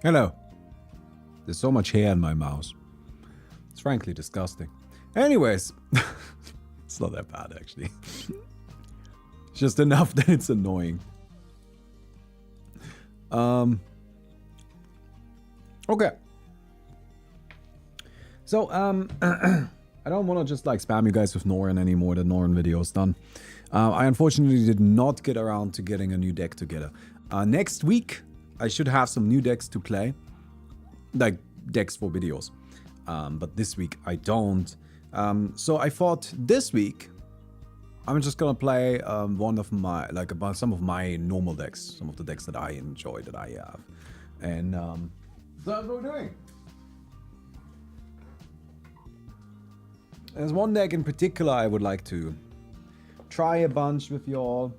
Hello. There's so much hair in my mouse. It's frankly disgusting. Anyways, it's not that bad actually. It's just enough that it's annoying. Okay. So, I don't want to just like spam you guys with Norin anymore. The Norin video is done. I unfortunately did not get around to getting a new deck together. Next week, I should have some new decks to play. Like, decks for videos. But this week, I don't. So I thought this week, I'm just gonna play one of my, like, about some of my normal decks. Some of the decks that I enjoy, that I have. And, so that's what we're doing. There's one deck in particular I would like to try a bunch with y'all.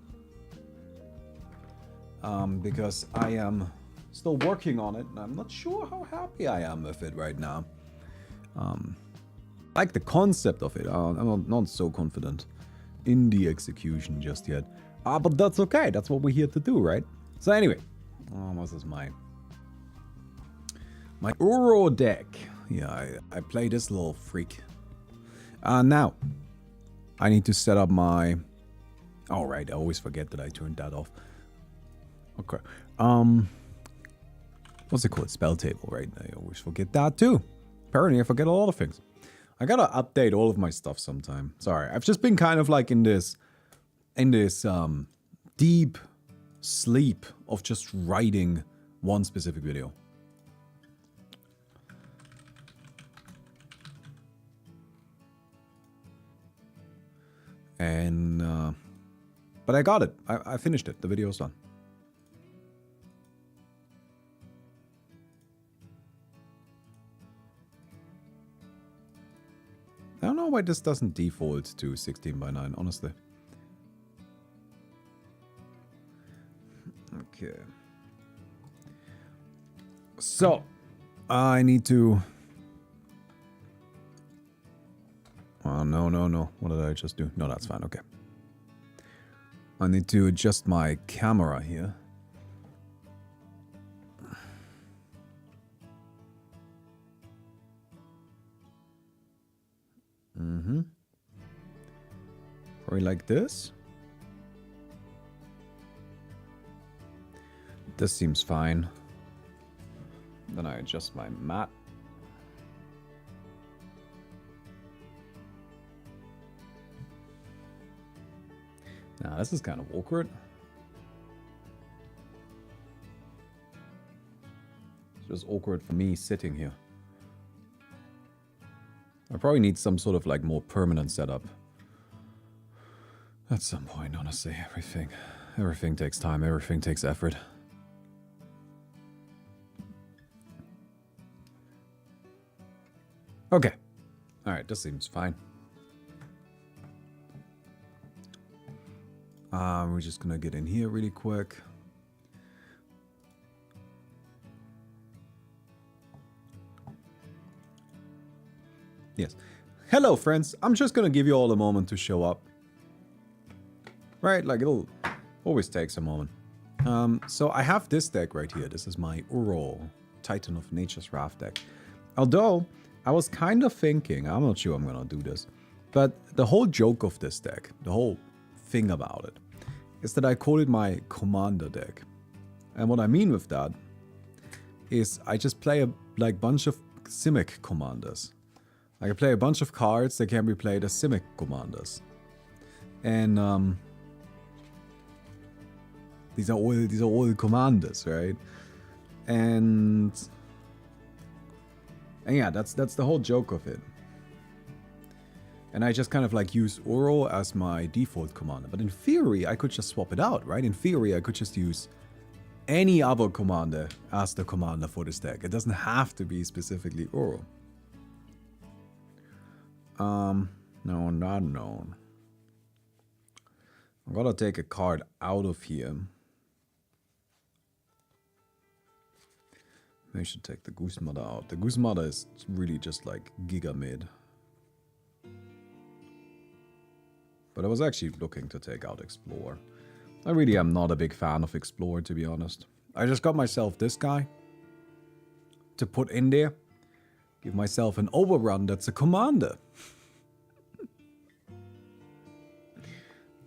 Because I am still working on it, and I'm not sure how happy I am with it right now. I like the concept of it. I'm not so confident in the execution just yet. But that's okay. That's what we're here to do, right? So anyway, what is my Uro deck? Yeah, I play this little freak. Now, I need to set up my... Oh, right, I always forget that I turned that off. Okay. What's it called? Spell table, right? I always forget that too. Apparently, I forget a lot of things. I gotta update all of my stuff sometime. Sorry, I've just been kind of like in this deep sleep of just writing one specific video. And, but I got it. I finished it. The video's done. I don't know why this doesn't default to 16:9, honestly. Okay. So, I need to... Oh, no. What did I just do? No, that's fine. Okay. I need to adjust my camera here. Probably like this. This seems fine. Then I adjust my mat. Now, this is kind of awkward. It's just awkward for me sitting here. I probably need some sort of like more permanent setup. At some point, honestly, everything takes time, everything takes effort. Okay. Alright, this seems fine. We're just gonna get in here really quick. Yes. Hello, friends. I'm just gonna give you all a moment to show up. Right, like it'll always takes a moment. So I have this deck right here. This is my Uro Titan of Nature's Wrath deck. Although, I was kind of thinking, I'm not sure I'm gonna do this, but the whole joke of this deck, the whole thing about it, is that I call it my commander deck. And what I mean with that is I just play a bunch of Simic commanders. I can play a bunch of cards that can be played as Simic commanders. And these are all commanders, right? And yeah, that's the whole joke of it. And I just kind of like use Uro as my default commander. But in theory, I could just swap it out, right? In theory, I could just use any other commander as the commander for this deck. It doesn't have to be specifically Uro. No, not known. I'm gonna take a card out of here. Maybe I should take the Goose Mother out. The Goose Mother is really just like giga mid. But I was actually looking to take out Explorer. I really am not a big fan of Explorer, to be honest. I just got myself this guy. to put in there. Give myself an overrun that's a commander.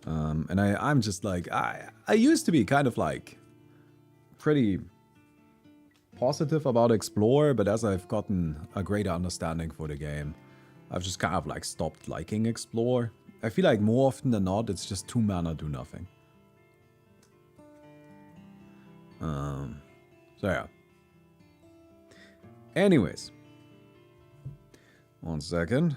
And I'm just like, I used to be kind of like pretty positive about Explore, but as I've gotten a greater understanding for the game, I've just kind of like stopped liking Explore. I feel like more often than not, it's just 2 mana, do nothing. So yeah. Anyways. 1 second.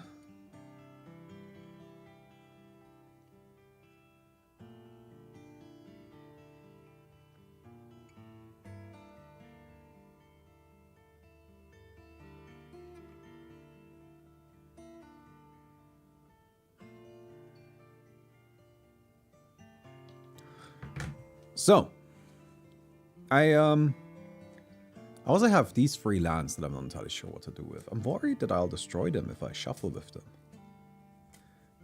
So, I also have these 3 lands that I'm not entirely sure what to do with. I'm worried that I'll destroy them if I shuffle with them.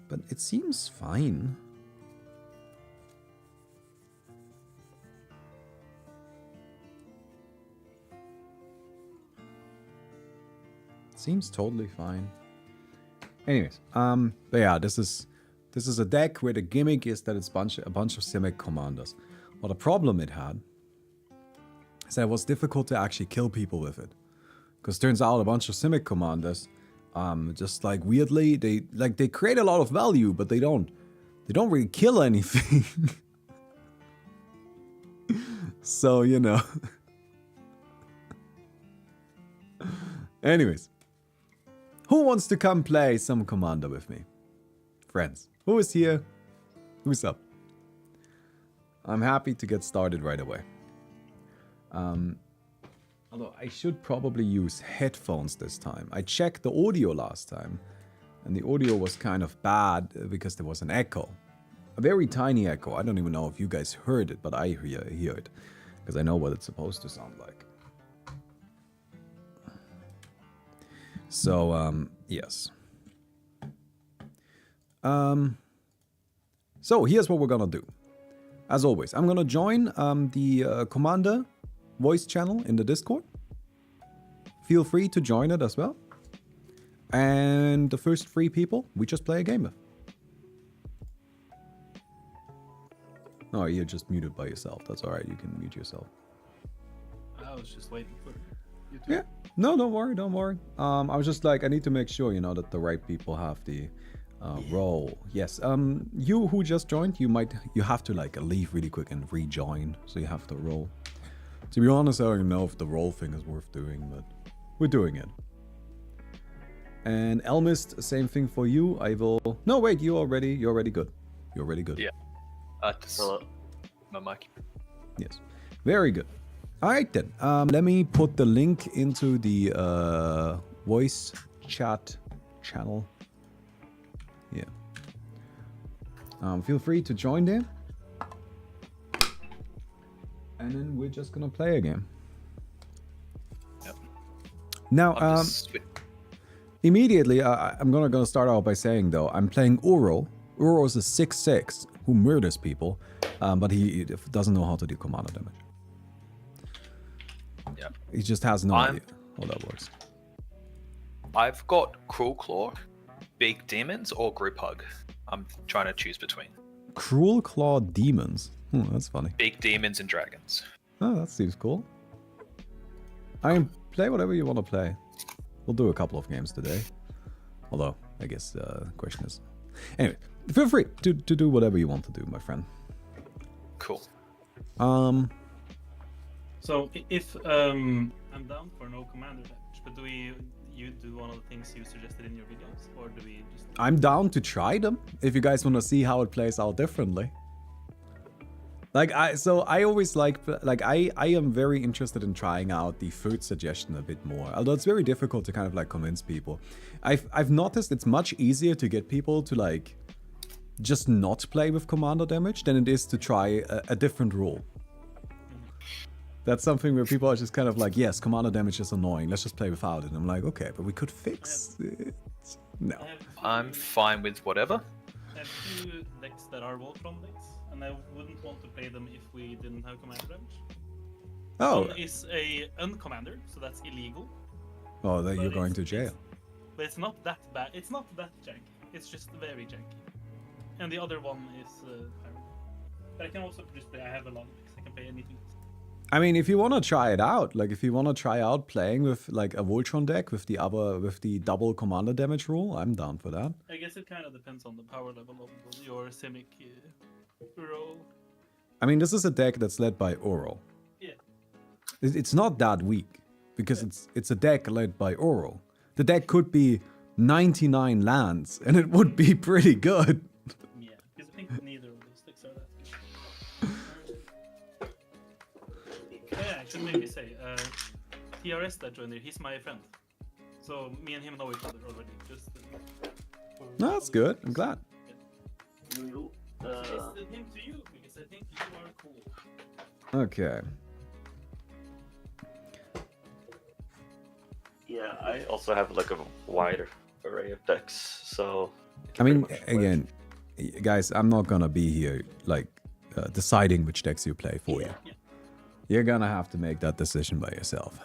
But it seems fine. It seems totally fine. Anyways, but yeah, this is a deck where the gimmick is that it's a bunch of Simic commanders. Well, the problem it had is that it was difficult to actually kill people with it. Because turns out a bunch of Simic commanders, just like weirdly, they create a lot of value, but they don't really kill anything. So, you know. Anyways. Who wants to come play some commander with me? Friends. Who is here? Who's up? I'm happy to get started right away. Although I should probably use headphones this time. I checked the audio last time, and the audio was kind of bad because there was an echo. A very tiny echo. I don't even know if you guys heard it, but I hear it. Because I know what it's supposed to sound like. So, yes. So, here's what we're gonna do. As always, I'm gonna join the Commander voice channel in the Discord. Feel free to join it as well. And the first 3 people, we just play a game with. Oh, you're just muted by yourself. That's alright, you can mute yourself. I was just waiting for you to... Yeah, no, don't worry. I was just like, I need to make sure, you know, that the right people have the role. Yes, you who just joined, you have to like leave really quick and rejoin, so you have to roll. To be honest, I don't even know if the roll thing is worth doing, but we're doing it. And Elmist, same thing for you. I will... No, wait, you're already good. You're already good. Yeah. My mic. Yes. Very good. Alright then. Let me put the link into the voice chat channel. Yeah. Feel free to join there. And then we're just gonna play a game. Yep. Now, immediately, I'm gonna start out by saying though, I'm playing Uro. Uro is a 6/6 who murders people, but he doesn't know how to do commander damage. Yeah. He just has no idea how that works. I've got Cruel Claw, Big Demons, or Group Hug. I'm trying to choose between. Cruel Claw Demons. That's funny. Big Demons and Dragons. Oh, that seems cool. I mean, play whatever you want to play. We'll do a couple of games today. Although, I guess the question is... Anyway, feel free to do whatever you want to do, my friend. Cool. So, if I'm down for no commander damage, but you do one of the things you suggested in your videos, or do we just... I'm down to try them, if you guys want to see how it plays out differently. Like, I always I am very interested in trying out the third suggestion a bit more. Although it's very difficult to kind of like convince people. I've noticed it's much easier to get people to like just not play with commander damage than it is to try a different rule. That's something where people are just kind of like, yes, commander damage is annoying, let's just play without it. And I'm like, okay, but we could fix it. No. I'm fine with whatever. I have 2 decks that are Voltron decks, and I wouldn't want to play them if we didn't have commander damage. Oh. One is a uncommander, so that's illegal. Oh, then But you're going to it's- jail. But it's not that bad. It's not that janky. It's just very janky. And the other one is Pyro. But I can also just play. I have a lot of decks. I can play anything. I mean, if you want to try it out, like if you want to try out playing with like a Voltron deck with the double commander damage rule, I'm down for that. I guess it kind of depends on the power level of your Simic role. I mean, this is a deck that's led by Oro. Yeah. It's not that weak because it's a deck led by Oro. The deck could be 99 lands and it would be pretty good. Yeah, because I think neither of those decks are that good. Yeah, I should maybe say, TRS that joined here, he's my friend. So me and him know each other already. Just No, that's good. I'm glad. It's the him to you because I think you are cool. Okay. Yeah, I also have like a wide array of decks, so. I mean, pretty much work. again, guys, I'm not gonna be here like deciding which decks you play for you. Yeah. You're gonna have to make that decision by yourself.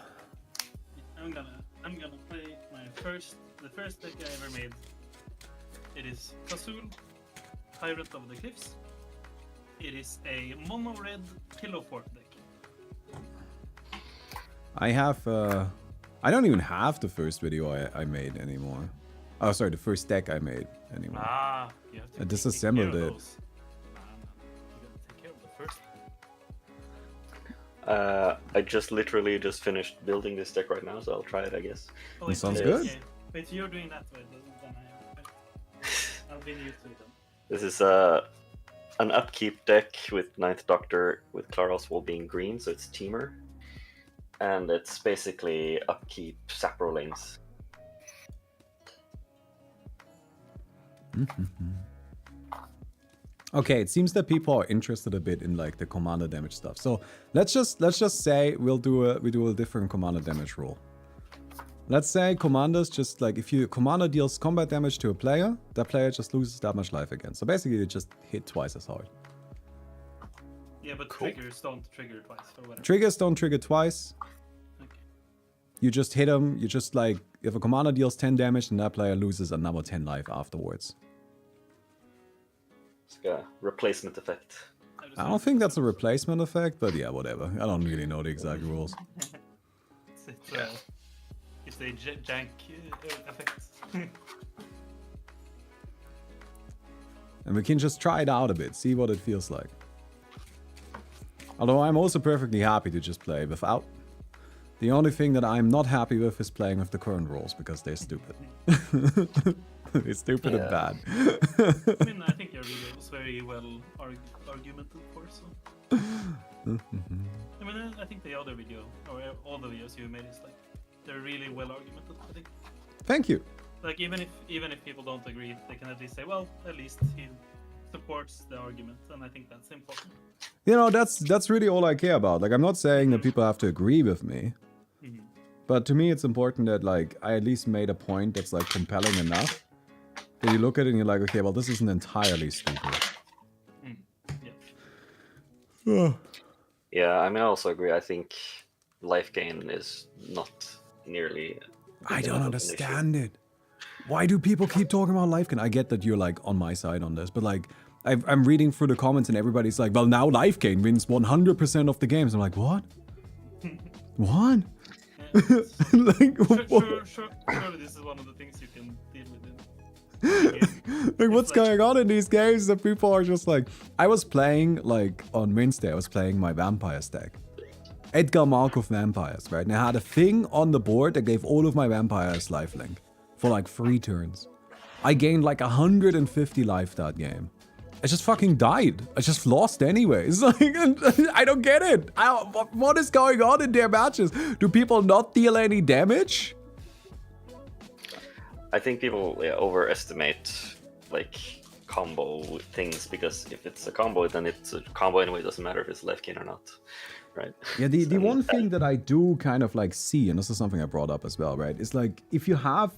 I'm gonna play the first deck I ever made. It is Kazul, Pirate of the Cliffs. It is a mono red Kilo Fort deck. I have, I don't even have the first video I made anymore. Oh, sorry, the first deck I made anymore. Ah, you have to I take disassembled care of it. those. Nah, you gotta take care of the first one. I just literally just finished building this deck right now, so I'll try it, I guess. Oh, That it's sounds okay. good. Yeah. Wait, you're doing that way, then I'll be new to it then. This is an upkeep deck with Ninth Doctor with Clara Oswald being green, so it's Teamer. And it's basically upkeep Sapro lanes. Okay, it seems that people are interested a bit in like the commander damage stuff. So let's just say we do a different commander damage rule. Let's say commanders just like if your commander deals combat damage to a player, that player just loses that much life again. So basically you just hit twice as hard. Yeah, but Cool. triggers don't trigger twice or whatever. Triggers don't trigger twice. Okay. You just hit them. You just like if a commander deals 10 damage, then that player loses another 10 life afterwards. It's like a replacement effect. just I don't want- think that's a replacement effect, but yeah, whatever. I don't really know the exact rules. It's a jank effect. And we can just try it out a bit, see what it feels like. Although I'm also perfectly happy to just play without. The only thing that I'm not happy with is playing with the current rules because they're stupid. They're stupid and Yeah. bad. I mean, I think your video was very well argumented for, so. I mean, I think the other video, or all the videos you made, is like, they're really well argumented, I think. Thank you. Like, even if people don't agree, they can at least say, well, at least he supports the argument, and I think that's important. You know, that's really all I care about. Like, I'm not saying that people have to agree with me. Mhm. But to me, it's important that, like, I at least made a point that's, like, compelling enough. That you look at it and you're like, okay, well, this isn't entirely stupid. Yeah. Yeah, I mean, I also agree. I think life gain is not nearly. I big don't enough of an issue. understand it. Why do people keep talking about life gain? I get that you're, like, on my side on this, but, like, I'm reading through the comments and everybody's like, well, now life gain wins 100% of the games. I'm like, what? What? Yeah, Like, what? surely this is one of the things you can deal with in Like, what's like- going on in these games that people are just like... I was playing, like, on Wednesday, I was playing my vampire stack. Edgar Markov vampires, right? And I had a thing on the board that gave all of my vampires lifelink for, like, 3 turns. I gained, like, 150 life that game. I just fucking died. I just lost anyways. Like, I don't get it. What is going on in their matches? Do people not deal any damage? I think people overestimate like combo things because if it's a combo, then it's a combo anyway. It doesn't matter if it's life gain or not, right? Yeah, the So, one thing that I do kind of like see, and this is something I brought up as well, right? Is like if you have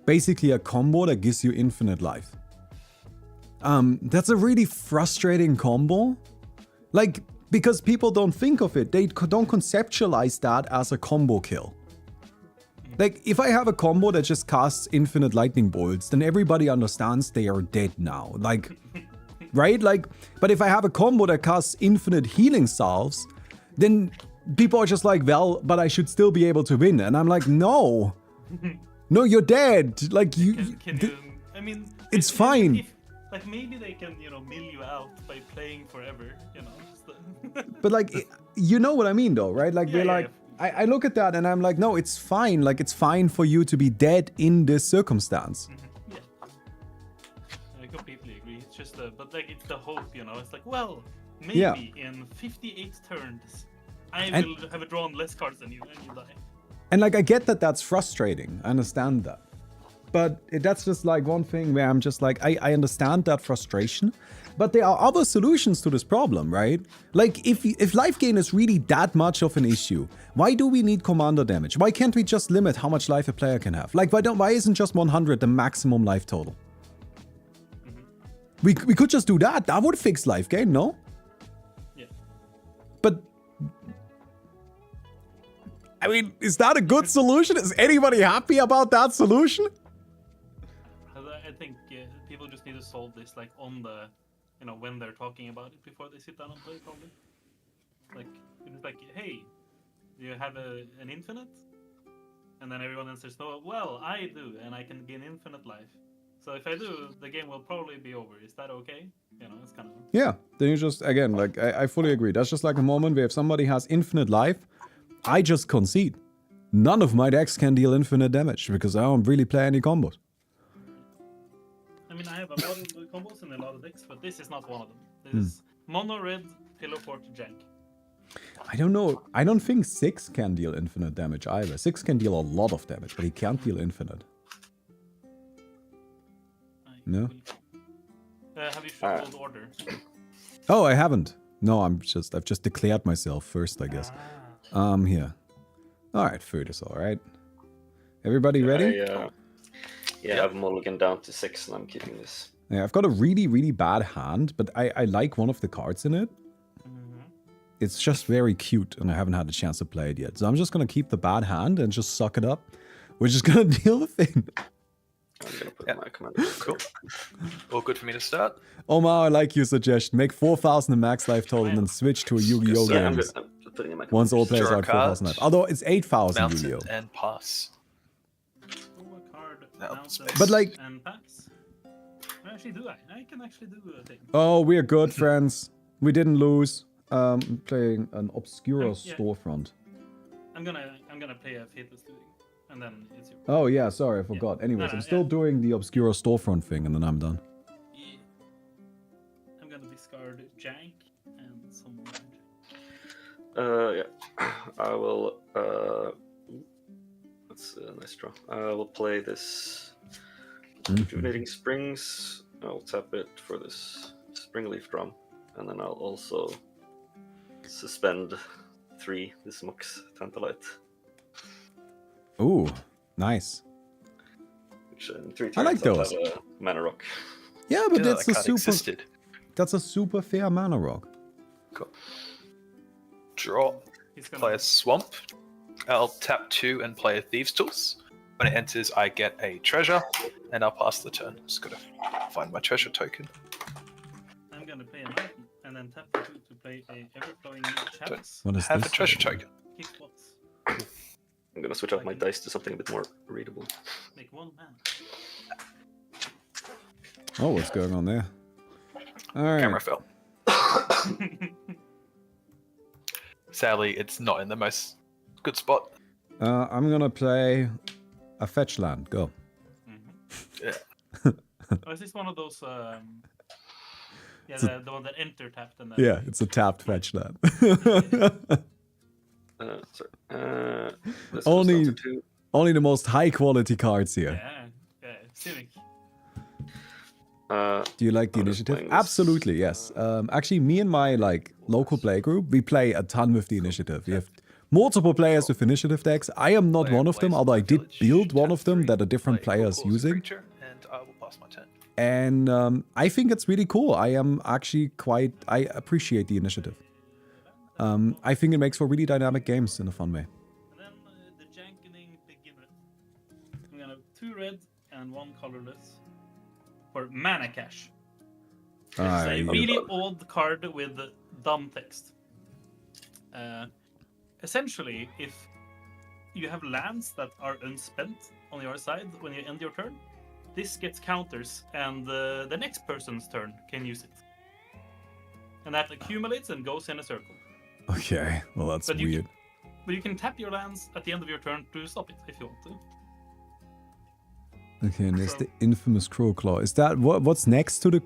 basically a combo that gives you infinite life. That's a really frustrating combo. Like, because people don't think of it. They don't conceptualize that as a combo kill. Like, if I have a combo that just casts infinite lightning bolts, then everybody understands they are dead now. Like, right? Like, but if I have a combo that casts infinite healing salves, then people are just like, well, but I should still be able to win. And I'm like, no. No, you're dead. Like, Can you? I mean, it's fine. If, like maybe they can, mill you out by playing forever. But like, you know what I mean, though, right? Like, Yeah, we're yeah, like, I look at that and I'm like, no, it's fine. Like, it's fine for you to be dead in this circumstance. Yeah, I completely agree. It's just, but like, it's the hope, It's like, well, maybe Yeah. in 58 turns, I And- will have drawn less cards than you, and you die. And like, I get that that's frustrating. I understand that. But that's just like one thing where I'm just like, I understand that frustration. But there are other solutions to this problem, right? Like, if life gain is really that much of an issue, why do we need commander damage? Why can't we just limit how much life a player can have? Like, why isn't just 100 the maximum life total? We could just do that. That would fix life gain, no? Yeah. But I mean, is that a good solution? Is anybody happy about that solution? I think people just need to solve this, like, on the, when they're talking about it before they sit down and play, probably. Like, it's like, hey, do you have an infinite? And then everyone answers, no, well, I do, and I can gain infinite life. So if I do, the game will probably be over. Is that okay? It's kind of... Yeah, then you just, again, like, I fully agree. That's just like a moment where if somebody has infinite life, I just concede. None of my decks can deal infinite damage because I don't really play any combos. I mean, I have a lot of combos and a lot of decks, but this is not one of them. This is mono red, pillow fort, jank. I don't know. I don't think 6 can deal infinite damage either. 6 can deal a lot of damage, but he can't deal infinite. No? Have you shuffled order? Oh, I haven't. No, I've just declared myself first, I guess. Here. Alright, food is alright. Everybody ready? Yeah, I've mulliganed down to 6 and I'm keeping this. Yeah, I've got a really, really bad hand, but I like one of the cards in it. It's just very cute, and I haven't had a chance to play it yet. So I'm just gonna keep the bad hand and just suck it up. We're just gonna deal with it. I'm gonna put my command. Cool. All good for me to start. Omar, I like your suggestion. Make 4,000 in max life total and then switch to a Yu-Gi-Oh Yeah, I'm game. putting in my command. Once all players Draw are a at 4,000 card. life. Although it's 8,000 Mountain Yu-Gi-Oh. and pass. Draw a card, No, mountain, But like- and pass. Actually, do I? I can actually do a thing. Oh, we're good, friends. We didn't lose. Playing an Obscura Yeah. storefront. I'm gonna play a Faithless Doing, and then it's your... Oh yeah, sorry, I forgot. Anyways, No, I'm still doing the Obscura storefront thing, and then I'm done. Yeah. I'm gonna discard Jank and some more Jank. Yeah. I will. That's a nice draw. I will play this Rejuvenating Springs. I'll tap it for this Springleaf Drum, and then I'll also suspend 3 this Mox Tantalite, Ooh, nice. which in 3 turns I like I'll those. have a mana rock. Yeah, but Yeah, that's that a card super. existed. That's a super fair mana rock. Cool. Draw. He's gonna Play a swamp. I'll tap 2 and play a Thieves' Tools. When it enters, I get a treasure, and I'll pass the turn. Just gotta find my treasure token. I'm gonna play a mountain, and then tap the 2 to play a ever-flowing chalice. What is Have this? a treasure token. Kick spots. I'm gonna switch out my dice to something a bit more readable. Make 1 mana. Oh, what's going on there? All right. Camera fell. Sadly, it's not in the most good spot. I'm gonna play a fetch land. Go. Yeah. Oh, is this one of those? Yeah, It's a- the one that enter tapped and then. Yeah, it's a tapped fetch land. Sorry. This Only- goes down to 2. Only the most high quality cards here. Yeah, Civic. Do you like the I'm just initiative? playing this. Absolutely, yes. Actually, me and my local play group, we play a ton with the initiative. We have multiple players with initiative decks. I am not Player one of them, plays although I my did village, build one tap of them 3, that a different play player is Gorgor's using. creature, and I will pass my turn. And I think it's really cool. I am actually I appreciate the initiative. I think it makes for really dynamic games in a fun way. And then the Jankening Beginner. 2 red and 1 colorless for Mana Cash. It's Ah, a yeah. really old card with dumb text. Essentially, if you have lands that are unspent on your side when you end your turn, this gets counters, and the next person's turn can use it. And that accumulates and goes in a circle. Okay, well that's But you weird. But you can tap your lands at the end of your turn to stop it if you want to. Okay, and there's So- the infamous Crow Claw. Is that what's next to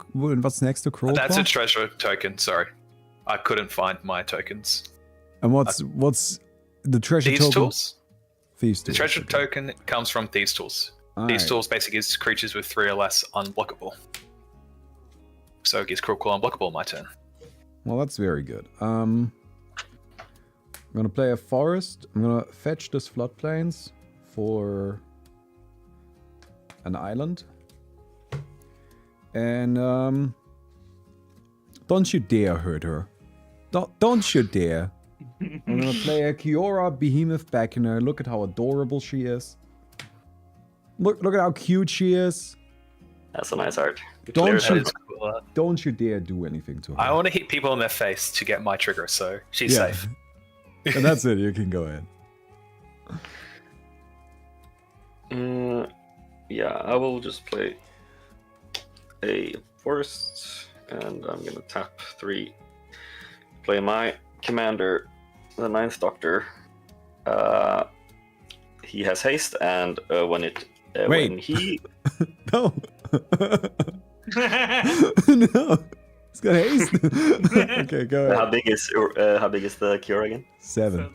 Crow That's Claw? a treasure token. Sorry, I couldn't find my tokens. And what's the treasure Thieves' token? tools. Thieves The tools. treasure okay. token comes from Thieves' tools. Thieves' Alright. tools basically gives creatures with 3 or less unblockable. So it gives Crow Claw unblockable on my turn. Well, that's very good. I'm gonna play a forest. I'm gonna fetch this floodplains for an island. And don't you dare hurt her. Don't you dare. I'm gonna play a Kiora Behemoth back in her. Look at how adorable she is. Look at how cute she is. That's a nice art. Don't Clear That you- head. is cool. Don't you dare do anything to her. I want to hit people in their face to get my trigger, so she's Yeah. safe. And that's it. You can go ahead. Yeah, I will just play a forest, and I'm gonna tap 3. Play my commander, the 9th Doctor. He has haste, and when Wait. he No. No. It's got haste. Okay, go how ahead. big is the cure again? 7.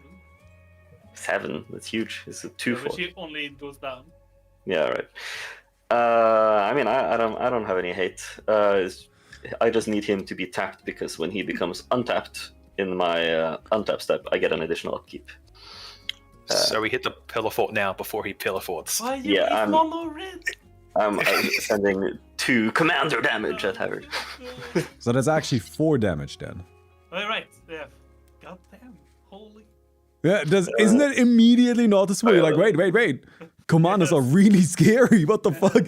7. That's huge. It's a 2 Which 4. it only goes down. Yeah, right. I mean, I don't have any hate. I just need him to be tapped because when he becomes untapped in my untap step, I get an additional upkeep. So we hit the pillar fort now before he pillar forts. Why you Yeah, yeah, I'm- mono red? I'm sending 2 commander damage at Howard. So that's actually 4 damage then. All right. Yeah. God damn. Holy. Yeah, isn't it immediately noticeable? You're like, wait. Commanders are really scary. What the fuck?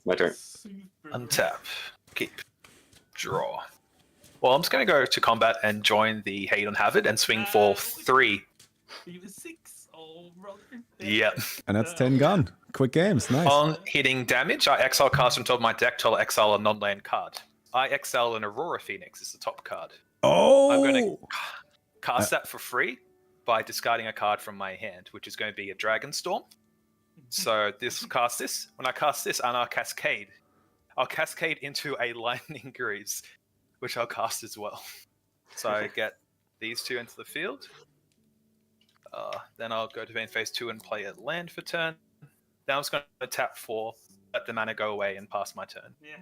My turn. Super. Untap. Keep. Draw. Well, I'm just going to go to combat and join the Hate on Havoc and swing for 3. Even 6. Oh, brother. Yep. And that's 10 gun. Quick games. Nice. On hitting damage, I exile cards from top of my deck to exile a non-land card. I exile an Aurora Phoenix as the top card. Oh! I'm going to cast that for free by discarding a card from my hand, which is going to be a Dragon Storm. So cast this. When I cast this, and I'll cascade into a Lightning Greaves, which I'll cast as well. So I get these 2 into the field. Then I'll go to main phase 2 and play a land for turn. Then I'm just going to tap 4, let the mana go away, and pass my turn. Yeah,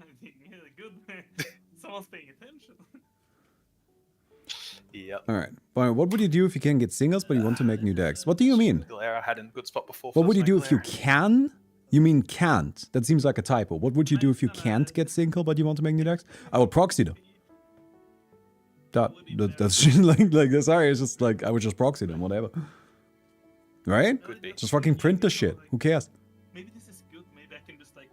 good. Someone's paying attention. Yep. Alright. But what would you do if you can't get singles but you want to make new decks? What do you mean? Glare I had in a good spot before. What would you first do make if you Glare. can? You mean can't? That seems like a typo. What would you do if you can't get single but you want to make new decks? I would proxy them. That's just like sorry, it's just like I would just proxy them, whatever. Right? Could be. Just fucking print the shit. Who cares? Maybe this is good. Maybe I can just like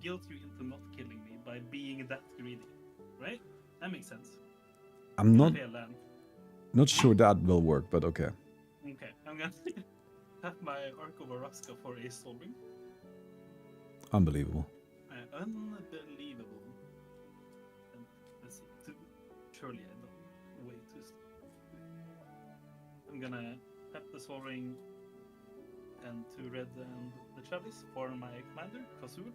guilt you into not killing me by being that greedy. Right? That makes sense. I'm not Pay a land. sure that will work, but okay. Okay, I'm gonna tap my Arc of Araska for a Soul Ring. Unbelievable. Unbelievable. And let's see, 2. Surely I don't. Way too. I'm gonna tap the Soul Ring and 2 red and the Chalice for my commander, Kazul.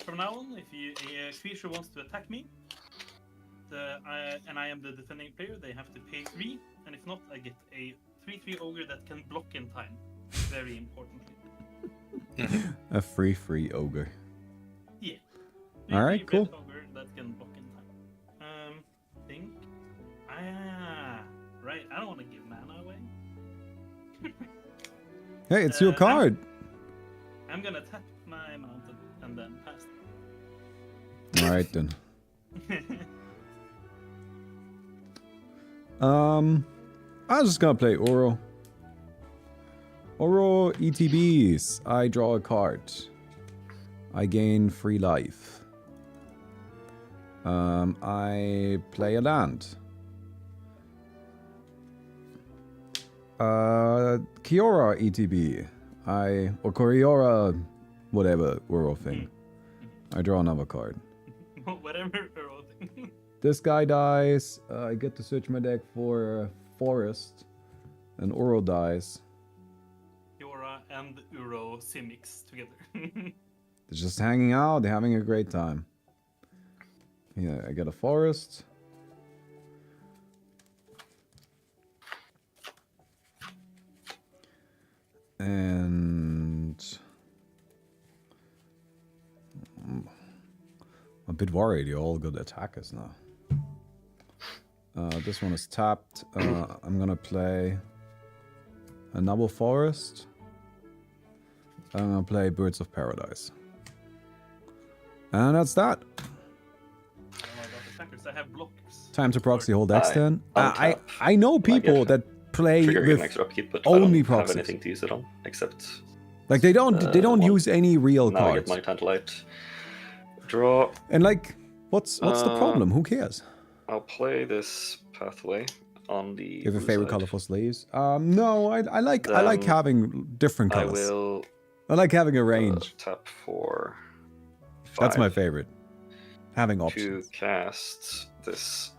From now on, if a creature wants to attack me, and I am the defending player, they have to pay 3, and if not, I get a 3/3 ogre that can block in time. Very importantly. A free ogre. Yeah. Alright, 3/3 cool. red ogre that can block in time. Think. Right. I don't want to give mana away. Hey, it's your card. I'm gonna tap my mountain and then pass. Alright then. I'm just gonna play Oro. Oro ETBs. I draw a card. I gain 3 life. I play a land. Kiora ETB. Or Kiora, whatever Oro thing. I draw another card. Whatever. Uro thing. This guy dies. I get to search my deck for Forest. And Oro dies. Kiora and Uro Simics together. They're just hanging out. They're having a great time. Yeah, I get a Forest. And I'm a bit worried. You're all good attackers now. This one is tapped. I'm gonna play another Forest. I'm gonna play Birds of Paradise. And that's that. I have blockers. Time to proxy hold X then. untap. I know people get that play Trigger an with extra upkeep, but only I don't have proxies. anything to use it on except. Like they don't one. use any real Now I get cards. my Tantalite. Draw. And like, what's the problem? Who cares? I'll play this pathway on the. You have a blue favorite side. color for sleeves? No, I like Then having different I colors. will I like having a range. tap for. That's my 5 favorite. Having to options. cast this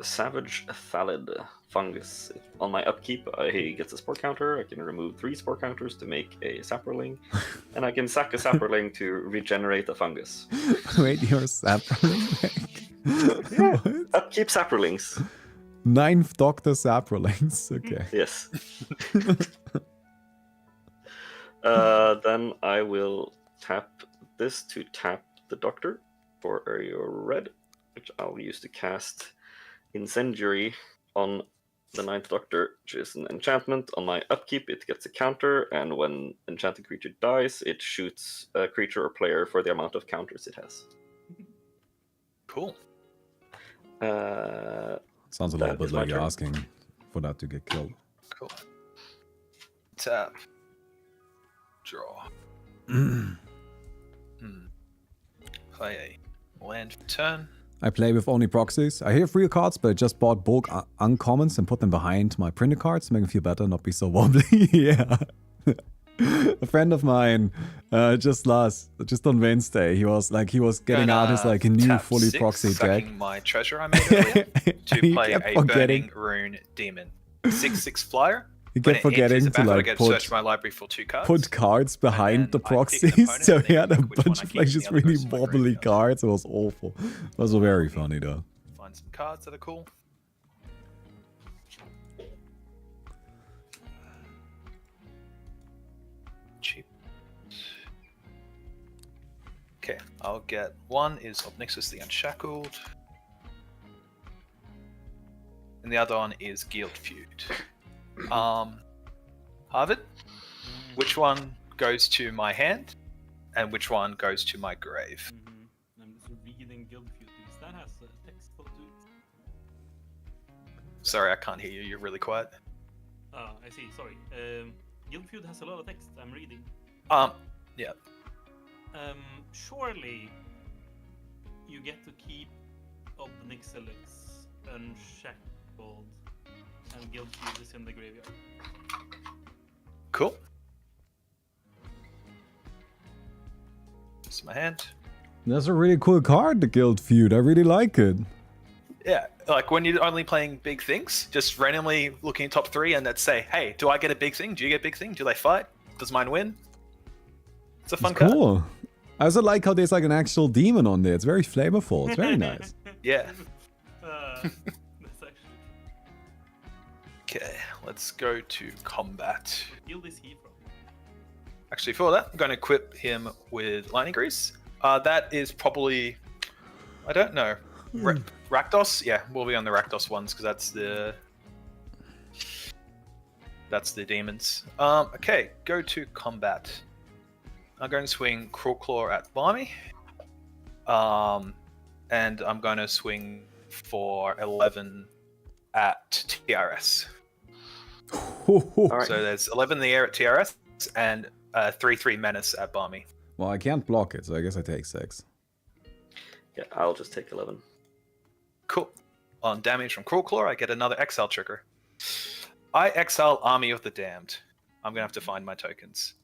Savage Thallid Fungus. On my upkeep, he gets a sport counter. I can remove 3 sport counters to make a Saproling, and I can sack a Saproling to regenerate a fungus. Wait, you're Saproling? What? Upkeep Saprolings. 9th Doctor Saprolings. Okay. Yes. Then I will tap this to tap the Doctor for a red, which I'll use to cast Incendiary on the 9th Doctor, which is an enchantment. On my upkeep, it gets a counter, and when enchanted creature dies, it shoots a creature or player for the amount of counters it has. Cool. Sounds a That little bit is my like you're turn. asking for that to get killed. Cool. Tap. Draw. Play a land for turn. I play with only proxies. I have real cards, but I just bought bulk uncommons and put them behind my printed cards to make them feel better, not be so wobbly. Yeah. A friend of mine, just on Wednesday, he was getting out his like a new tap fully 6, proxy deck. sacking my treasure I made earlier to He play kept a forgetting. burning rune demon. 6/6 flyer. He When kept it enters forgetting the to battle, I like get to search put my library for 2 cards. cards behind then the I pick an proxies, opponent so and he then had a pick which one bunch I of keep like and just the other really goes to my wobbly graveyard. cards. It was awful. It was very funny though. Find some cards that are cool. Cheap. Okay, I'll get one is Obnixus the Unshackled. And the other one is Guild Feud. Harvard, which one goes to my hand and which one goes to my grave? I'm just reading Guild Feud because that has a text to it. Sorry, I can't hear you. You're really quiet. Ah, I see. Sorry. Guild Feud has a lot of text. I'm reading. Yeah. Surely you get to keep Obnixilix unshackled, and Guild Feud is in the graveyard. Cool. This is my hand. That's a really cool card, the Guild Feud. I really like it. Yeah, like when you're only playing big things, just randomly looking at top 3 and let's say, hey, do I get a big thing? Do you get a big thing? Do they fight? Does mine win? It's a fun It's card. cool. I also like how there's like an actual demon on there. It's very flavorful. It's very nice. Yeah. That's actually Okay, let's go to combat. Guild is he from? Actually, for that, I'm going to equip him with Lightning Grease. That is probably, I don't know, Rakdos? Yeah, we'll be on the Rakdos ones because that's the demons. Okay, go to combat. I'm going to swing Crawlclaw at Barmy. And I'm going to swing for 11 at TRS. Alright. So there's 11 in the air at TRS and 3/3 menace at Barmy. Well, I can't block it, so I guess I take 6. Yeah, I'll just take 11. Cool. On damage from Cruel Claw, I get another exile trigger. I exile Army of the Damned. I'm going to have to find my tokens.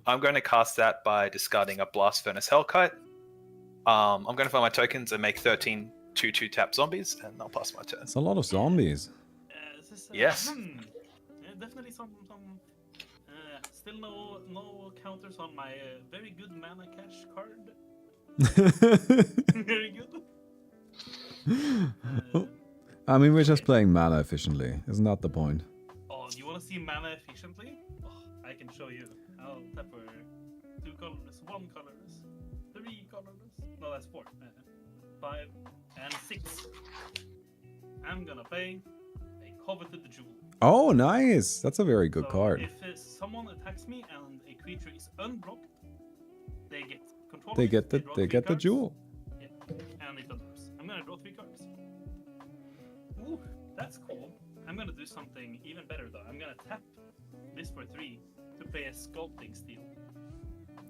I'm going to cast that by discarding a Blast Furnace Hellkite. I'm going to find my tokens and make 13 2/2 tap zombies, and I'll pass my turn. It's a lot of zombies. This is, Yes. Yeah, definitely some still no counters on my very good mana cash card. Very good. I mean, we're just playing mana efficiently. Isn't that the point? Oh, do you want to see mana efficiently? Oh, I can show you. I'll tap for 2 colors, 1 colors, 3 colors. No, that's 4. 5 and 6. I'm gonna play a Coveted Jewel. Oh, nice. That's a very good So card. If someone attacks me and a creature is unblocked, they get control. They of it, get the draw they 3 get the cards. jewel. Yeah, and it untapes. I'm gonna draw 3 cards. Ooh, that's cool. I'm gonna do something even better though. I'm gonna tap this for 3 to play a Sculpting Steel.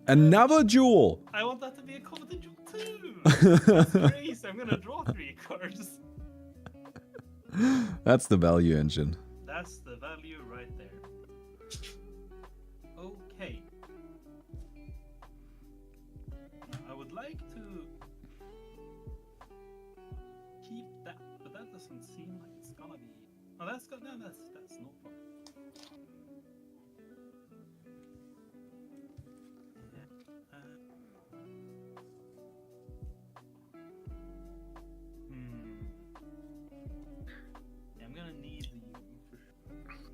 Another jewel. I want that to be a Coveted Jewel too. That's crazy. I'm gonna draw 3 cards. That's the value engine. That's the value right there. Okay. Now, I would like to keep that, but that doesn't seem like it's gonna be. Oh, that's no, that's no problem. Yeah. Yeah, I'm gonna need you for sure.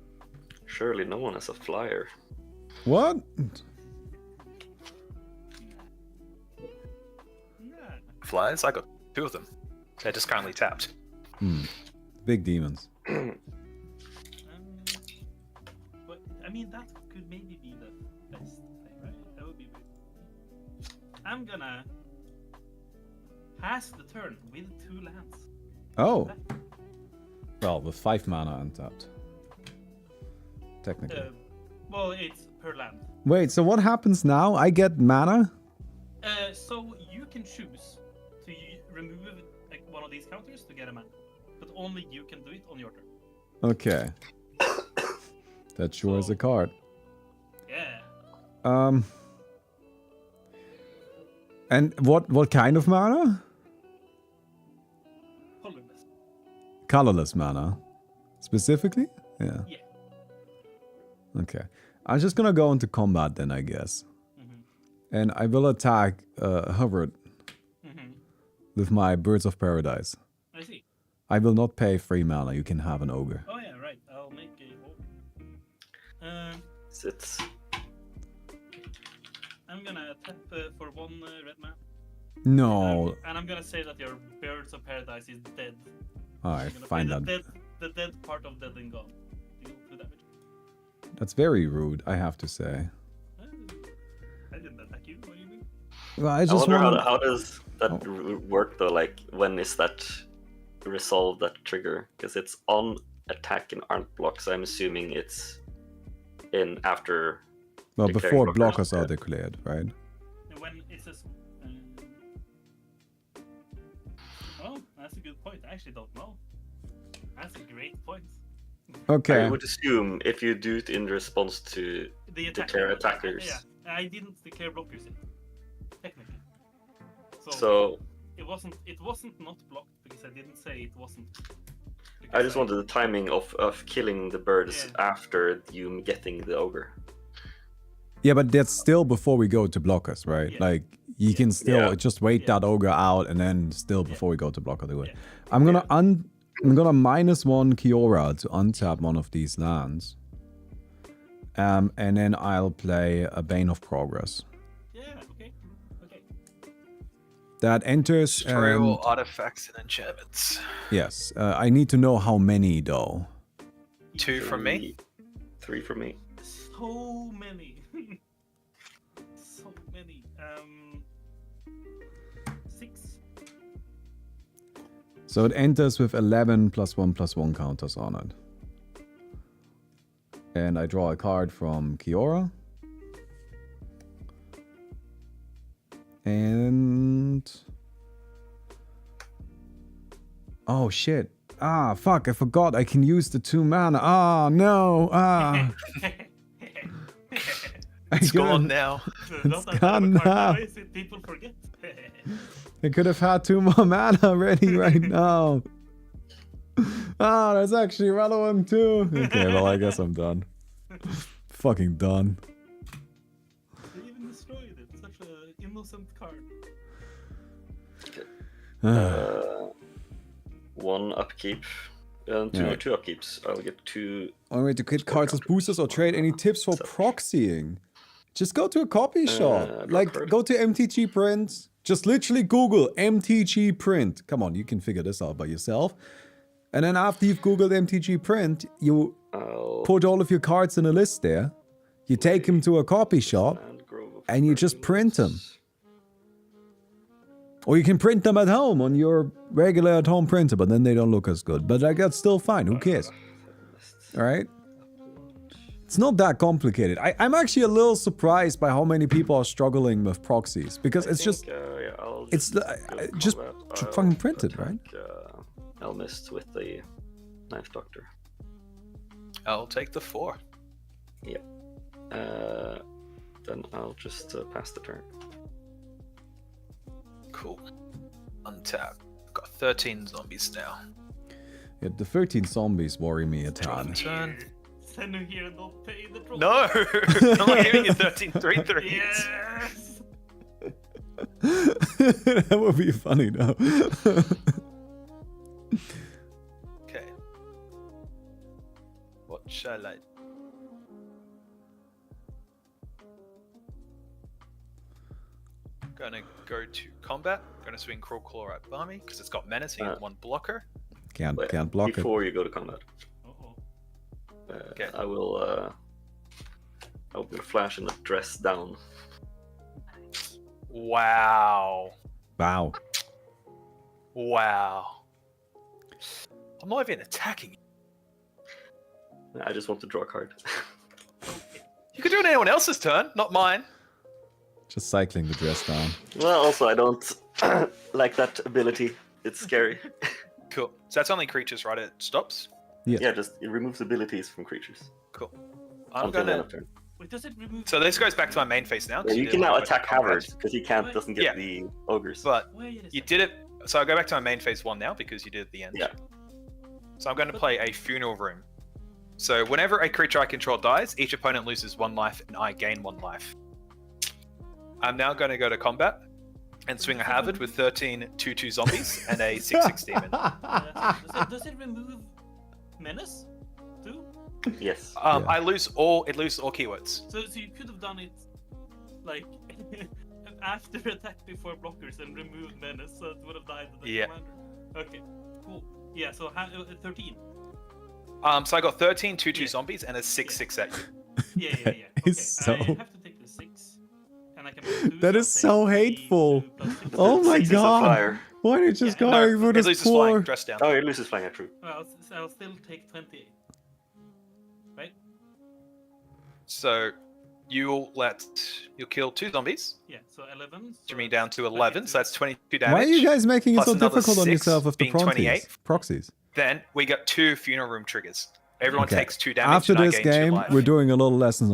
Surely no one has a flyer. What? Nah. Flyers? I got 2 of them. They're just currently tapped. Big demons. But I mean, that could maybe be the best thing, right? That would be good. I'm gonna pass the turn with 2 lands. Oh. Well, with 5 mana untapped. Technically. Well, it's per land. Wait, so what happens now? I get mana? So you can choose to remove like, one of these counters to get a mana, but only you can do it on your turn. Okay. That sure is a card. Yeah. And what kind of mana? Colorless. Colorless mana. Specifically? Yeah. Yeah. Okay. I'm just gonna go into combat then, I guess. And I will attack Hubbard with my Birds of Paradise. I see. I will not pay 3 mana. You can have an ogre. Oh yeah, right. I'll make a. It's I'm gonna tap for 1 red mana. No. And I'm gonna say that your Birds of Paradise is dead. Alright, I'm gonna find play that. the dead part of Dead and Gone. Deal 2 damage. That's very rude, I have to say. I didn't attack you. What do you mean? Well, I I just wonder want how does that work though? Like, when is that resolve, that trigger? Because it's on attack and aren't blocks. So I'm assuming it's in after. well, declaring before blockers yeah. are declared, right? And when it says. Oh, that's a good point. I actually don't know. That's a great point. Okay. I would assume if you do it in response to The declare attackers. Yeah, I didn't declare blockers yet, technically. So it wasn't not blocked because I didn't say it wasn't. I just wanted the timing of killing the birds Yeah. after you getting the ogre. Yeah, but that's still before we go to blockers, right? Yeah. Like, you can still Yeah. just wait Yeah. that ogre out and then still before we go to blocker do it. Yeah. I'm gonna I'm gonna -1 Kiora to untap one of these lands. And then I'll play a Bane of Progress. Yeah. Okay. That enters. Destroy all artifacts and enchantments. Yes. I need to know how many though. 2 from me. 3 from me. So many. So many. 6. So it enters with 11 +1/+1 counters on it. And I draw a card from Kiora. And... Oh, shit. Ah, fuck, I forgot I can use the 2 mana. Ah, no. Ah. It's gone now. It's gone now. People forget. I could have had 2 more mana ready right now. Ah, that's actually relevant too. Okay, well, I guess I'm done. Fucking done. They even destroyed it. Such an innocent card. One upkeep. And two upkeeps. I'll get 2. Only way to get cards as boosters or trade. Any tips for proxying? Just go to a copy shop. Like, go to MTG Print. Just literally Google MTG Print. Come on, you can figure this out by yourself. And then after you've Googled MTG Print, you put all of your cards in a list there. You take them to a copy shop, and you just print them. Or you can print them at home on your regular at-home printer, but then they don't look as good. But like, that's still fine. Who cares? All right? It's not that complicated. I'm actually a little surprised by how many people are struggling with proxies. Because it's just... it's just fucking print it, right? Elmist with the Ninth Doctor. I'll take the 4. Yep. Then I'll just pass the turn. Cool. Untap. Got 13 zombies now. Yeah, the 13 zombies worry me a ton. Turn. Senu here don't pay the troll. No! I'm not giving you 13 3/3s. Yes! That would be funny, though. Okay. What shall I... Gonna go to combat. Gonna swing Crawl Claw at Barmy because it's got menace. He has 1 blocker. Can't block it. Before you go to combat. Uh-oh. Okay. I will flash and dress down. Wow. Wow. Wow. I'm not even attacking you. I just want to draw a card. You could do it on anyone else's turn, not mine. Just cycling the dress down. Well, also I don't like that ability. It's scary. Cool. So that's only creatures, right? It stops? Yeah. Yeah, just it removes abilities from creatures. Cool. I'm Until the end gonna... of turn. Wait, does it remove... So this goes back to my main phase now. 'cause Yeah, you did can a now little bit of attack combat. Havard because he doesn't get Yeah. the ogres. But Wait a you second. did it... So I go back to my main phase 1 now because you did it at the end. Yeah. So I'm going to play a Funeral Room. So whenever a creature I control dies, each opponent loses 1 life and I gain 1 life. I'm now going to go to combat and swing a Havard with 13 2/2 zombies and a 6/6 demon. Does it remove menace too? Yes. I lose all. It loses all keywords. So you could have done it like after attack before blockers and removed menace, so it would have died to the commander. Okay, cool. Yeah, so 13. So I got 13 2/2 Yeah. zombies and a 6/6 at you. Yeah. Okay. It's so- I have to take the 6, and I can put 2. That so is I'll so take hateful. 3, 2 plus 6. Oh my 6 is a god. flyer. Why are you just Yeah, going for it this loses flying. poor? Dress down. Oh, it loses flying, true. Well, I'll still take 28. Right? So you'll kill 2 zombies. Yeah. So 11. So Bring me down to I get 11. So that's 22 damage. Why are you guys making it plus so another difficult on 6 yourself with the being 28. proxies? Then we got 2 Funeral Room triggers. Everyone Okay. takes 2 damage. After and I this gain 2 game, life. we're doing a little lesson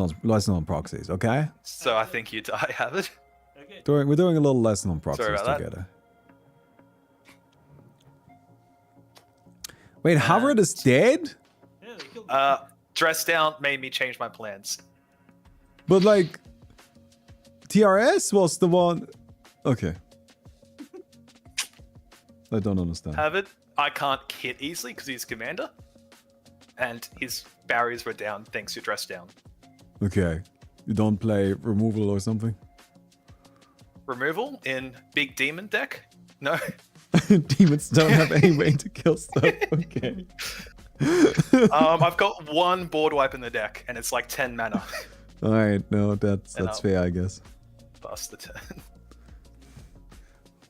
on proxies, okay? So I think you die, Havard. Okay. We're doing a little lesson on proxies about that. together. Wait, Havard is dead? Yeah, they killed me. Dress down made me change my plans. But like, TRS was the one. Okay. I don't understand. Havard, I can't hit easily because he's commander. And his barriers were down thanks to dress down. Okay. You don't play removal or something? Removal in big demon deck? No. Demons don't have any way to kill stuff. Okay. I've got 1 board wipe in the deck and it's like 10 mana. Alright, no, that's And I'll- fair, I guess. Pass the turn.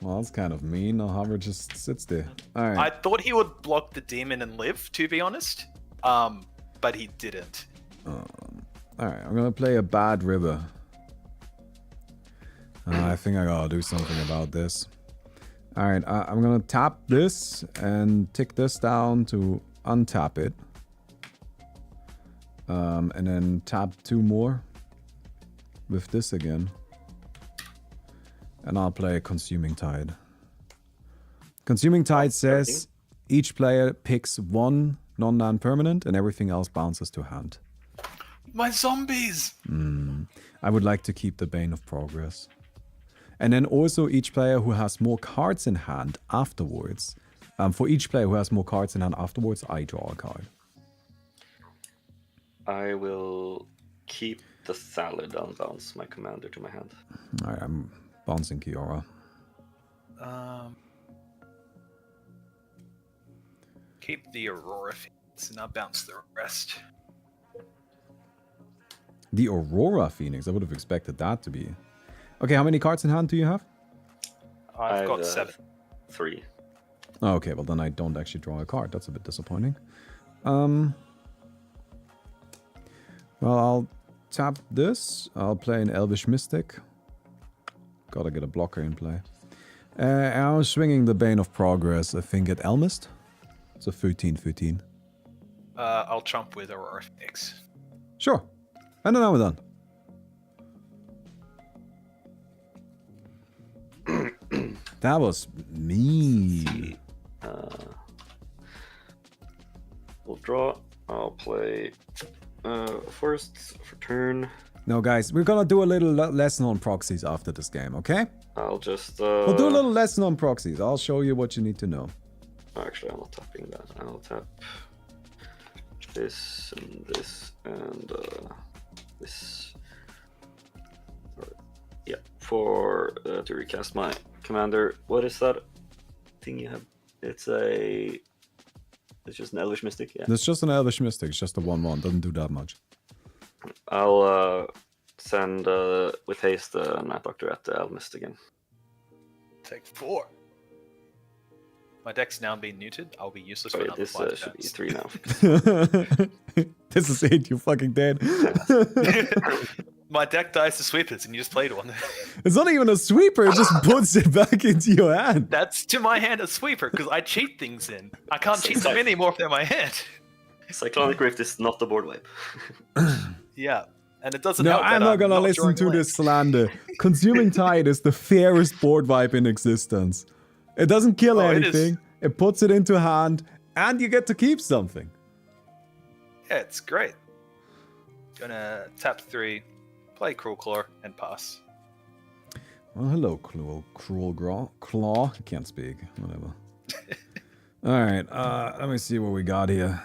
Well, that's kind of mean. No, Havard just sits there. I Alright. thought he would block the demon and live, to be honest. But he didn't. Alright, I'm gonna play a bad river. I think I gotta do something about this. Alright, I'm gonna tap this and tick this down to untap it. And then tap 2 more with this again. And I'll play Consuming Tide. Consuming Tide says each player picks 1 non-land permanent and everything else bounces to hand. My zombies! I would like to keep the Bane of Progress. And then also each player who has more cards in hand afterwards. For each player who has more cards in hand afterwards, I draw a card. I will keep the salad and bounce my commander to my hand. Alright, I'm bouncing Kiora. Keep the Aurora Phoenix and I'll bounce the rest. The Aurora Phoenix, I would have expected that to be... Okay, how many cards in hand do you have? I've got 7. 3. Oh, okay, well then I don't actually draw a card. That's a bit disappointing. Well, I'll tap this. I'll play an Elvish Mystic. Gotta get a blocker in play. I was swinging the Bane of Progress, I think, at Elmist. It's a 13-13. I'll trump with Aurora Phoenix. Sure. And then I'm done. That was me. We'll draw. I'll play forests for turn. No, guys, we're gonna do a little lesson on proxies after this game, okay? I'll just... We'll do a little lesson on proxies. I'll show you what you need to know. Actually, I'm not tapping that. I'll tap this and this and this. Yeah, for to recast my commander. What is that thing you have? It's just an Elvish Mystic. Yeah. It's just an Elvish Mystic. It's just a 1/1. Doesn't do that much. I'll send with haste Night Doctor at the Elmist again. Take 4. My deck's now being neutered. I'll be useless for Wait, another this 5 should be turns. 3 now. This is it, you fucking dead. My deck dies to sweepers, and you just played one. It's not even a sweeper, it just puts it back into your hand. That's to my hand a sweeper, because I cheat things in. I can't cheat them anymore if they're my hand. Cyclonic Rift is not a board wipe. Yeah, and it doesn't No, help that I'm not gonna listen drawing to land. this slander. Consuming Tide is the fairest board wipe in existence. It doesn't kill anything, it puts it into hand, and you get to keep something. Yeah, it's great. Gonna tap 3, play Cruel Claw, and pass. Well, hello, Cruel Claw. I can't speak. Whatever. Alright, let me see what we got here.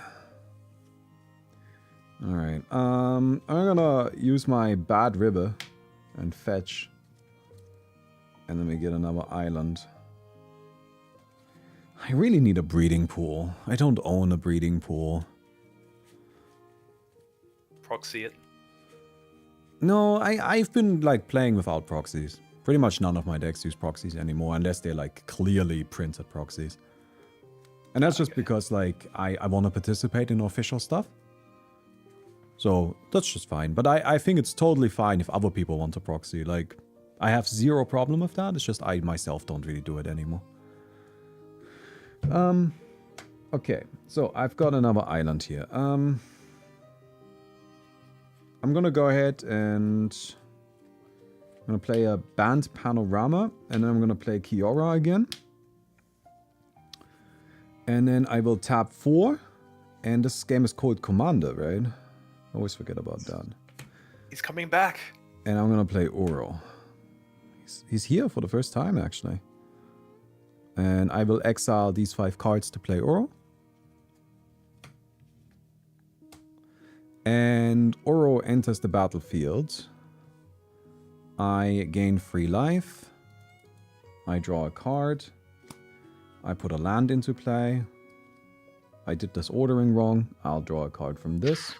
Alright, I'm gonna use my Bad River and fetch. And then we get another island. I really need a breeding pool. I don't own a breeding pool. Proxy it. No, I've been like playing without proxies. Pretty much none of my decks use proxies anymore, unless they're like clearly printed proxies. And that's just because like I want to participate in official stuff. So that's just fine. But I think it's totally fine if other people want a proxy. Like, I have zero problem with that. It's just I myself don't really do it anymore. Okay, so I've got another island here. I'm gonna go ahead and I'm gonna play a Band Panorama, and then I'm gonna play Kiora again. And then I will tap 4, and this game is called Commander, right? I always forget about that. He's coming back. And I'm gonna play Uro. He's here for the first time, actually. And I will exile these 5 cards to play Uro. And Uro enters the battlefield. I gain 3 life. I draw a card. I put a land into play. I did this ordering wrong. I'll draw a card from this.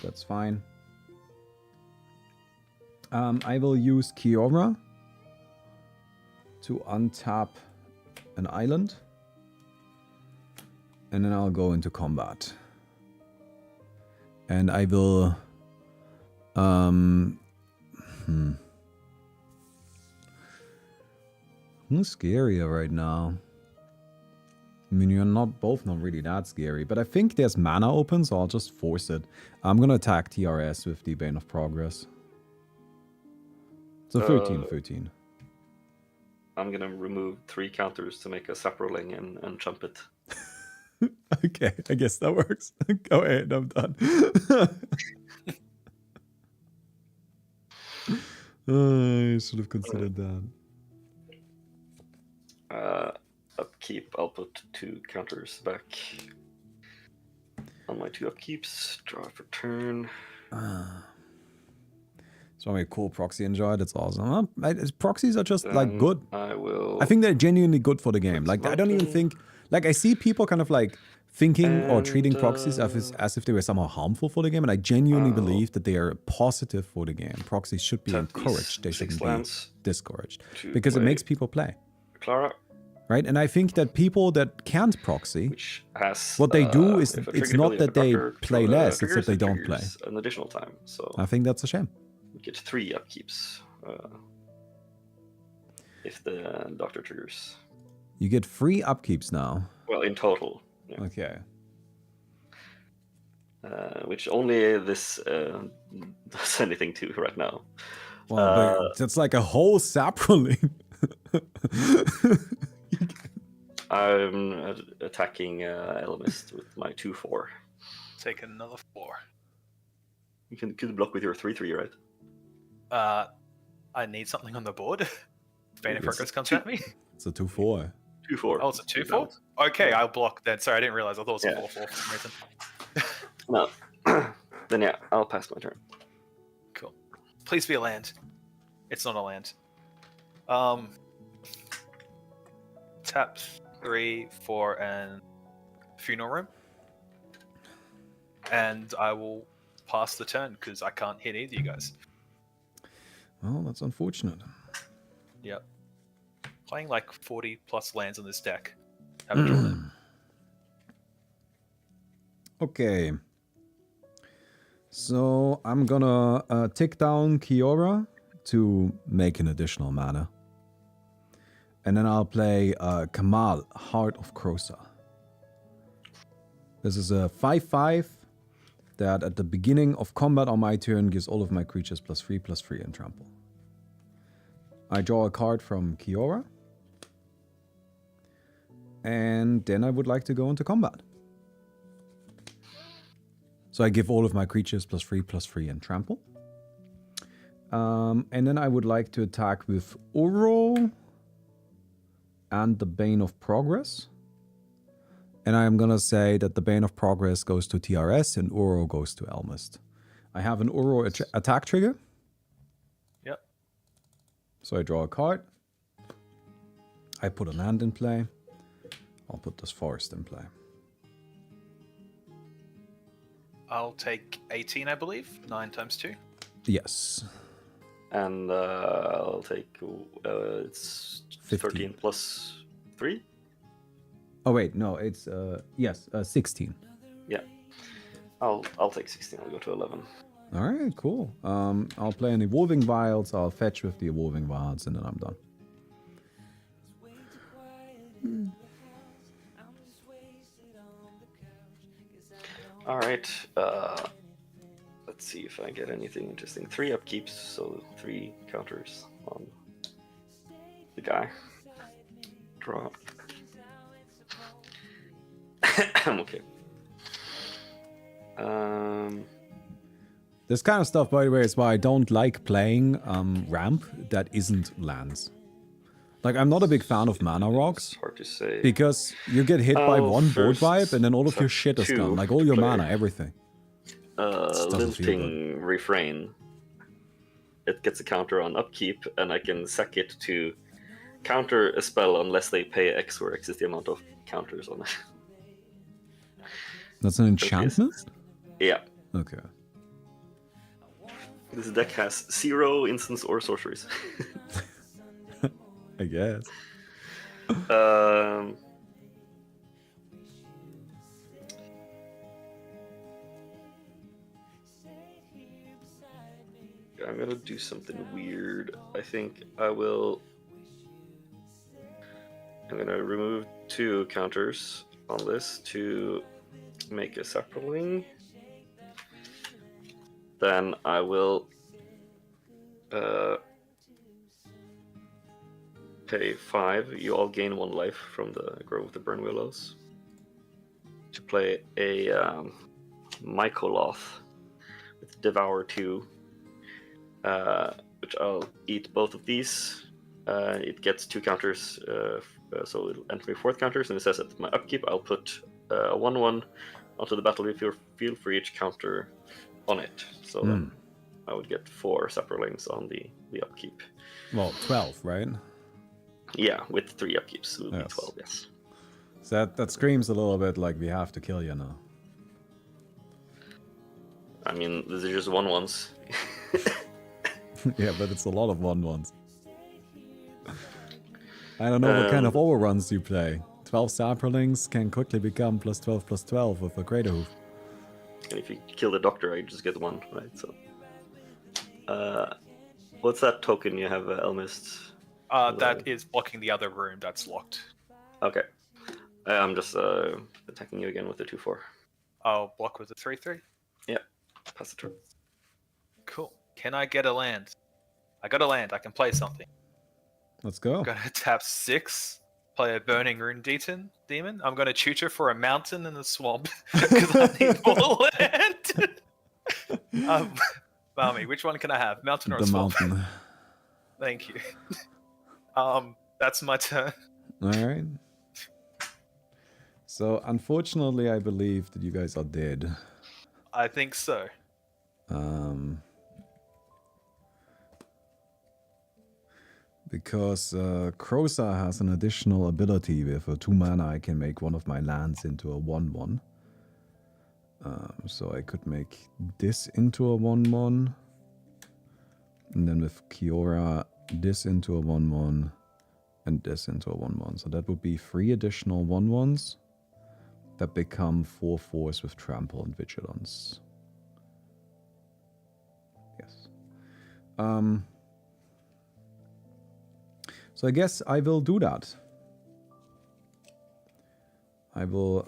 That's fine. I will use Kiora to untap an island. And then I'll go into combat. And I will... Who's scarier right now? I mean, you're both not really that scary, but I think there's mana open, so I'll just force it. I'm gonna attack TRS with the Bane of Progress. So 13. I'm gonna remove 3 counters to make a Saproling and jump it. Okay, I guess that works. Go ahead, I'm done. I should have considered that. Upkeep, I'll put 2 counters back on my 2 upkeeps. Draw for turn. It's probably a cool proxy enjoy. That's awesome. Proxies are just like good. I think they're genuinely good for the game. Like I don't even think, like I see people kind of like thinking or treating proxies as if they were somehow harmful for the game, and I genuinely believe that they are positive for the game. Proxies should be encouraged. They shouldn't be discouraged because it makes people play. Clara. Right, and I think that people that can't proxy, which has, what they do is it's not that they blocker, play less, it's that they don't play. An additional time, so I think that's a shame. We get 3 upkeeps if the doctor triggers. You get 3 upkeeps now. Well, in total. Yeah. Okay. Which only this does anything to right now. Well, but that's like a whole Saproling. I'm attacking Elmist with my 2/4. Take another 4. You can block with your 3/3, right? I need something on the board. Bane of Progress comes at me. It's a 2/4. 2/4. Oh, it's a 2/4? Okay, I'll block then. Sorry, I didn't realize. I thought it was a 4/4 for some reason. No. Then yeah, I'll pass my turn. Cool. Please be a land. It's not a land. Tap 3 for an funeral room. And I will pass the turn because I can't hit either of you guys. Well, that's unfortunate. Yep. Playing like 40 plus lands on this deck. Haven't drawn it. Okay. So I'm gonna tick down Kiora to make an additional mana. And then I'll play Kamal, Heart of Krosa. This is a 5/5 that at the beginning of combat on my turn gives all of my creatures +3/+3 and trample. I draw a card from Kiora. And then I would like to go into combat. So I give all of my creatures +3/+3 and trample. And then I would like to attack with Uro and the Bane of Progress. And I am going to say that the Bane of Progress goes to TRS and Uro goes to Elmist. I have an Uro attack trigger. Yep. So I draw a card. I put a land in play. I'll put this forest in play. I'll take 18, I believe. 9 times 2. Yes. And I'll take it's 13 plus 3. Oh wait, no, it's 16. Yeah, I'll take 16. I'll go to 11. All right, cool. I'll play an Evolving Wilds. I'll fetch with the Evolving Wilds, and then I'm done. All right. Let's see if I get anything interesting. 3 upkeeps, so 3 counters on the guy. Draw. Okay. This kind of stuff, by the way, is why I don't like playing ramp that isn't lands. Like, I'm not a big fan of mana rocks. Hard to say. Because you get hit by one board first wipe and then all of your shit is gone. Like, all your mana, everything. Lilting Refrain. It gets a counter on upkeep, and I can sack it to counter a spell unless they pay X, where X is the amount of counters on it. That's an enchantment? Yeah. Okay. This deck has 0 instants or sorceries. I guess. I'm gonna do something weird. I think I'm gonna remove 2 counters on this to make a sapling. Then I will pay 5. You all gain 1 life from the Grove of the Burn Willows. To play a Mycoloth with Devour 2, which I'll eat both of these. It gets 2 counters, so it'll enter my 4th counters, and it says at my upkeep I'll put a 1/1 onto the battlefield for each counter on it. So then I would get 4 saplings on the upkeep. Well, 12, right? Yeah, with 3 upkeeps, it would be Yes. 12, yes. So that screams a little bit like we have to kill you now. I mean, these are just 1/1s. Yeah, but it's a lot of 1/1s. I don't know what kind of overruns you play. 12 saplings can quickly become +12/+12 with a Greater Hoof. And if you kill the doctor, I just get 1, right? So, what's that token you have, Elmist? That is blocking the other room that's locked. Okay. I'm just attacking you again with the 2/4. I'll block with the 3/3. Yeah, pass the turn. Cool. Can I get a land? I got a land. I can play something. Let's go. I'm gonna tap 6. Play a Burning Rune Demon. I'm gonna tutor for a mountain in the swamp because I need more land. Barmy, which one can I have? Mountain or a The swamp? mountain. Thank you. That's my turn. Alright. So, unfortunately, I believe that you guys are dead. I think so. Because Krosa has an additional ability with a 2 mana. I can make one of my lands into a 1/1. So I could make this into a 1/1. And then with Kiora, this into a 1/1. And this into a 1/1. So that would be 3 additional 1/1s that become 4/4s with Trample and Vigilance. Yes. So I guess I will do that. I will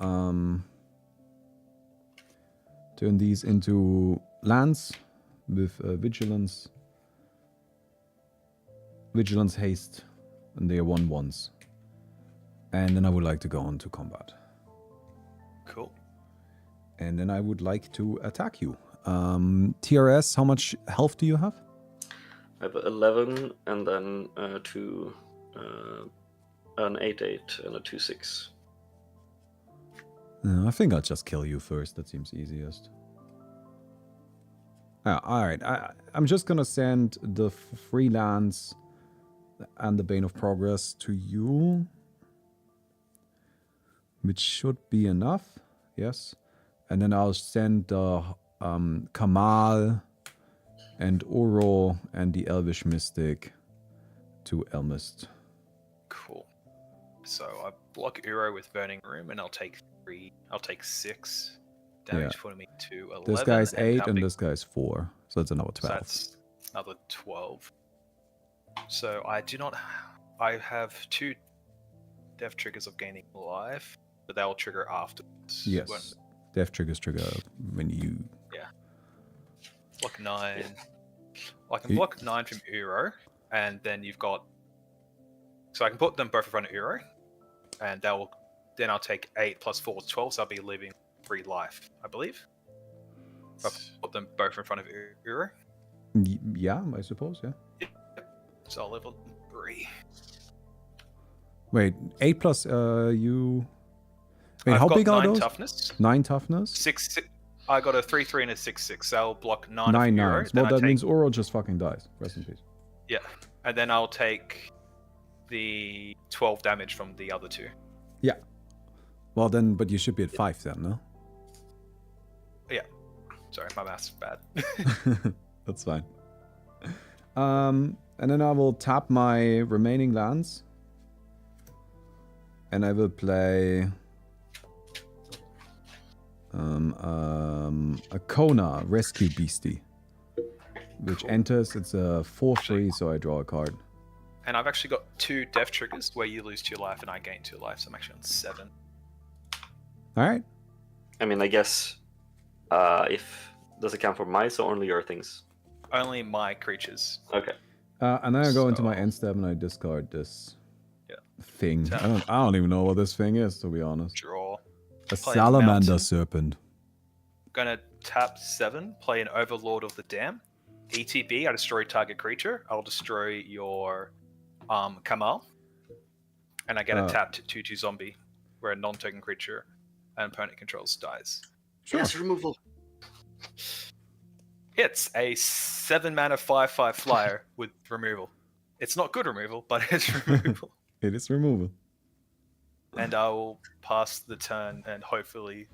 turn these into lands with Vigilance. Vigilance, Haste, and they are 1/1s. And then I would like to go on to combat. Cool. And then I would like to attack you. TRS, how much health do you have? I have 11, and then an 8/8 and a 2/6. I think I'll just kill you first. That seems easiest. Alright, I'm just gonna send the free lands and the Bane of Progress to you. Which should be enough. Yes. And then I'll send Kamal and Uro and the Elvish Mystic to Elmist. Cool. So I block Uro with Burning Room, and I'll take 6 damage, putting me to 11. This guy's 8 and big... this guy's 4. So it's another 12. So that's another 12. So I do not... I have 2 death triggers of gaining life, but they'll trigger afterwards. Yes. Death triggers trigger when you... Yeah. Block 9. I can block 9 from Uro, and then you've got... So I can put them both in front of Uro, and then I'll take 8 plus 4 is 12, so I'll be leaving 3 life, I believe. If I put them both in front of Uro. Yeah, I suppose, yeah. So I'll level 3. Wait, 8 plus you... Wait, I've how got big are 9 those? toughness. 9 toughness? 6. I got a 3/3 and a 6/6. So I'll block 9 9 Uro. nines. Well, that means Uro just fucking dies. Rest in peace. Yeah, and then I'll take the 12 damage from the other 2. Yeah. Well, then, but you should be at 5 then, no? Yeah. Sorry, my math's bad. That's fine. And then I will tap my remaining lands. And I will play a Kona Rescue Beastie which Cool. enters. It's a 4/3, so I draw a card. And I've actually got 2 death triggers where you lose 2 life and I gain 2 life, so I'm actually on 7. All right. I mean, I guess if does it count for mice or only your things? Only my creatures. Okay. And then I go into my So- end step and I discard this Yeah. thing. So- I don't even know what this thing is, to be honest. Draw. A Play salamander mountain. serpent. Gonna tap 7, play an Overlord of the Dam. ETB, I destroy target creature. I'll destroy your Kamal. And I get a tapped 2/2 zombie, where a non-token creature an opponent controls dies. Sure. Yes, removal. It's a 7 mana 5/5 flyer with removal. It's not good removal, but it's removal. It is removal. And I will pass the turn and hopefully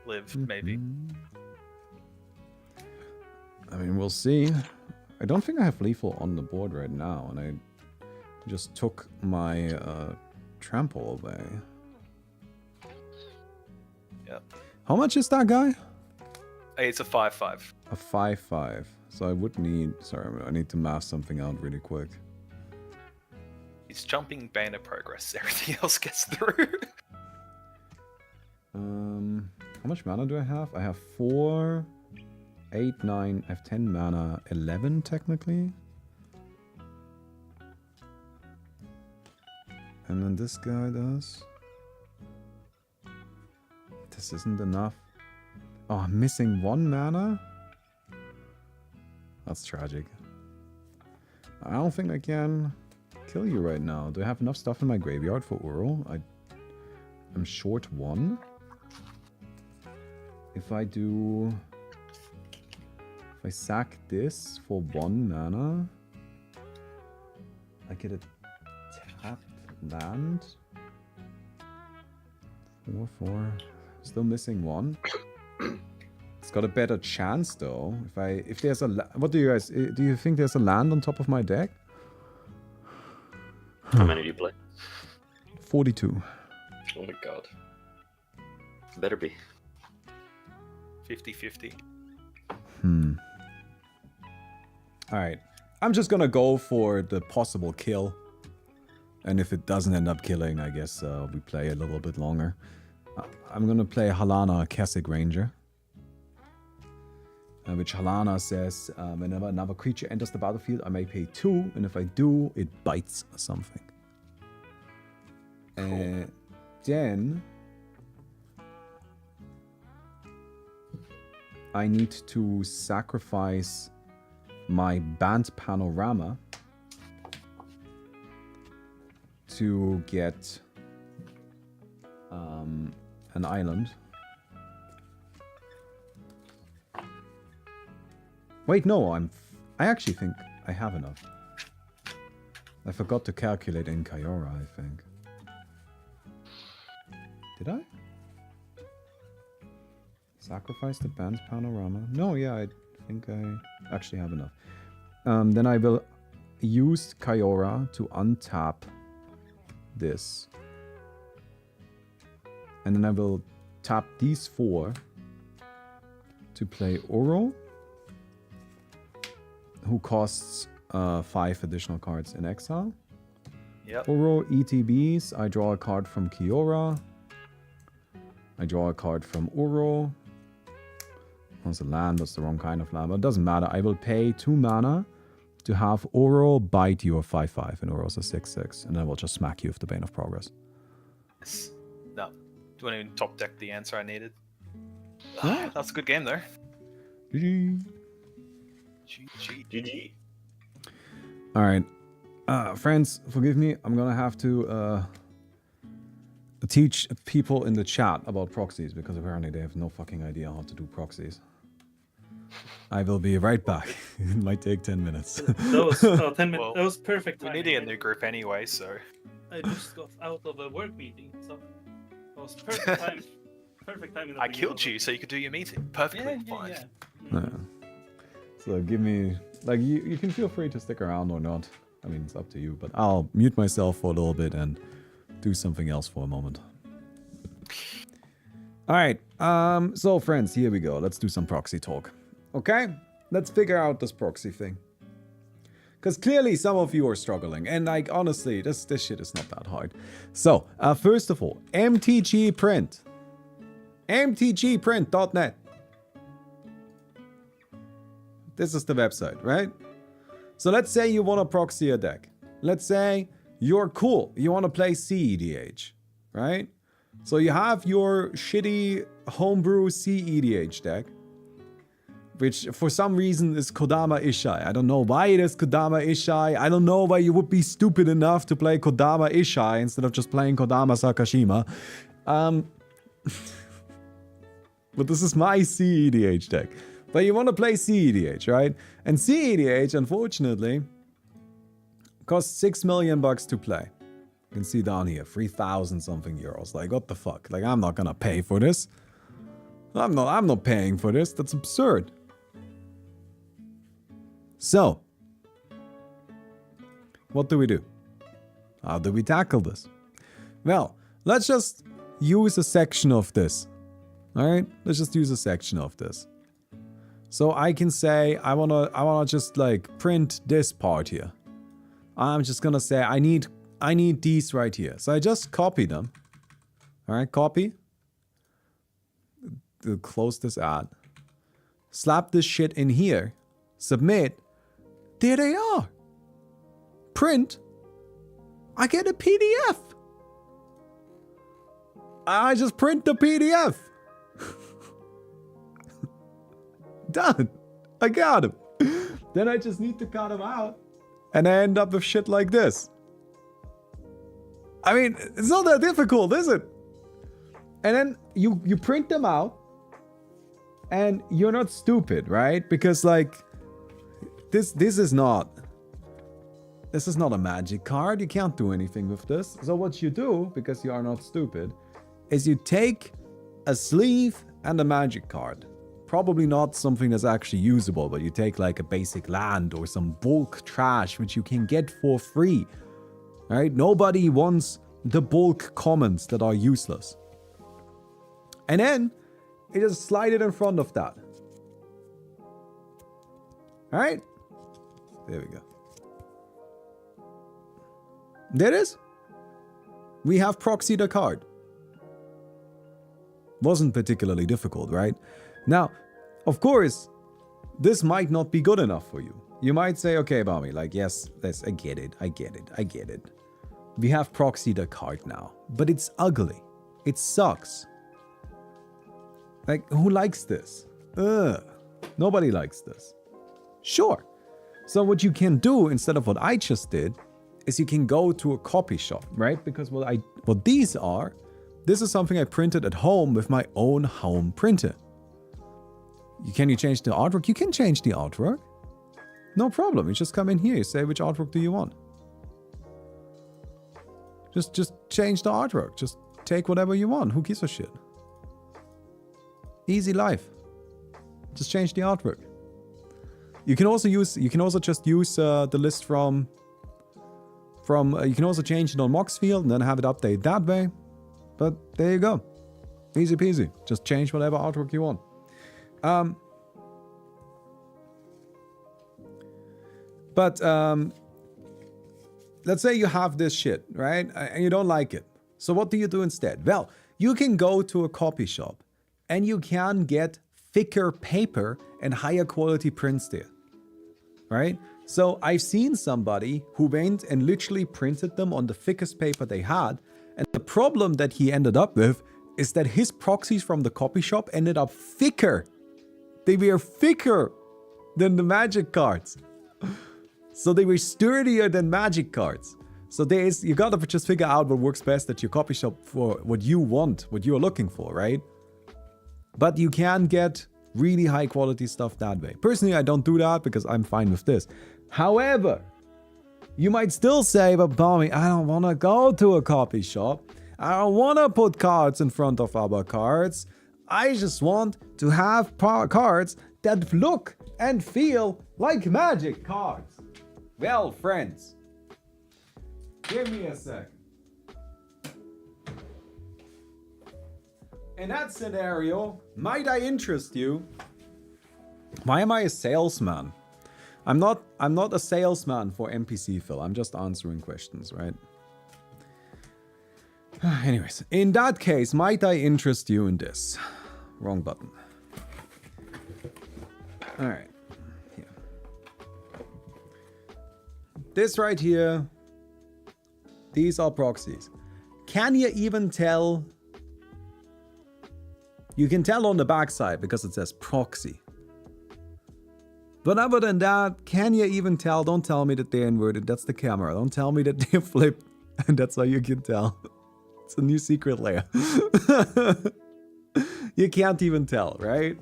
live, maybe. Mhm. I mean, we'll see. I don't think I have lethal on the board right now, and I just took my trample away. Yep. How much is that guy? It's a 5/5. A 5/5. So I would need... Sorry, I need to math something out really quick. It's jumping Bane of Progress. Everything else gets through. How much mana do I have? I have 4, 8, 9. I have 10 mana. 11 technically. And then this guy does. This isn't enough. Oh, I'm missing 1 mana? That's tragic. I don't think I can kill you right now. Do I have enough stuff in my graveyard for Uro? I'm short 1. If I sack this for 1 mana, I get a tapped land. 4/4. Still missing 1. It's got a better chance though. If there's a what do you guys do? You think there's a land on top of my deck? How many do you play? 42. Oh my god. Better be. 50-50. Alright. I'm just gonna go for the possible kill. And if it doesn't end up killing, I guess we play a little bit longer. I'm gonna play Halana Keswick Ranger. Which Halana says, whenever another creature enters the battlefield, I may pay 2, and if I do, it bites something. Cool. Then I need to sacrifice my Band Panorama to get an island. Wait, no, I actually think I have enough. I forgot to calculate in Kyora, I think. Did I? Sacrifice the Band's Panorama? No, yeah, I think I actually have enough. Then I will use Kyora to untap this. And then I will tap these 4 to play Oro, who costs 5 additional cards in exile. Yep. Oro ETBs, I draw a card from Kyora. I draw a card from Oro. That's a land, that's the wrong kind of land, but it doesn't matter. I will pay 2 mana to have Oro bite you a 5/5, and Oro's a 6/6, and I will just smack you with the Bane of Progress. Yes. No. Do you want to top deck the answer I needed? Yeah. That's a good game though. GG. GG. GG. Alright. Friends, forgive me. I'm gonna have to teach people in the chat about proxies, because apparently they have no fucking idea how to do proxies. I will be right back. It might take 10 minutes. That was 10 minutes. Well, That was perfect We timing. need a new group anyway, so. I just got out of a work meeting, so that was perfect time. Perfect timing. I killed you so you could do your meeting. Perfectly fine. Yeah. Yeah. So give me, like, you can feel free to stick around or not. I mean, it's up to you, but I'll mute myself for a little bit and do something else for a moment. All right. So friends, here we go. Let's do some proxy talk. Okay. let's figure out this proxy thing. Because clearly some of you are struggling. And like, honestly, this shit is not that hard. So, first of all, MTG Print. mtgprint.net. This is the website, right? So let's say you want to proxy a deck. Let's say you're cool. You want to play CEDH, right? So you have your shitty homebrew CEDH deck, which for some reason is Kodama Ishai. I don't know why it is Kodama Ishai. I don't know why you would be stupid enough to play Kodama Ishai instead of just playing Kodama Sakashima. But this is my CEDH deck. But you want to play CEDH, right? And CEDH, unfortunately, costs $6 million to play. You can see down here, 3,000 something euros. Like, what the fuck? Like, I'm not gonna pay for this. I'm not paying for this. That's absurd. So, what do we do? How do we tackle this? Well, let's just use a section of this. All right? Let's just use a section of this. So I can say, I wanna just like print this part here. I'm just gonna say, I need these right here. So I just copy them. All right, copy. Close this ad. Slap this shit in here. Submit. There they are. Print. I get a PDF. I just print the PDF. Done. I got him. Then I just need to cut him out. And I end up with shit like this. I mean, it's not that difficult, is it? And then you print them out. And you're not stupid, right? Because like, this is not a magic card. You can't do anything with this. So what you do, because you are not stupid, is you take a sleeve and a magic card. Probably not something that's actually usable, but you take like a basic land or some bulk trash, which you can get for free. All right? Nobody wants the bulk commons that are useless. And then you just slide it in front of that. All right? There we go. There it is. We have proxied a card. Wasn't particularly difficult, right? Now, of course, this might not be good enough for you. You might say, okay, Bami, like, yes, I get it. We have proxied a card now, but it's ugly. It sucks. Like, who likes this? Ugh. Nobody likes this. Sure. So what you can do instead of what I just did is you can go to a copy shop, right? Because what these are, this is something I printed at home with my own home printer. Can you change the artwork? You can change the artwork. No problem. You just come in here. You say, which artwork do you want? Just change the artwork. Just take whatever you want. Who gives a shit? Easy life. Just change the artwork. You can also just use the list from you can also change it on Moxfield and then have it update that way. But there you go. Easy peasy. Just change whatever artwork you want. But let's say you have this shit, right? And you don't like it. So what do you do instead? Well, you can go to a copy shop and you can get thicker paper and higher quality prints there, right? So I've seen somebody who went and literally printed them on the thickest paper they had. And the problem that he ended up with is that his proxies from the copy shop ended up thicker. They were thicker than the magic cards. So they were sturdier than magic cards. So you gotta just figure out what works best at your copy shop for what you want, what you're looking for, right? But you can get really high quality stuff that way. Personally, I don't do that because I'm fine with this. However, you might still say, but Bami, I don't want to go to a copy shop. I don't want to put cards in front of other cards. I just want to have cards that look and feel like magic cards. Well, friends, give me a second. In that scenario, might I interest you Why am I a salesman? I'm not a salesman for NPC Phil. I'm just answering questions, right? Anyways, in that case, might I interest you in this? Wrong button. All right. Here. This right here. These are proxies. Can you even tell? You can tell on the backside because it says proxy. But other than that, can you even tell? Don't tell me that they're inverted. That's the camera. Don't tell me that they're flipped. And that's how you can tell. It's a new secret layer. You can't even tell, right?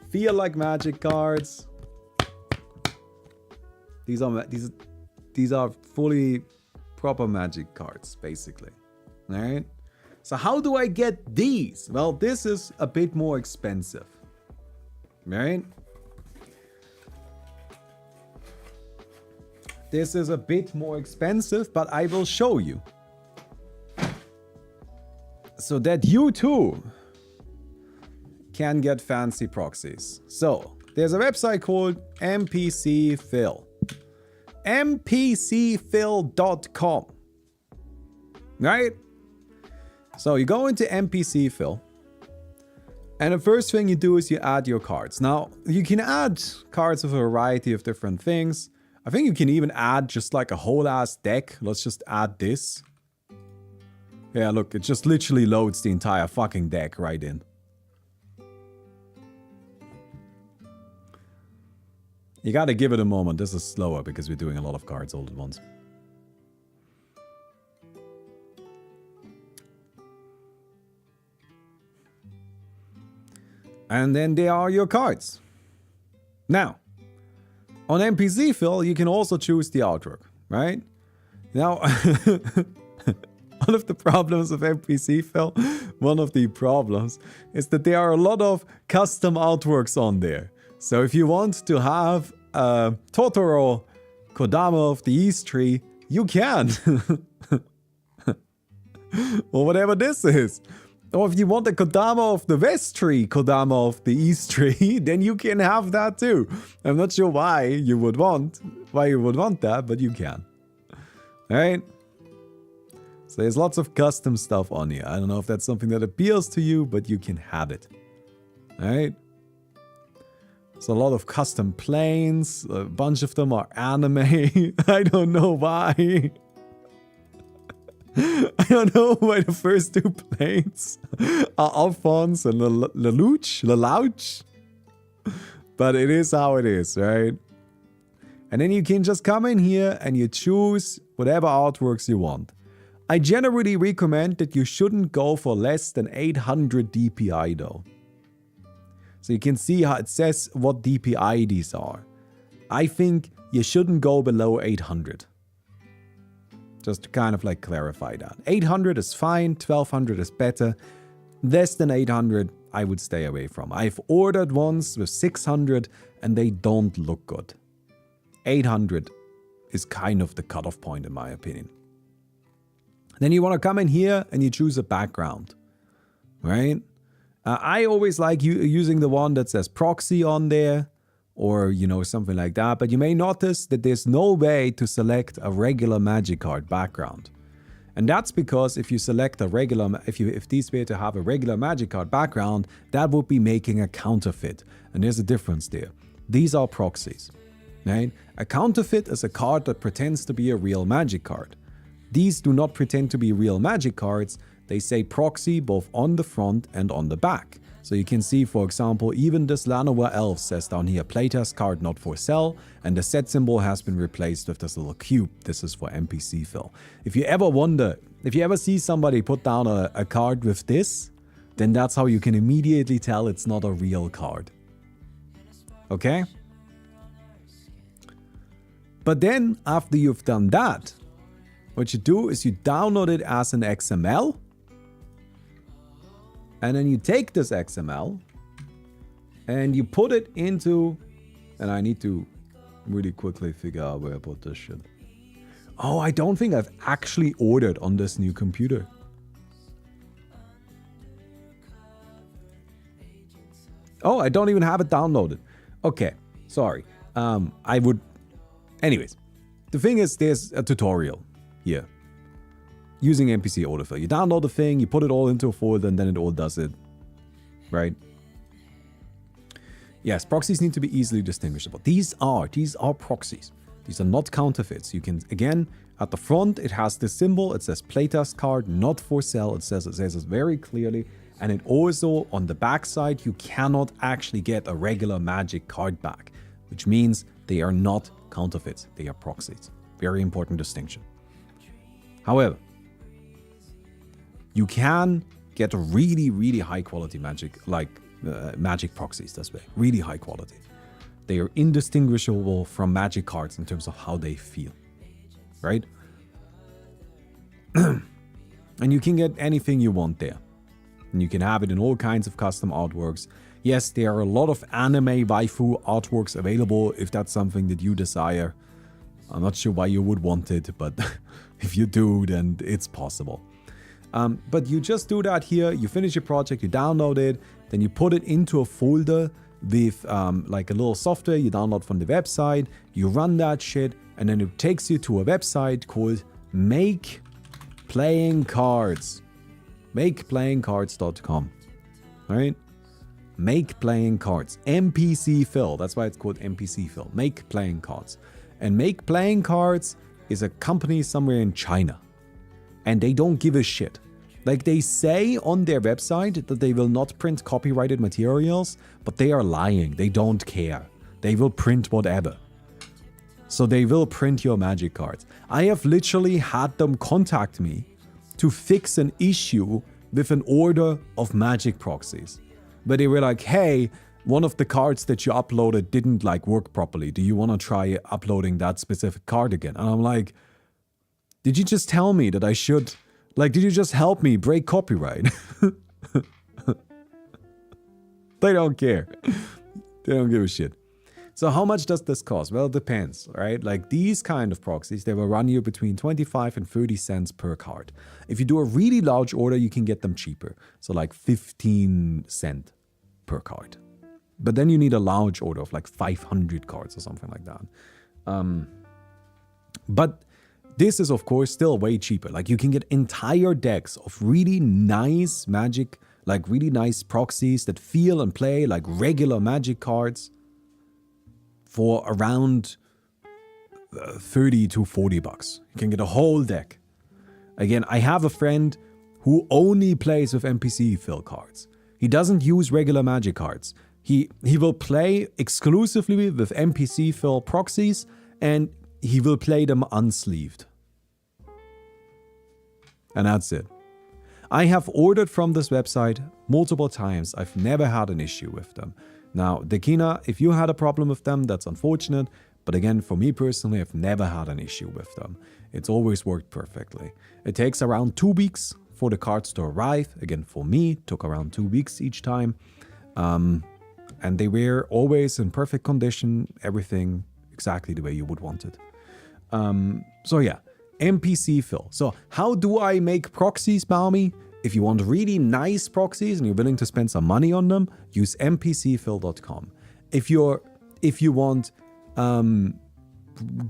Feel like magic cards. These are fully proper magic cards, basically. All right? So how do I get these? Well, this is a bit more expensive. Right? This is a bit more expensive, but I will show you. So that you too can get fancy proxies. So, there's a website called MPC Phil. mpcphil.com. Right? So you go into MPC Phil. And the first thing you do is you add your cards. Now, you can add cards of a variety of different things. I think you can even add just like a whole ass deck. Let's just add this. Yeah, look, it just literally loads the entire fucking deck right in. You gotta give it a moment. This is slower because we're doing a lot of cards all at once. And then there are your cards. Now, on NPC Phil, you can also choose the artwork, right? Now, one of the problems of NPC Phil, one of the problems, is that there are a lot of custom artworks on there. So if you want to have Totoro Kodama of the East Tree, you can. Or whatever this is. Or if you want the Kodama of the West Tree, Kodama of the East Tree, then you can have that too. I'm not sure why you would want that, but you can. Alright? So there's lots of custom stuff on here. I don't know if that's something that appeals to you, but you can have it. Alright? There's a lot of custom planes. A bunch of them are anime. I don't know why. I don't know why the first two planes are Alphonse and Lelouch. But it is how it is, right? And then you can just come in here and you choose whatever artworks you want. I generally recommend that you shouldn't go for less than 800 DPI though. So you can see how it says what DPI these are. I think you shouldn't go below 800. Just to kind of like clarify that. 800 is fine, 1200 is better. Less than 800, I would stay away from. I've ordered ones with 600 and they don't look good. 800 is kind of the cutoff point in my opinion. Then you want to come in here and you choose a background, right? I always like using the one that says Proxy on there. Or, you know, something like that. But you may notice that there's no way to select a regular magic card background. And that's because if you select a regular, if these were to have a regular magic card background, that would be making a counterfeit. And there's a difference there. These are proxies, right? A counterfeit is a card that pretends to be a real magic card. These do not pretend to be real magic cards. They say proxy both on the front and on the back. So you can see, for example, even this Llanowar Elf says down here, playtest card not for sale, and the set symbol has been replaced with this little cube. This is for NPC Phil. If you ever wonder, if you ever see somebody put down a card with this, then that's how you can immediately tell it's not a real card. Okay? But then, after you've done that, what you do is you download it as an XML. And then you take this XML and you put it into, and I need to really quickly figure out where I put this shit. Oh, I don't think I've actually ordered on this new computer. Oh, I don't even have it downloaded. Okay, sorry. I would... Anyways, the thing is, there's a tutorial here. Using NPC autofill. You download the thing, you put it all into a folder, and then it all does it. Right? Yes, proxies need to be easily distinguishable. These are proxies. These are not counterfeits. You can, again, at the front, it has this symbol. It says playtest card, not for sale. It says it very clearly. And it also, on the back side, you cannot actually get a regular Magic card back, which means they are not counterfeits. They are proxies. Very important distinction. However, you can get really, really high quality Magic, like Magic proxies this way. Really high quality. They are indistinguishable from Magic cards in terms of how they feel. Right? And you can get anything you want there. And you can have it in all kinds of custom artworks. Yes, there are a lot of anime waifu artworks available if that's something that you desire. I'm not sure why you would want it, but if you do, then it's possible. But you just do that here. You finish your project, you download it, then you put it into a folder with like a little software you download from the website. You run that shit, and then it takes you to a website called Make Playing Cards. MakePlayingCards.com. Right? Make Playing Cards. NPC Fill. That's why it's called NPC Fill. Make Playing Cards. And Make Playing Cards is a company somewhere in China. And they don't give a shit. Like, they say on their website that they will not print copyrighted materials, but they are lying. They don't care. They will print whatever. So they will print your Magic cards. I have literally had them contact me to fix an issue with an order of Magic proxies. But they were like, hey, one of the cards that you uploaded didn't like work properly. Do you want to try uploading that specific card again? And I'm like, did you just tell me that I should... Like, did you just help me break copyright? They don't care. They don't give a shit. So how much does this cost? Well, it depends, right? Like, these kind of proxies, they will run you between 25 and 30 cents per card. If you do a really large order, you can get them cheaper. So like 15 cents per card. But then you need a large order of like 500 cards or something like that. But this is, of course, still way cheaper. Like, you can get entire decks of really nice Magic, like really nice proxies that feel and play like regular Magic cards for around 30 to 40 bucks. You can get a whole deck. Again, I have a friend who only plays with NPC fill cards. He doesn't use regular Magic cards. He will play exclusively with NPC fill proxies, and he will play them unsleeved. And that's it. I have ordered from this website multiple times. I've never had an issue with them. Now, Dekina, if you had a problem with them, that's unfortunate. But again, for me personally, I've never had an issue with them. It's always worked perfectly. It takes around 2 weeks for the cards to arrive. Again, for me, it took around 2 weeks each time. And they were always in perfect condition, everything exactly the way you would want it. So yeah, NPC fill. So how do I make proxies, Baumi? If you want really nice proxies and you're willing to spend some money on them, use npcfill.com. If you want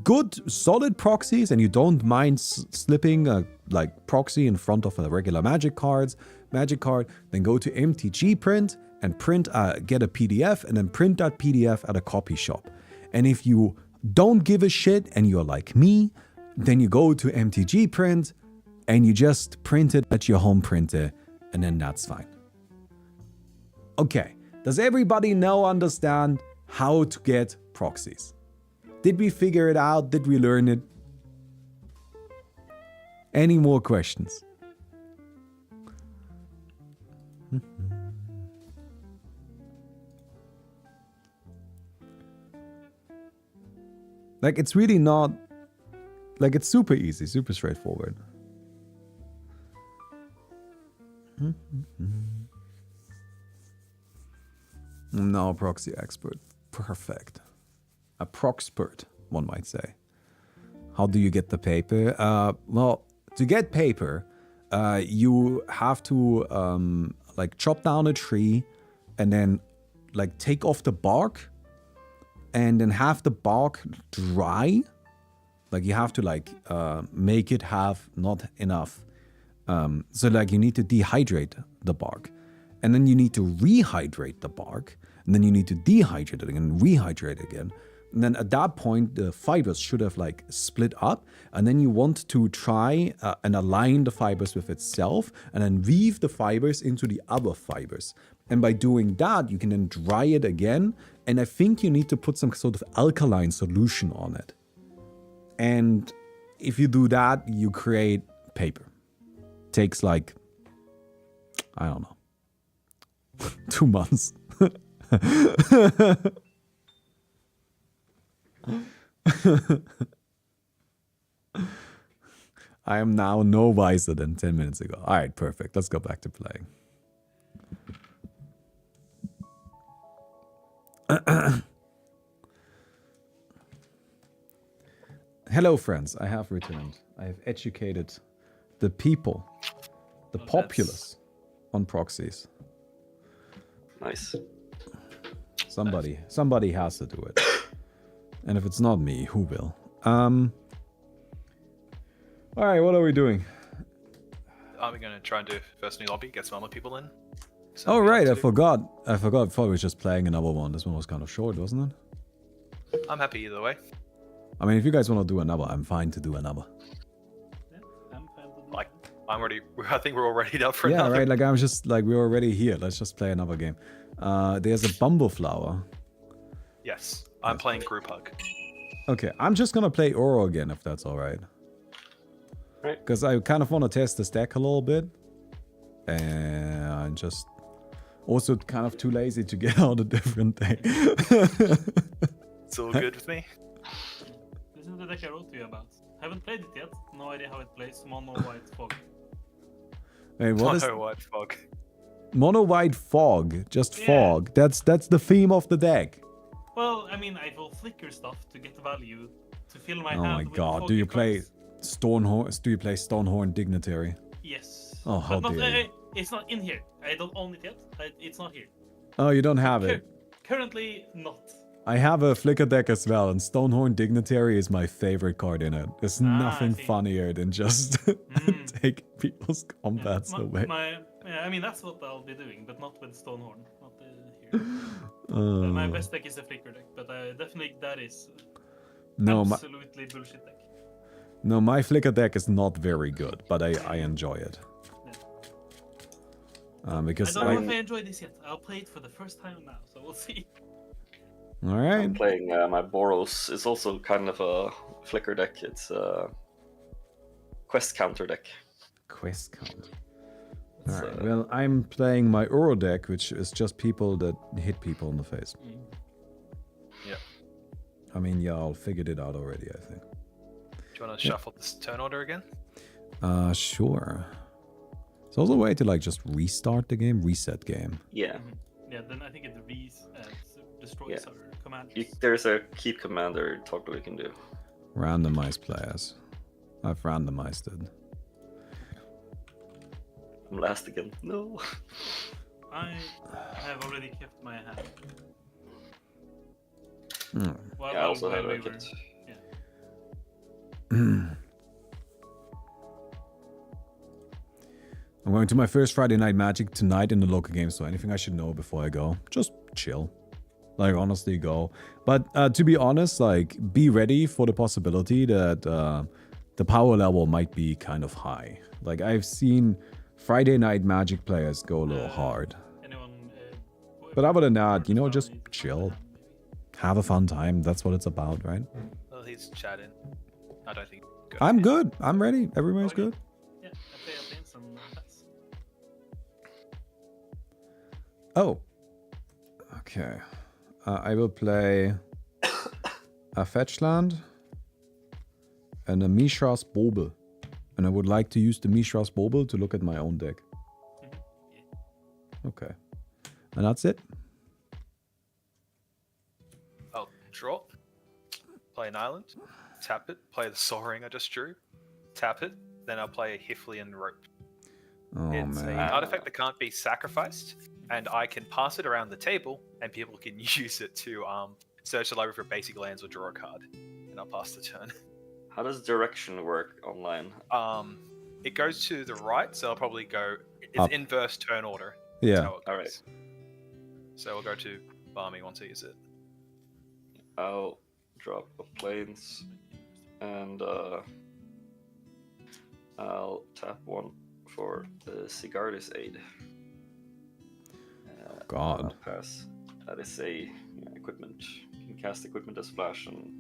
good, solid proxies and you don't mind slipping a like proxy in front of a regular Magic card, then go to MTG Print and get a PDF and then print that PDF at a copy shop. And if you don't give a shit and you're like me, then you go to MTG Print and you just print it at your home printer, and then that's fine. Okay, does everybody now understand how to get proxies? Did we figure it out? Did we learn it? Any more questions? Like, it's really not... Like, it's super easy, super straightforward. No, proxy expert. Perfect. A proxpert, one might say. How do you get the paper? Well, to get paper, you have to like chop down a tree and then like take off the bark and then have the bark dry. Like you have to like make it have not enough. So like you need to dehydrate the bark, and then you need to rehydrate the bark, and then you need to dehydrate it again and rehydrate again. And then at that point, the fibers should have like split up, and then you want to try and align the fibers with itself, and then weave the fibers into the other fibers. And by doing that, you can then dry it again. And I think you need to put some sort of alkaline solution on it. And if you do that, you create paper. Takes like, I don't know, 2 months. I am now no wiser than 10 minutes ago. All right, perfect. Let's go back to playing. Hello, friends. I have returned. I have educated the people, the populace, on proxies. Nice. Somebody has to do it. And if it's not me, who will? All right, what are we doing? Are we going to try and do first new lobby, get some other people in? Oh, right, I forgot. I thought we were just playing another one. This one was kind of short, wasn't it? I'm happy either way. I mean, if you guys want to do another, I'm fine to do another. Yeah, I'm fine with that. Like, I think we're all ready up for Yeah, another. right, like I'm just, like, we're already here. Let's just play another game. There's a Bumbleflower. Yes, I'm playing Group Hug. Okay, I'm just gonna play Oro again, if that's alright. Right. Because I kind of want to test this deck a little bit. And I'm just also kind of too lazy to get out a different deck. It's all good with me. This is the deck I wrote to you about. Haven't played it yet. No idea how it plays. Mono white fog. Wait, what is White Fog. Mono White Fog? Just Yeah. fog. That's the theme of the deck. Well, I mean, I will flicker stuff to get value to fill my Oh hand my with god, do foggy you play cards. Stonehorn? Do you play Stonehorn Dignitary? Yes. Oh, how but not, dare you. it's not in here. I don't own it yet. It's not here. Oh, you don't have it. Currently, not. I have a Flicker deck as well, and Stonehorn Dignitary is my favorite card in it. There's nothing see. funnier than just take people's combats away. Yeah, I mean, that's what I'll be doing, but not with Stonehorn. Not here. My best deck is a Flicker deck, but definitely that is absolutely bullshit deck. No, my Flicker deck is not very good, but I enjoy it. Because I don't know if I enjoy this yet. I'll play it for the first time now, so we'll see. All right. I'm playing my Boros. It's also kind of a Flicker deck. It's a quest counter deck. Quest count. All right. Well, I'm playing my Uro deck, which is just people that hit people in the face. Yeah. I mean, y'all figured it out already, I think. Do you want to shuffle this turn order again? Sure. It's also a way to like just restart the game, reset game. Yeah. Yeah, then I think it destroys our commanders. There's a keep commander toggle you can do. Randomize players. I've randomized it. I'm last again. No. I have already kept my hand. While Yeah, I also have we a were- kit. I'm going to my first Friday Night Magic tonight in the local game, so anything I should know before I go, just chill. Like, honestly, go. But to be honest, like, be ready for the possibility that the power level might be kind of high. Like, I've seen Friday Night Magic players go a little hard. Anyone, But other than that, you know, just chill. Have a fun time. That's what it's about, right? Well, he's chatting. I don't think. I'm good. I'm ready. Everybody's good. Yeah, I play some bats. Oh. Okay. I will play a fetch land and a Mishra's Bobel. And I would like to use the Mishra's Bobel to look at my own deck. Okay. And that's it. I'll draw. Play an island. Tap it. Play the Soaring I just drew. Tap it. Then I'll play a Hifleyan Rope. Oh, It's man. an artifact that can't be sacrificed. and I can pass it around the table, and people can use it to search the library for basic lands or draw a card. And I'll pass the turn. How does direction work online? It goes to the right, so I'll probably go. It's Up. inverse turn order. Yeah. That's how it goes. All right. So we'll go to Barmy once he uses it. I'll drop a planes, and I'll tap one for the Sigardus aid. God. I'll pass. That is a equipment. You can cast equipment as flash and